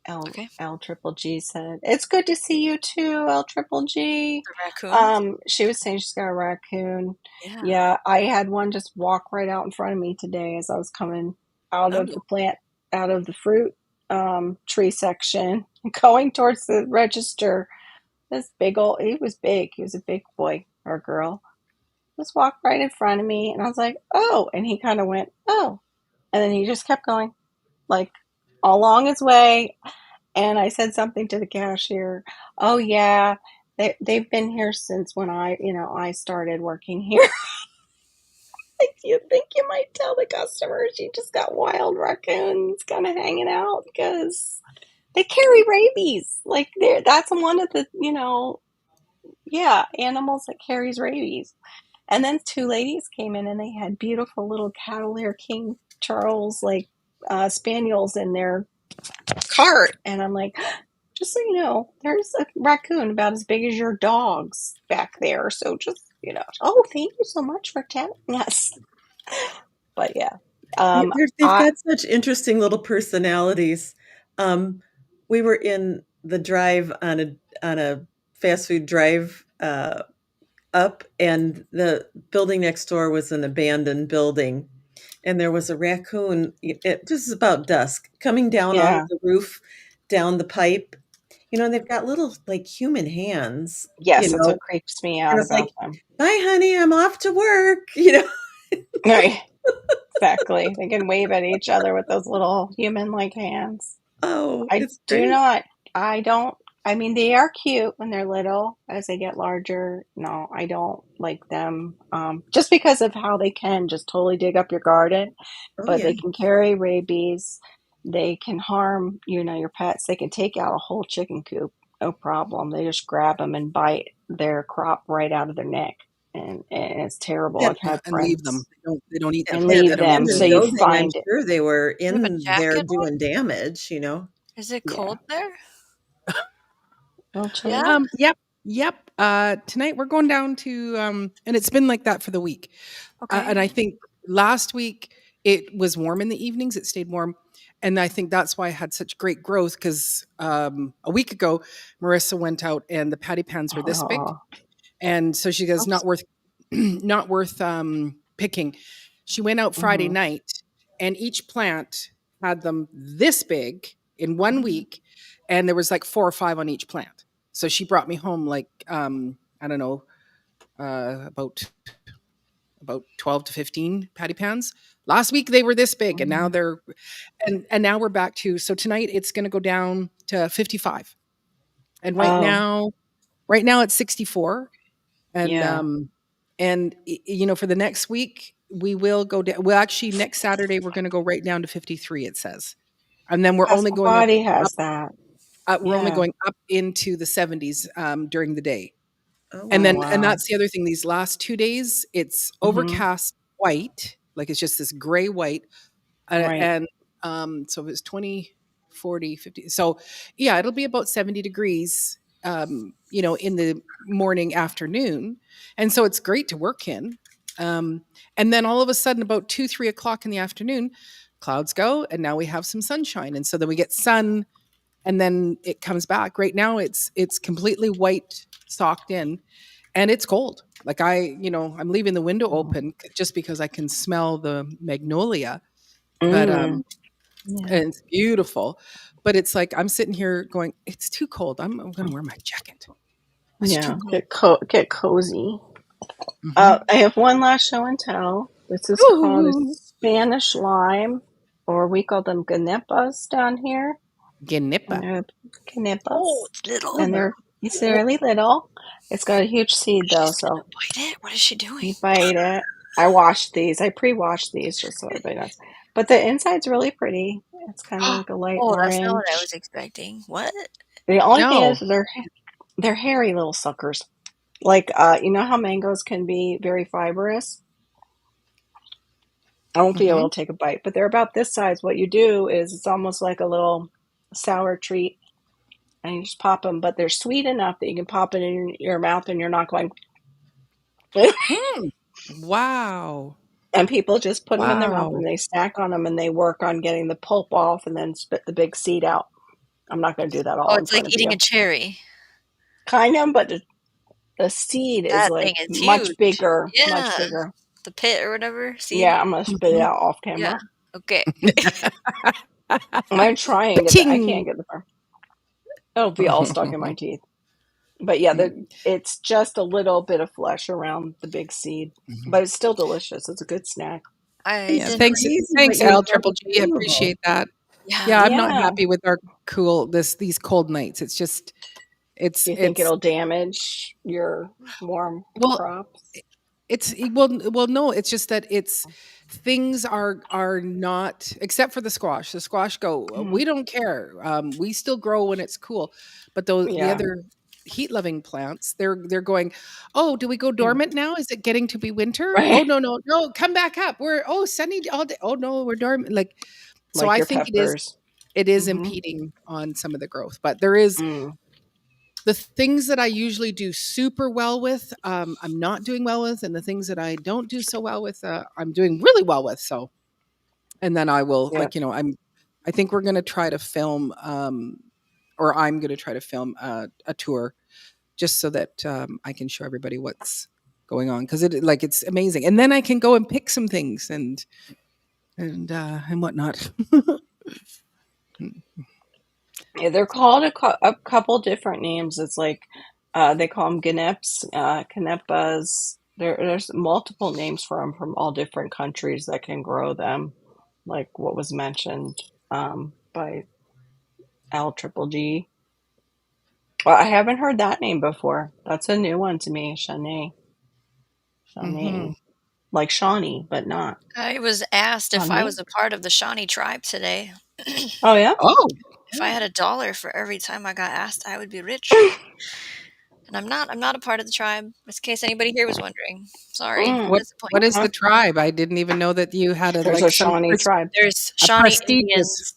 Okay. L Triple G said. It's good to see you too, L Triple G. The raccoons? She was saying she's got a raccoon. Yeah. Yeah, I had one just walk right out in front of me today as I was coming out of the Oh. plant, out of the fruit tree section, going towards the register. This big old, he was big. He was a big boy or girl. Just walked right in front of me, and I was like, "Oh!" And he kind of went, "Oh," and then he just kept going, like along his way, and I said something to the cashier. Oh yeah, they've been here since when I started working here. You think you might tell the customers you just got wild raccoons kind of hanging out because they carry rabies. Like that's one of the yeah, animals that carries rabies. And then two ladies came in and they had beautiful little Cavalier King Charles like spaniels in their cart, and I'm like, just so you know, there's a raccoon about as big as your dogs back there. So just oh, thank you so much for telling us. But yeah, Yeah, they've I got such interesting little personalities. Um, we were in the drive on a fast food drive up, and the building next door was an abandoned building, and there was a raccoon. This is about dusk, coming down out of yeah, the roof, down the pipe. You know, and they've got little like human hands. You yes, that's know, what creeps me and out it's like, about them. "Bye, honey, I'm off to work." You know. Right, exactly. They can wave at each other with those little human-like hands. Oh, I it's do great. not. I don't. I mean, they are cute when they're little. As they get larger, no, I don't like them. Just because of how they can just totally dig up your garden, Oh but yeah. they can carry rabies. They can harm, your pets. They can take out a whole chicken coop, no problem. They just grab them and bite their crop right out of their neck, and it's terrible. Yeah, I've had And leave them. friends They don't eat yeah, them. and that They leave don't eat them, so them. abandoned you building, I'm find it. sure they were You have a in there jacket on? doing damage, you know? Is it Yeah, cold there? a little chilly. Yeah? Yep, yep. Tonight we're going down to, and it's been like that for the week. Okay. And I think last week it was warm in the evenings. It stayed warm, and I think that's why I had such great growth because a week ago Marissa went out and the patty pans were this big, Oh, and so she goes, oops. not worth, not worth picking. She went out Friday Hmm. night, and each plant had them this big in one Mhm. week, and there was like 4 or 5 on each plant. So she brought me home like I don't know, about 12 to 15 patty pans. Last week they were this big, and now Hmm. they're and now we're back to, so tonight it's going to go down to 55. And Oh, right now it's 64, and yeah. for the next week we will go down. Well, actually next Saturday we're going to go right down to 53, it says. And then Passamaquoddy has that. we're only Yeah. going up into the 70s during the day. Oh, And Oh, wow. then and wow. that's the other thing, these last 2 days it's Hmm. overcast white, like it's just this gray white. Right. And so if it's 20, 40, 50. So yeah, it'll be about 70 degrees, in the morning, afternoon. And so it's great to work in. And then all of a sudden, about 2, 3 o'clock in the afternoon, clouds go, and now we have some sunshine. And so then we get sun, and then it comes back. Right now it's completely white socked in, and it's cold. Like I'm leaving the window open just because I can smell the magnolia. But Mm. Yeah. and it's beautiful. But it's like I'm sitting here going, it's too cold. I'm going to wear my jacket. It's too Yeah. cold. Get cozy. Hmm. I have one last show and tell. This is called a Ooh, Spanish lime, or we call them ganepas down here. Gnippa. And they're Oh, ganepas, it's little. and it's Oh, really little. It's got a huge seed though, she's gonna so bite it. What is she doing? you bite it. I washed these. I pre-washed these just so everybody knows. But the inside's really pretty. It's kind of like a light Oh, that's not what I orange. was expecting. What? The only thing No. is they're hairy little suckers. Like you know how mangoes can be very fibrous? I won't be able Hmm. to take a bite, but they're about this size. What you do is it's almost like a little sour treat, and you just pop them. But they're sweet enough that you can pop it in your mouth, and you're not going. Hmm. Wow. And people just put them in their mouth, Wow. and they snack on them, and they work on getting the pulp off, and then spit the big seed out. I'm not going to do that Oh, all in it's like front of eating a you. cherry. Kind of, but the seed is That thing like is much huge. bigger, much Yeah, bigger. the pit or whatever seed. Yeah, I'm gonna spit it Mhm. out off Yeah. camera. Okay. I'm trying to, but I Ting. can't get the. It'll be all stuck in my teeth. But yeah, it's just a little bit of flesh around the big seed, Mhm. but it's still delicious. It's a good snack. I Yeah, It's didn't. thanks, crazy what thanks, you L have Triple G. I available. appreciate that. Yeah. Yeah, I'm not Yeah. happy with our these cold nights. It's just Do you think it's it'll damage your warm well, crops? well, no, it's just that it's things are not, except for the squash. The squash go, Mhm. we don't care. We still grow when it's cool, but the Yeah. other heat loving plants, they're going, oh, do we go Yeah. dormant now? Is it getting to be winter? Oh Right. no, no, no, come back up. We're sunny all day. Oh no, we're dormant. Like, so Like I your think peppers. it is Hmm. impeding on some of the growth, but there is Mm. the things that I usually do super well with, I'm not doing well with, and the things that I don't do so well with, I'm doing really well with. So, and then I will, Yeah. like, I think we're going to try to film, or I'm going to try to film a tour just so that I can show everybody what's going on, because it's amazing, and then I can go and pick some things and whatnot. Yeah, they're called a couple different names. It's like they call them ganeps, canepas. There's multiple names for them from all different countries that can grow them, like what was mentioned by L Triple G. Well, I haven't heard that name before. That's a new one to me, Shanae. Hmm. Shanae. Like Shawnee, but not I was asked if I Shawnee. was a part of the Shawnee tribe today. Oh, yeah? Oh, If I had $1 for every time I got asked, I would be rich. And I'm not. I'm not a part of the tribe. In case anybody here was wondering. Sorry. Mm, what is okay. the tribe? I didn't even know that you had There's a Shawnee tribe. There's a Shawnee prestigious. Indians.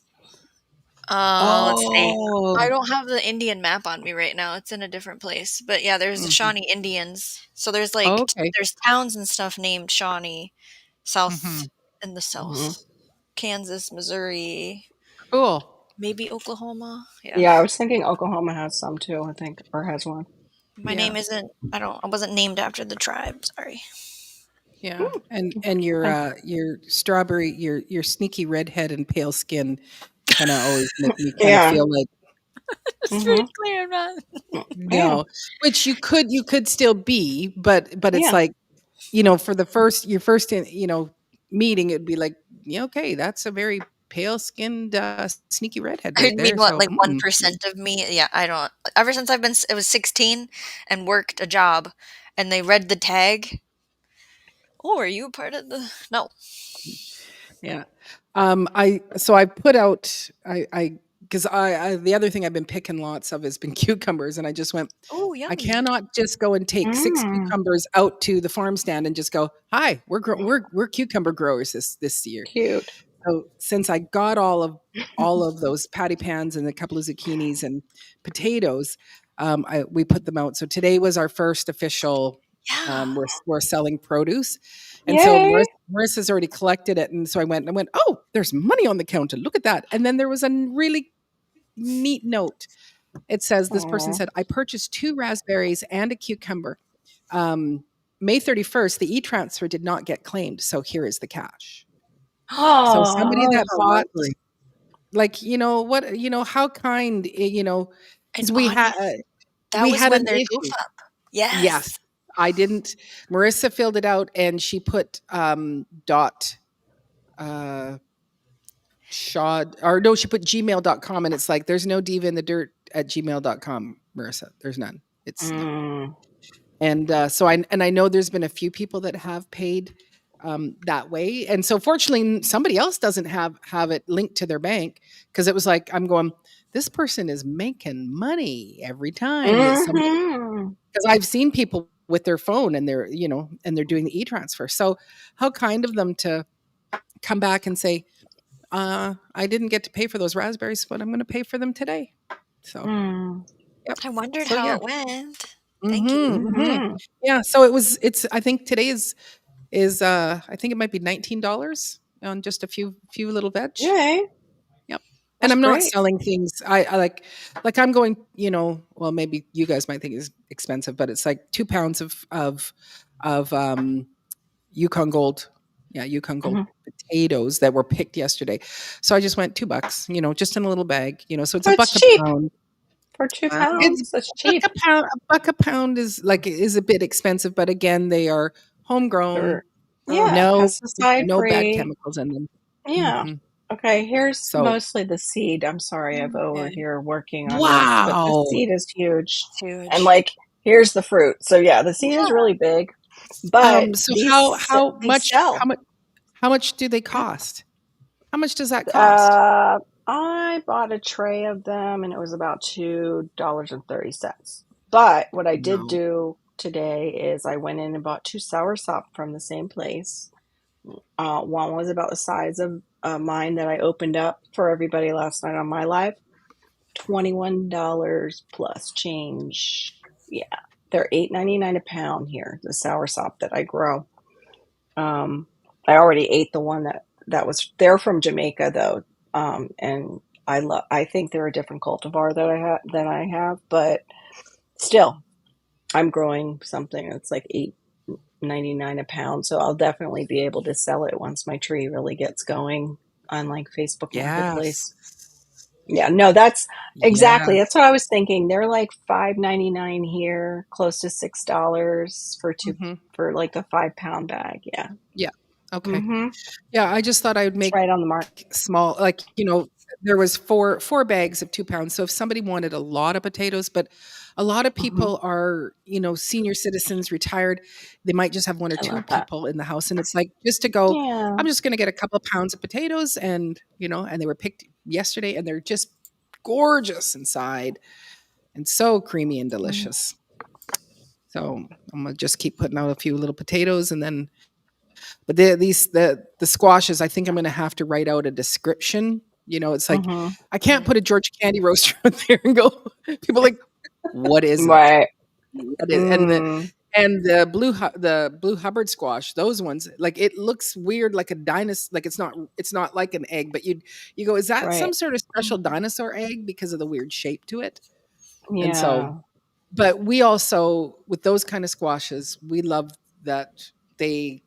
Let's see. I Oh. don't have the Indian map on me right now. It's in a different place. But yeah, there's the Mhm. Shawnee Indians. So there's like Okay. there's towns and stuff named Shawnee, south Mhm. in the Hmm. south, Kansas, Missouri, Cool. maybe Oklahoma. Yeah. Yeah, I was thinking Oklahoma has some too, I think, or has one. My name Yeah. isn't. I wasn't named after the tribe. Sorry. Yeah. Mm, And okay. your strawberry, your sneaky redhead and pale skin kind of always make me kind of Yeah. feel like It's very Hmm. clear. I'm not. Yeah. no, which you could still be, but it's Yeah. like, for your first meeting, it'd be like, yeah, okay, that's a very pale skinned sneaky redhead I right mean, there. what, So, like 1% of me? Yeah, I don't. Ever since I was 16 and worked a job, and they read the tag. Oh, are you a part of the? No. yeah. I put out, I because the other thing I've been picking lots of has been cucumbers, and I just went, Oh, I yummy. cannot just go and take 6 Mm, cucumbers out to the farm stand and just go, "Hi, we're cucumber growers this year." cute. So since I got all of those patty pans and a couple of zucchinis and potatoes, we put them out. So today was our first official. Yeah. We're selling produce, and so Yay. Marissa's already collected it, and so I went, oh, there's money on the counter. Look at that! And then there was a really neat note. It says this person Aw. said, I purchased 2 raspberries and a cucumber. Um, May 31st, the e-transfer did not get claimed, so here is the cash. So somebody Oh, that Oh, bought, lovely. like, what, how kind, And because honest. That we was had when an their goof issue. up. Yes, Yes. I didn't. Marissa filled it out and she put dot uh shod, or no, she put gmail.com, and it's like there's no diva in the dirt at gmail.com, Marissa. There's none. It's no. Mm, And so I know there's been a few people that have paid that way, and so fortunately somebody else doesn't have it linked to their bank, because it was like I'm going, this person is making money every time that somebody, mm-hmm. because I've seen people with their phone and they're and they're doing the e-transfer. So how kind of them to come back and say, I didn't get to pay for those raspberries, but I'm going to pay for them today. So Mm, yep. I wondered So how yeah. it went. Thank you. Mm-hmm, mm-hmm. mm-hmm. Yeah. So it's I think today is I think it might be $19 on just a few little veg. Yay. Yep. And That's I'm not great. selling things. I like I'm going, well, maybe you guys might think it's expensive, but it's like 2 pounds of Yukon Gold. Yeah, Yukon Gold Mhm. potatoes that were picked yesterday. So I just went $2, just in a little bag, so it's a That's buck a cheap. pound. For two Wow. It's pounds, that's a buck cheap. a pound. A buck a pound is a bit expensive, but again, they are homegrown. Or yeah, No, pesticide no bad free. chemicals in them. Yeah. Mhm. Okay, here's So mostly the seed. I'm sorry, I've over Okay. here working on this, but the wow. seed is huge. It's And huge. like, here's the fruit. So yeah, the seed is really big, but So how these much sell. how much do they cost? How much does that cost? Uh, I bought a tray of them and it was about $2.30. But what I did No. do today is I went in and bought 2 soursop from the same place. One was about the size of mine that I opened up for everybody last night on my live. $21 plus change. Yeah, they're $8.99 a pound here. The soursop that I grow. I already ate the one that was. They're from Jamaica though, and I think they're a different cultivar that I have, but still, I'm growing something that's like $8.99 a pound. So I'll definitely be able to sell it once my tree really gets going on like Facebook Yes. Marketplace. Yeah, no, that's exactly. Yes. That's what I was thinking. They're like $5.99 here, close to $6 for Mhm. for like a 5 pound bag. Yeah. Yeah. Okay. Mm-hmm. Yeah, I just thought I would It's make right on the mark. small, like, there was four bags of 2 pounds. So if somebody wanted a lot of potatoes, but a lot of Mm-hmm. people are, senior citizens, retired, they might just have one or I two love that. people in the house. And it's like, just to go, Yeah. I'm just going to get a couple of pounds of potatoes, and they were picked yesterday and they're just gorgeous inside and so creamy and Mm-hmm. delicious. So I'm going to just keep putting out a few little potatoes, and then, but the squashes, I think I'm gonna have to write out a description. It's like Mm-hmm. I can't put a Georgia candy roaster out there and go. People are like, what is it? Right. What is, Mm, and the blue Hubbard squash? Those ones, like, it looks weird, like a dinosaur. Like, it's not like an egg, but you go, is that some right. sort of special dinosaur egg because of the weird shape to it? And so, Yeah. but we also, with those kind of squashes, we love that they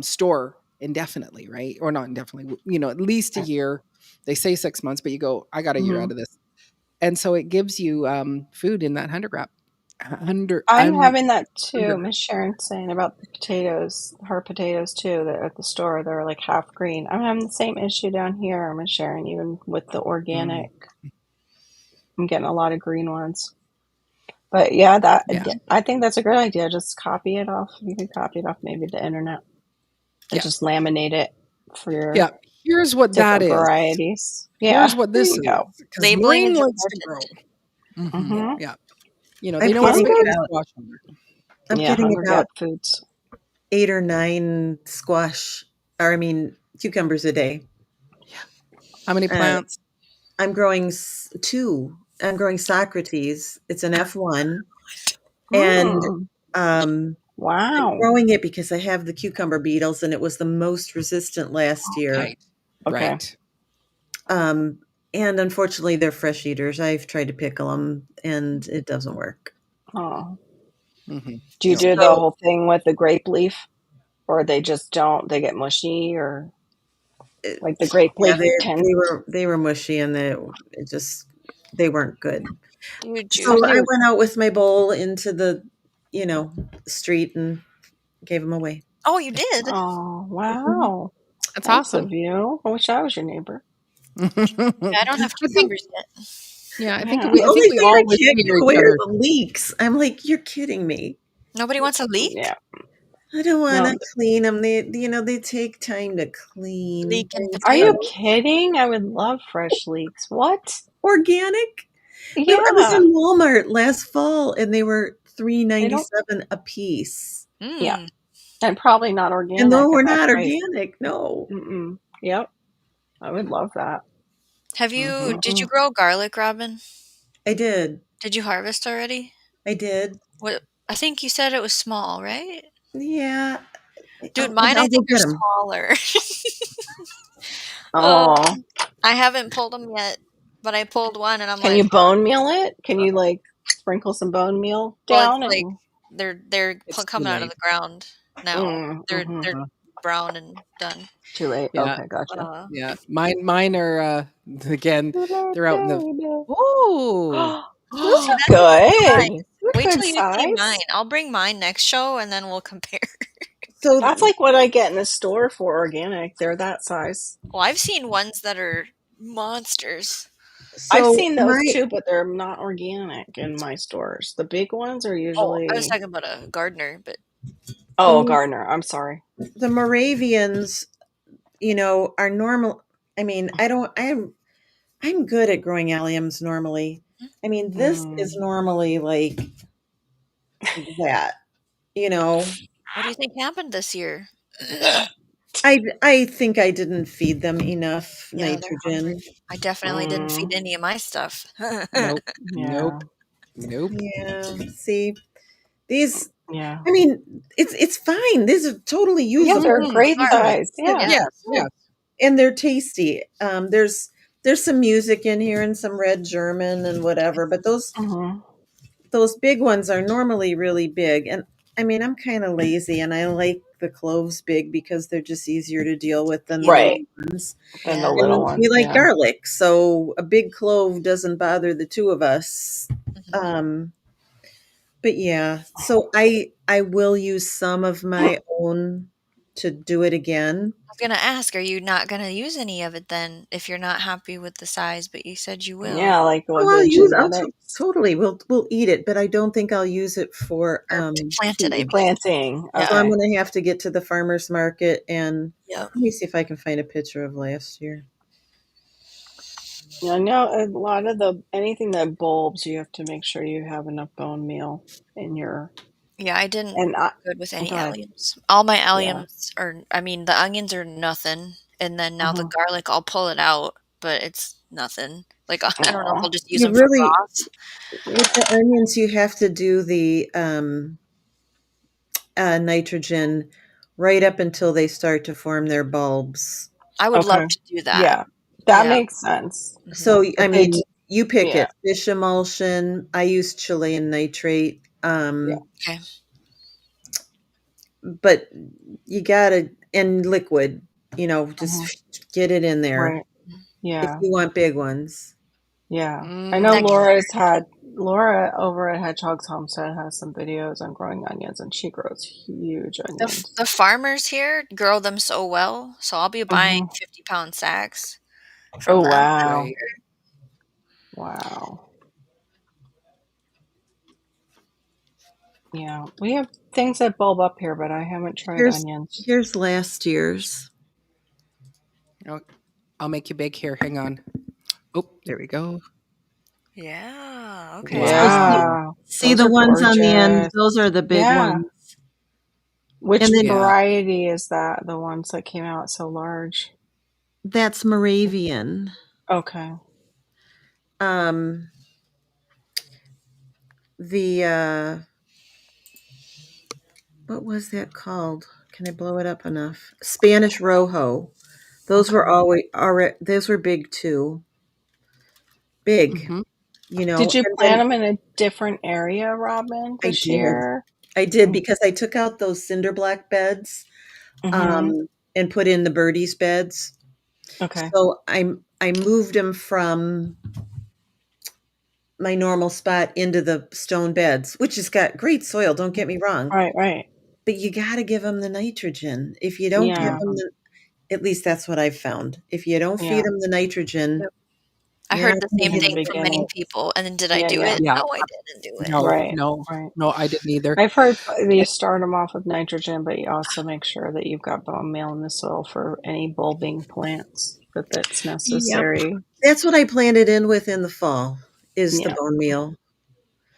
store indefinitely, right? Or not indefinitely, at least a year. They say 6 months, but you go, I got a year Mm-hmm. out of this. And so it gives you food in that 100 wrap. I'm I'm having that too. under. Miss Sharon's saying about the potatoes, her potatoes too, that at the store they're like half green. I'm having the same issue down here, Miss Sharon, even with the Mm, organic. I'm getting a lot of green ones. But yeah, yeah. I think that's a great idea. Just copy it off. You can copy it off maybe the internet and Yeah. just laminate it for Yeah. your. Here's what that different is. varieties. Here's Yeah, what there this you is. go. Because Labeling Lorraine is likes to grow. important. Mm-hmm. Yeah. You know, I'm they know what getting spaghetti about squash are. I'm Yeah, getting Hunger about Cat Foods. 8 or 9 cucumbers a day. How many Uh, plants? I'm growing 2. I'm growing Socrates. It's an F1, and Mm, I'm wow. growing it because I have the cucumber beetles, and it was the most resistant last year. Right. Okay. Right. Um, and unfortunately, they're fresh eaters. I've tried to pickle them, and it doesn't work. Oh. Mm-hmm. Do you No. do the So whole thing with the grape leaf, or they just don't? They get mushy, or it, like the grape yeah, leaf tends. they were mushy, and they weren't good. Do you So juice? I went out with my bowl into the, street and gave them away. Oh, you did? Oh, Mhm. wow. That's Nice awesome. of you. I wish I was your neighbor. Yeah, I don't have I think. cucumbers yet. Yeah. I think Yeah. we. The I think only we thing I all wish can't we get knew each away are other. the leaks. I'm like, you're kidding me. Nobody wants a leek? Yeah. I don't want No. to clean them. They take time to clean. Leek and Are you potato? kidding? I would love fresh leeks. What? Organic. I was Yeah. in Walmart last fall and they were They don't. $3.97 a piece. Yeah. Mm. And probably not And organic no, at we're that not price. organic. No. Mm-mm. Yep. I would love that. Did you Mm-mm. grow garlic, Robin? I did. Did you harvest already? I did. What I think you said it was small, right? Yeah. Dude, mine I I'll go think are get them. smaller. Oh. Oh, I haven't pulled them yet, but I pulled one and I'm Can like, you bone meal it? Can you like sprinkle some bone meal well, it's down like and they're It's too coming out of late. the ground now. mm-hmm. They're Uh, brown and done. Too late. yeah. Okay, gotcha. Yeah. Mine are again. They're out in the. Those Ooh. See, are that's a good size. good. They're Wait good till you see size. mine. I'll bring mine next show and then we'll compare. So, That's like what I get in the store for organic. They're that size. Well, I've seen ones that are monsters. I've so seen those my too, but they're not organic in my stores. The big ones are Oh, I was usually. talking about a gardener, but Oh, the Gardner. I'm sorry. the Moravians, are normal. I mean, I'm good at growing alliums normally. I mean, this is Mm. normally like that, you know. what do you think happened this year? I think I didn't feed them enough Yeah, they're hungry. nitrogen. I definitely didn't feed Mm. any of my stuff. Nope. Yeah. Nope. Nope. Yeah. See, these Yeah. I mean, it's fine. These are totally Yeah, usable. they're a Mhm. great All right. size. Yeah. Yeah. Yes. Yes. And they're tasty. There's some music in here and some red German and whatever, but Mm-hmm. those big ones are normally really big. And I mean, I'm kind of lazy and I like the cloves big because they're just easier to deal with than the Right. little ones. Then the Yeah. little And we ones. like Yeah. garlic, so a big clove doesn't bother the two of us. Mhm. Um, but yeah, so I will use some of my own to do it again. I was gonna ask, are you not gonna use any of it then if you're not happy with the size, but you said you will? Yeah, like Oh, with the genetics totally. We'll eat it, but I don't think I'll use it for Or planted, I food. mean. planting. Yeah. So I'm Okay. gonna have to get to the farmer's market and Yep. let me see if I can find a picture of last year. I know a lot of anything that bulbs, you have to make sure you have enough bone meal in your. Yeah, I didn't And I good with any go ahead. alliums. All my Yeah. alliums are I mean, the onions are nothing, and then now the Mm-hmm. garlic, I'll pull it out, but it's nothing. Like, I don't know if I'll Oh. just use You them for really broth. With the onions, you have to do the nitrogen right up until they start to form their bulbs. I would love Okay. to do that. Yeah. That Yeah. makes sense. Mhm. So, I If they. mean, you pick Yeah. it. Fish emulsion. I use Chilean nitrate. Yeah. Okay. But you gotta and liquid. Mm-hmm. Just get it in there Right. Mhm. if Yeah. you want big ones. Yeah. I know Mm. Next Laura over at Hedgehog's Homestead has some videos on growing onions, and she grows huge onions. the farmers here grow them so well, so I'll be buying Mm-hmm. 50-pound sacks Oh from them. wow. Right. Wow. Yeah. We have things that bulb up here, but I haven't tried Here's onions. here's last year's. Oh, I'll make you big here. Hang on. Oh, there we go. Yeah, okay. So Wow. see Those the are ones on the end, gorgeous. those are the big Yeah. ones. Which And then Yeah. variety is that? The ones that came out so large? that's Moravian. Okay. Um, the what was that called? Can I blow it up enough? Spanish Rojo. Those were Okay. already those were big too. Big, Hmm. you know. Did you And plant then them in a different area, Robin, I this did. year? I did Mm. because I took out those cinder block beds Mm-hmm. and put in the birdies beds. Okay. So I moved them from my normal spot into the stone beds, which has got great soil, don't get me wrong, Right, right. but you gotta give them the nitrogen. If you don't give Yeah, them the at least that's what I've found. If you don't feed yeah. them the nitrogen, Yep. I you're heard not the gonna same In get the thing from many beginning. people. And then did I Yeah, do yeah. it? Yeah. No, I didn't do it. No, Right, no, right. no, I didn't either. I've heard you start them off with nitrogen, but you also make sure that you've got bone meal in the soil for any bulbing plants that's Yep. necessary. That's what I planted in with in the fall, is the Yeah. bone meal.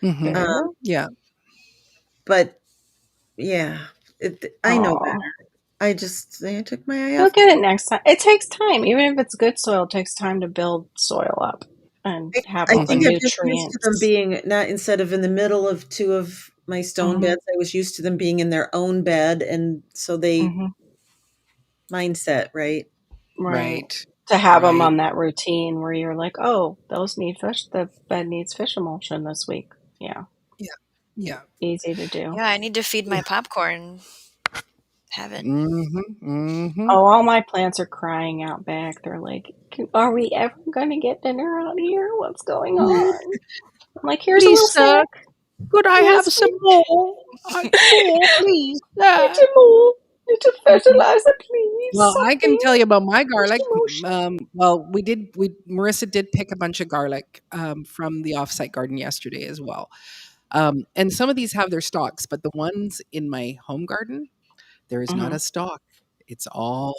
Hmm. There you Um, go. Yeah. but yeah, I know Oh, better. I took my eye you'll off. get it next time. It takes time. Even if it's good soil, it takes time to build soil up and have I all the think I'm Hmm. just used to them nutrients. being not instead of in the middle of two of my stone Hmm. beds, I was used to them being in their own bed, and so they Hmm. mindset, right? Right. Right. To have them Right. on that routine where you're like, oh, those need fish. The bed needs fish emulsion this week. Yeah. Yeah. Yeah. Easy to do. Yeah, I need to feed my popcorn. Haven't. Hmm. Hmm. Oh, all my plants are crying out back. They're like, are we ever going to get dinner out here? What's going on? I'm like, here's a little Lisa, snack. could I Yes, have some please. more? More, please. Little more. Little fertilizer, please. Well, I can Something. tell you about my Fish garlic. emulsion. Well, Marissa did pick a bunch of garlic from the offsite garden yesterday as well. And some of these have their stalks, but the ones in my home garden, there is not Hmm. a stalk. It's all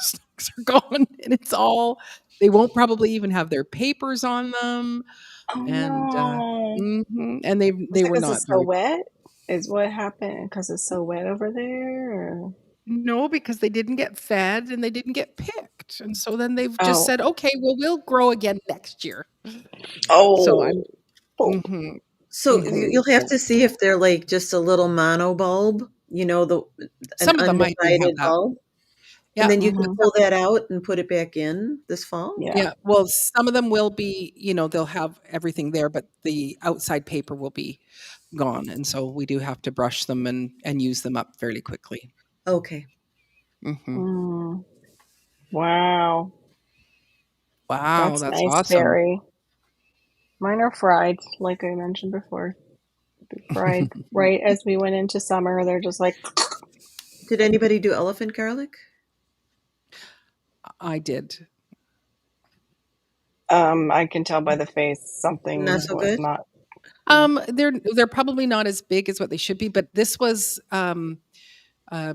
stalks are gone, and it's all. They won't probably even have their papers on them, Oh, and no. and Is they it were because not it's so very. wet? Is what happened because it's so wet over there? Or? No, because they didn't get fed and they didn't get picked, and so then they've just Oh. said, "Okay, well, we'll grow again next year." So Oh. I'm Oh. mhm, So mhm. you'll have to see if they're like just a little mono bulb, the an Some of them I do have undivided that. bulb, and Yeah, then you can Hmm. pull that out and put it back in this fall. Yeah. yeah. Well, some of them will be, they'll have everything there, but the outside paper will be gone, and so we do have to brush them and use them up fairly quickly. Okay. Mhm. Mm. Wow. Wow, That's that's nice, awesome. berry. Mine are fried, like I mentioned before. They fried right as we went into summer. They're just like, Did anybody do elephant garlic? I did. I can tell by the face Not something so was good? not. Yeah. They're probably not as big as what they should be, but this was uh,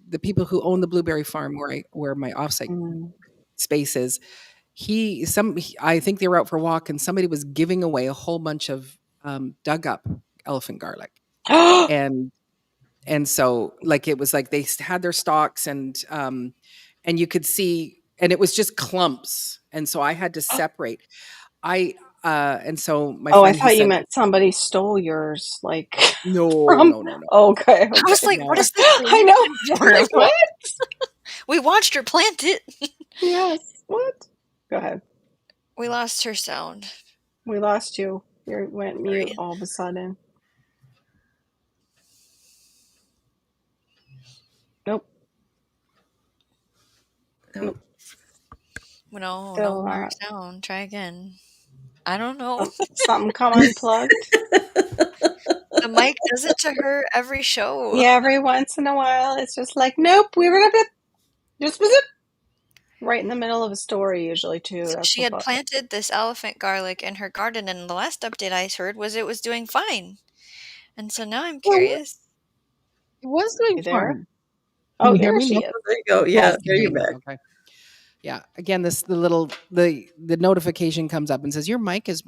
the people who own the blueberry farm where my offsite Mm. space is. I think they were out for a walk, and somebody was giving away a whole bunch of dug up elephant garlic, and so like it was like they had their stalks, and you could see, and it was just clumps, and so I had to separate. I and so my Oh, I friend, he thought you said, meant somebody stole yours, like no, from. no, no, no, Okay, I was okay. like, what no. is this I know. reaction I'm for? like, what? We watched her plant it. Yes. What? Go ahead. We lost her sound. We lost you. You went mute Sorry. all of a sudden. Nope. No. Nope. No, no Still more not. sound. Try again. I don't know. Something come unplugged. The mic does it to her every show. Yeah, every once in a while, it's just like, nope, we were gonna just visit right in the middle of a story, usually too. So That's she what. had planted this elephant garlic in her garden, and the last update I heard was it was doing fine. And so now I'm Well, curious. it was doing You there? fine. Can Oh, you hear there me? she No? is. There you go. Oh, Yeah, you can there hear you're me. back. Okay. Yeah. Again, the notification comes up and says your mic is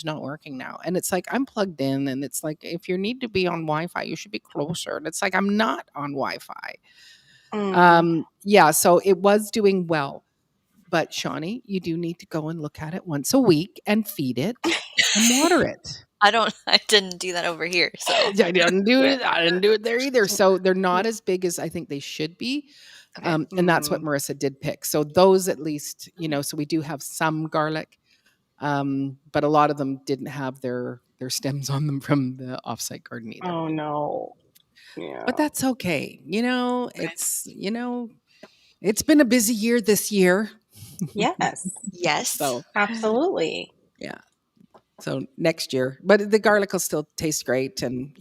not working now. And it's like I'm plugged in and it's like if you need to be on Wi-Fi, you should be closer. And it's like I'm not on Wi-Fi. Yeah, so it was doing well. But Shawnee, you do need to go and look at it once a week and feed it and water it. I didn't do that over here, so I didn't do Yeah. it. I didn't do it there either. So they're not as big as I think they should be. okay. And that's what Marissa did pick. So those at least, so we do have some garlic, but a lot of them didn't have their stems on them from the offsite garden either. Oh no. Yeah. But that's okay. It's been a busy year this year. Yes. Yes. So Absolutely. yeah. So next year, but the garlic will still taste great. And,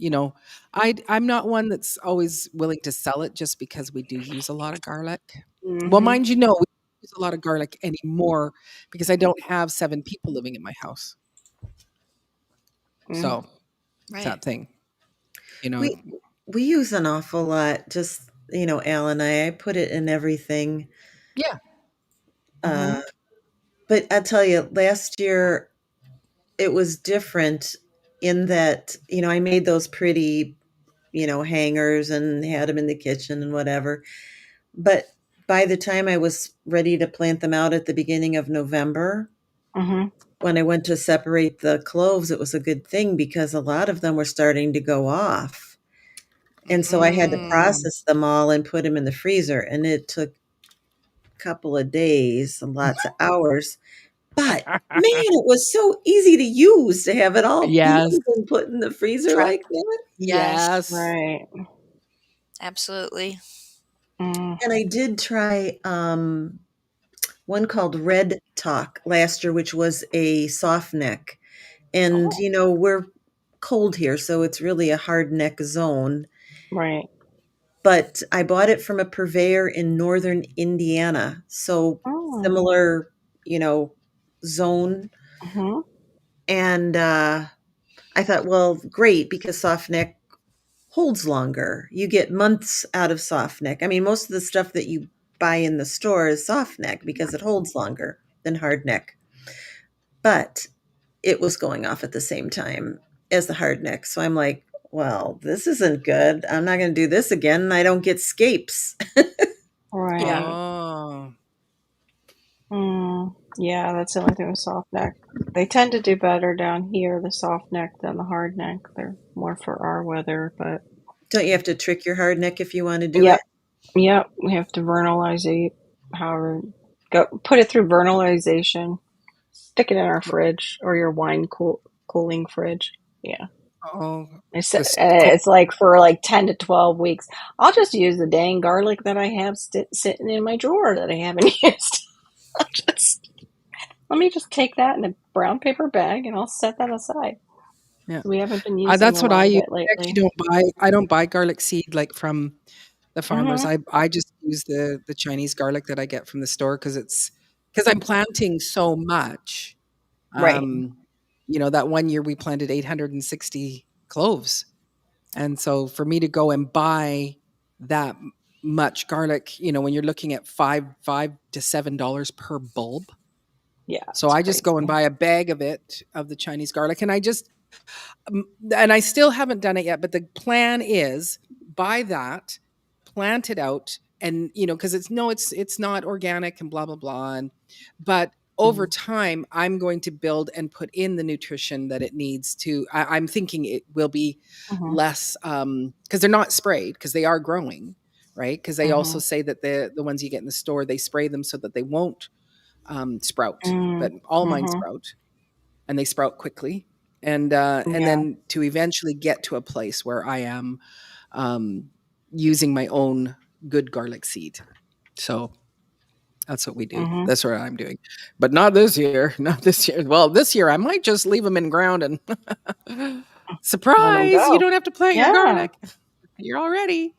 I'm not one that's always willing to sell it just because we do use a lot of garlic. Well, Mm-hmm. mind you, no, we don't use a lot of garlic anymore because I don't have 7 people living in my house. Mm. So it's Right. that thing, We we use an awful lot. Just Al and I put it in everything. Yeah. Uh, but I tell you, last year it was different in that I made those pretty hangers and had them in the kitchen and whatever. But by the time I was ready to plant them out at the beginning of November, Mm-hmm. when I went to separate the cloves, it was a good thing because a lot of them were starting to go off. And so I had to process them all and put them in the freezer. And it took a couple of days and lots of hours. But man, it was so easy to use to have it all Yes. peeled and put in the freezer Prep. like that. Yes. Right. Absolutely. Mm. And I did try one called Red Talk last year, which was a soft neck. And, we're cold here, so it's really a hard neck zone. Right. But I bought it from a purveyor in northern Indiana. So Oh. similar, zone. Mm-hmm. And I thought, well, great, because soft neck holds longer. You get months out of soft neck. I mean, most of the stuff that you buy in the store is soft neck because it holds longer than hard neck. But it was going off at the same time as the hard neck. So I'm like, well, this isn't good. I'm not going to do this again. And I don't get scapes. Right. Oh. Yeah, that's the only thing with soft neck. They tend to do better down here, the soft neck, than the hard neck. They're more for our weather, but Don't you have to trick your hard neck if you want to do yep, it? yep. We have to vernalize it. However, go put it through vernalization. Stick it in our fridge or your cooling fridge. Yeah. Oh. It's like for like 10 to 12 weeks. I'll just use the dang garlic that I have sitting in my drawer that I haven't used. Let me just take that in a brown paper bag and I'll set that aside. Yeah. We haven't been using That's a what lot I of use. it lately. I don't buy garlic seed like from the farmers. Mhm. I just use the Chinese garlic that I get from the store because I'm planting so much. Right. That one year we planted 860 cloves. And so for me to go and buy that much garlic, when you're looking at $5 to $7 per bulb. Yeah. So I just go and buy a bag of the Chinese garlic, and and I still haven't done it yet, but the plan is buy that, plant it out, and because it's not organic and blah blah blah, but over time I'm going to build and put in the nutrition that it needs to. I'm thinking it will be less because they're not sprayed because they are growing, right? Because they also say that the ones you get in the store, they spray them so that they won't sprout, but all mine sprout, and they sprout quickly. And then to eventually get to a place where I am using my own good garlic seed. So that's what we do. That's what I'm doing. But not this year. Not this year. Well, this year I might just leave them in ground and surprise, you don't have to plant your garlic. You're all ready.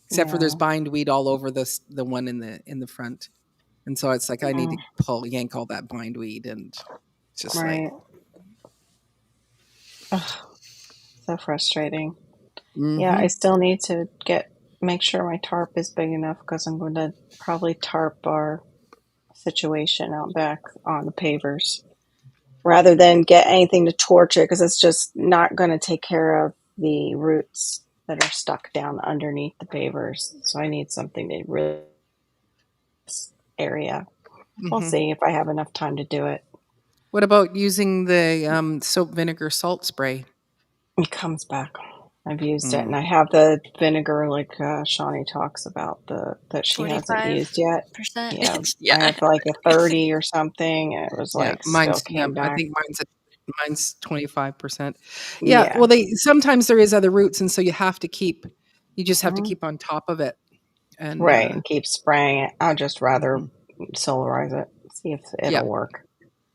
Except for there's bindweed all over the one in the front. And so it's like I need to yank all that bindweed, and it's just like Ugh, so frustrating. mhm. Yeah, I still need to get make sure my tarp is big enough because I'm going to probably tarp our situation out back on the pavers rather than get anything to torch it because it's just not going to take care of the roots that are stuck down underneath the pavers. So I need something to really area. We'll Mhm. see if I have enough time to do it. What about using the soap vinegar salt spray? It comes back. I've used it, and Mm. I have the vinegar, like Shawnee talks about that she hasn't used yet. 45%. Yeah, I Yeah. have like a 30 or something, and it was Yeah, like still yeah, came I back. think mine's 25%. Yeah, Yeah, well, they sometimes there is other roots, and so you just have to hmm keep on top of it, and, right, and keep spraying it. I'd just rather mhm. solarize it, see if it'll Yep, work.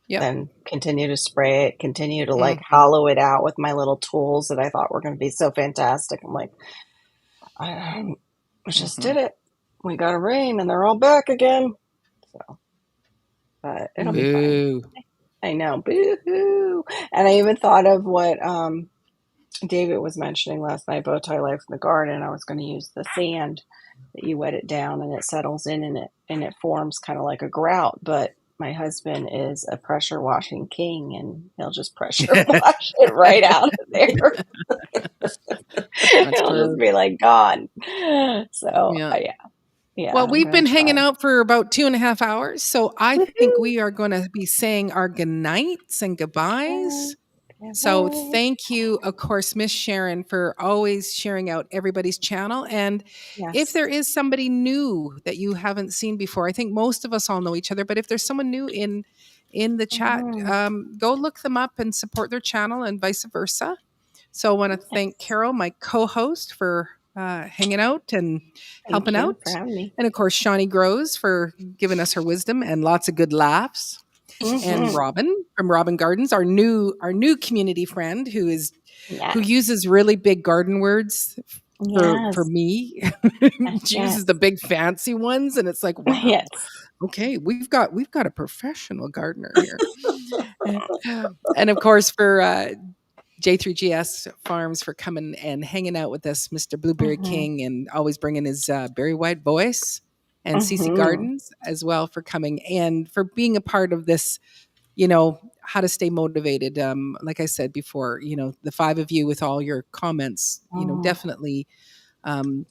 yep, Then continue to spray it, continue to like mhm, hollow it out with my little tools that I thought were going to be so fantastic. I'm like, I just mhm. did it. We got a rain and they're all back again. So, but it'll be fine. Boo. I know. Boo hoo. And I even thought of what David was mentioning last night, bow tie life in the garden. I was going to use the sand that you wet it down and it settles in and it forms kind of like a grout. But my husband is a pressure washing king and he'll just pressure wash it right out of there. That's It'll just true. be like gone. So Yeah. yeah, yeah, Well, I'm we've gonna been hanging try. out for about 2.5 hours, so I think Woohoo! we are gonna be saying our good nights and goodbyes. So Bye. thank you, of course, Miss Sharon, for always sharing out everybody's channel. And if Yes. there is somebody new that you haven't seen before, I think most of us all know each other. But if there's someone new in the chat, Mhm. go look them up and support their channel, and vice versa. So I want to thank Yes. Carol, my co-host, for hanging out and helping Thank you for out, having me. and of course Shawnee Grows for giving us her wisdom and lots of good laughs, and Mhm. Robin from Robin Gardens, our new community friend who Yes. uses really big garden words for Yes. me. Yes. She Yes. uses the big fancy ones, and it's like, wow, Yes. okay, we've got a professional gardener here. And, and of course for J3GS Farms for coming and hanging out with us, Mr. Blueberry Mhm. King, and always bringing his Berry White voice, and Cece Mhm. Gardens as well for coming and for being a part of this, how to stay motivated. Like I said before, the five of you with all your comments, Mm. definitely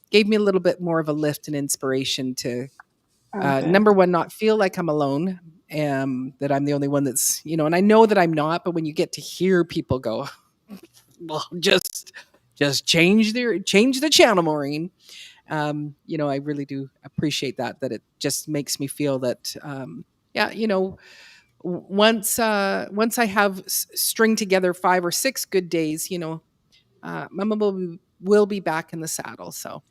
gave me a little bit more of a lift and inspiration to, Oh, good. number one, not feel like I'm alone. That I'm the only one that's, and I know that I'm not, but when you get to hear people go, well, just change the channel, Maureen. I really do appreciate that it just makes me feel that, yeah, once I have string together 5 or 6 good days, Mama will be back in the saddle. So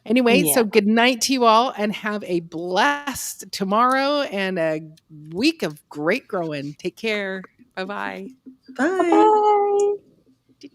anyway, Yeah. so good night to you all, and have a blessed tomorrow and a week of great growing. Take care. Bye bye. Bye Bye. bye.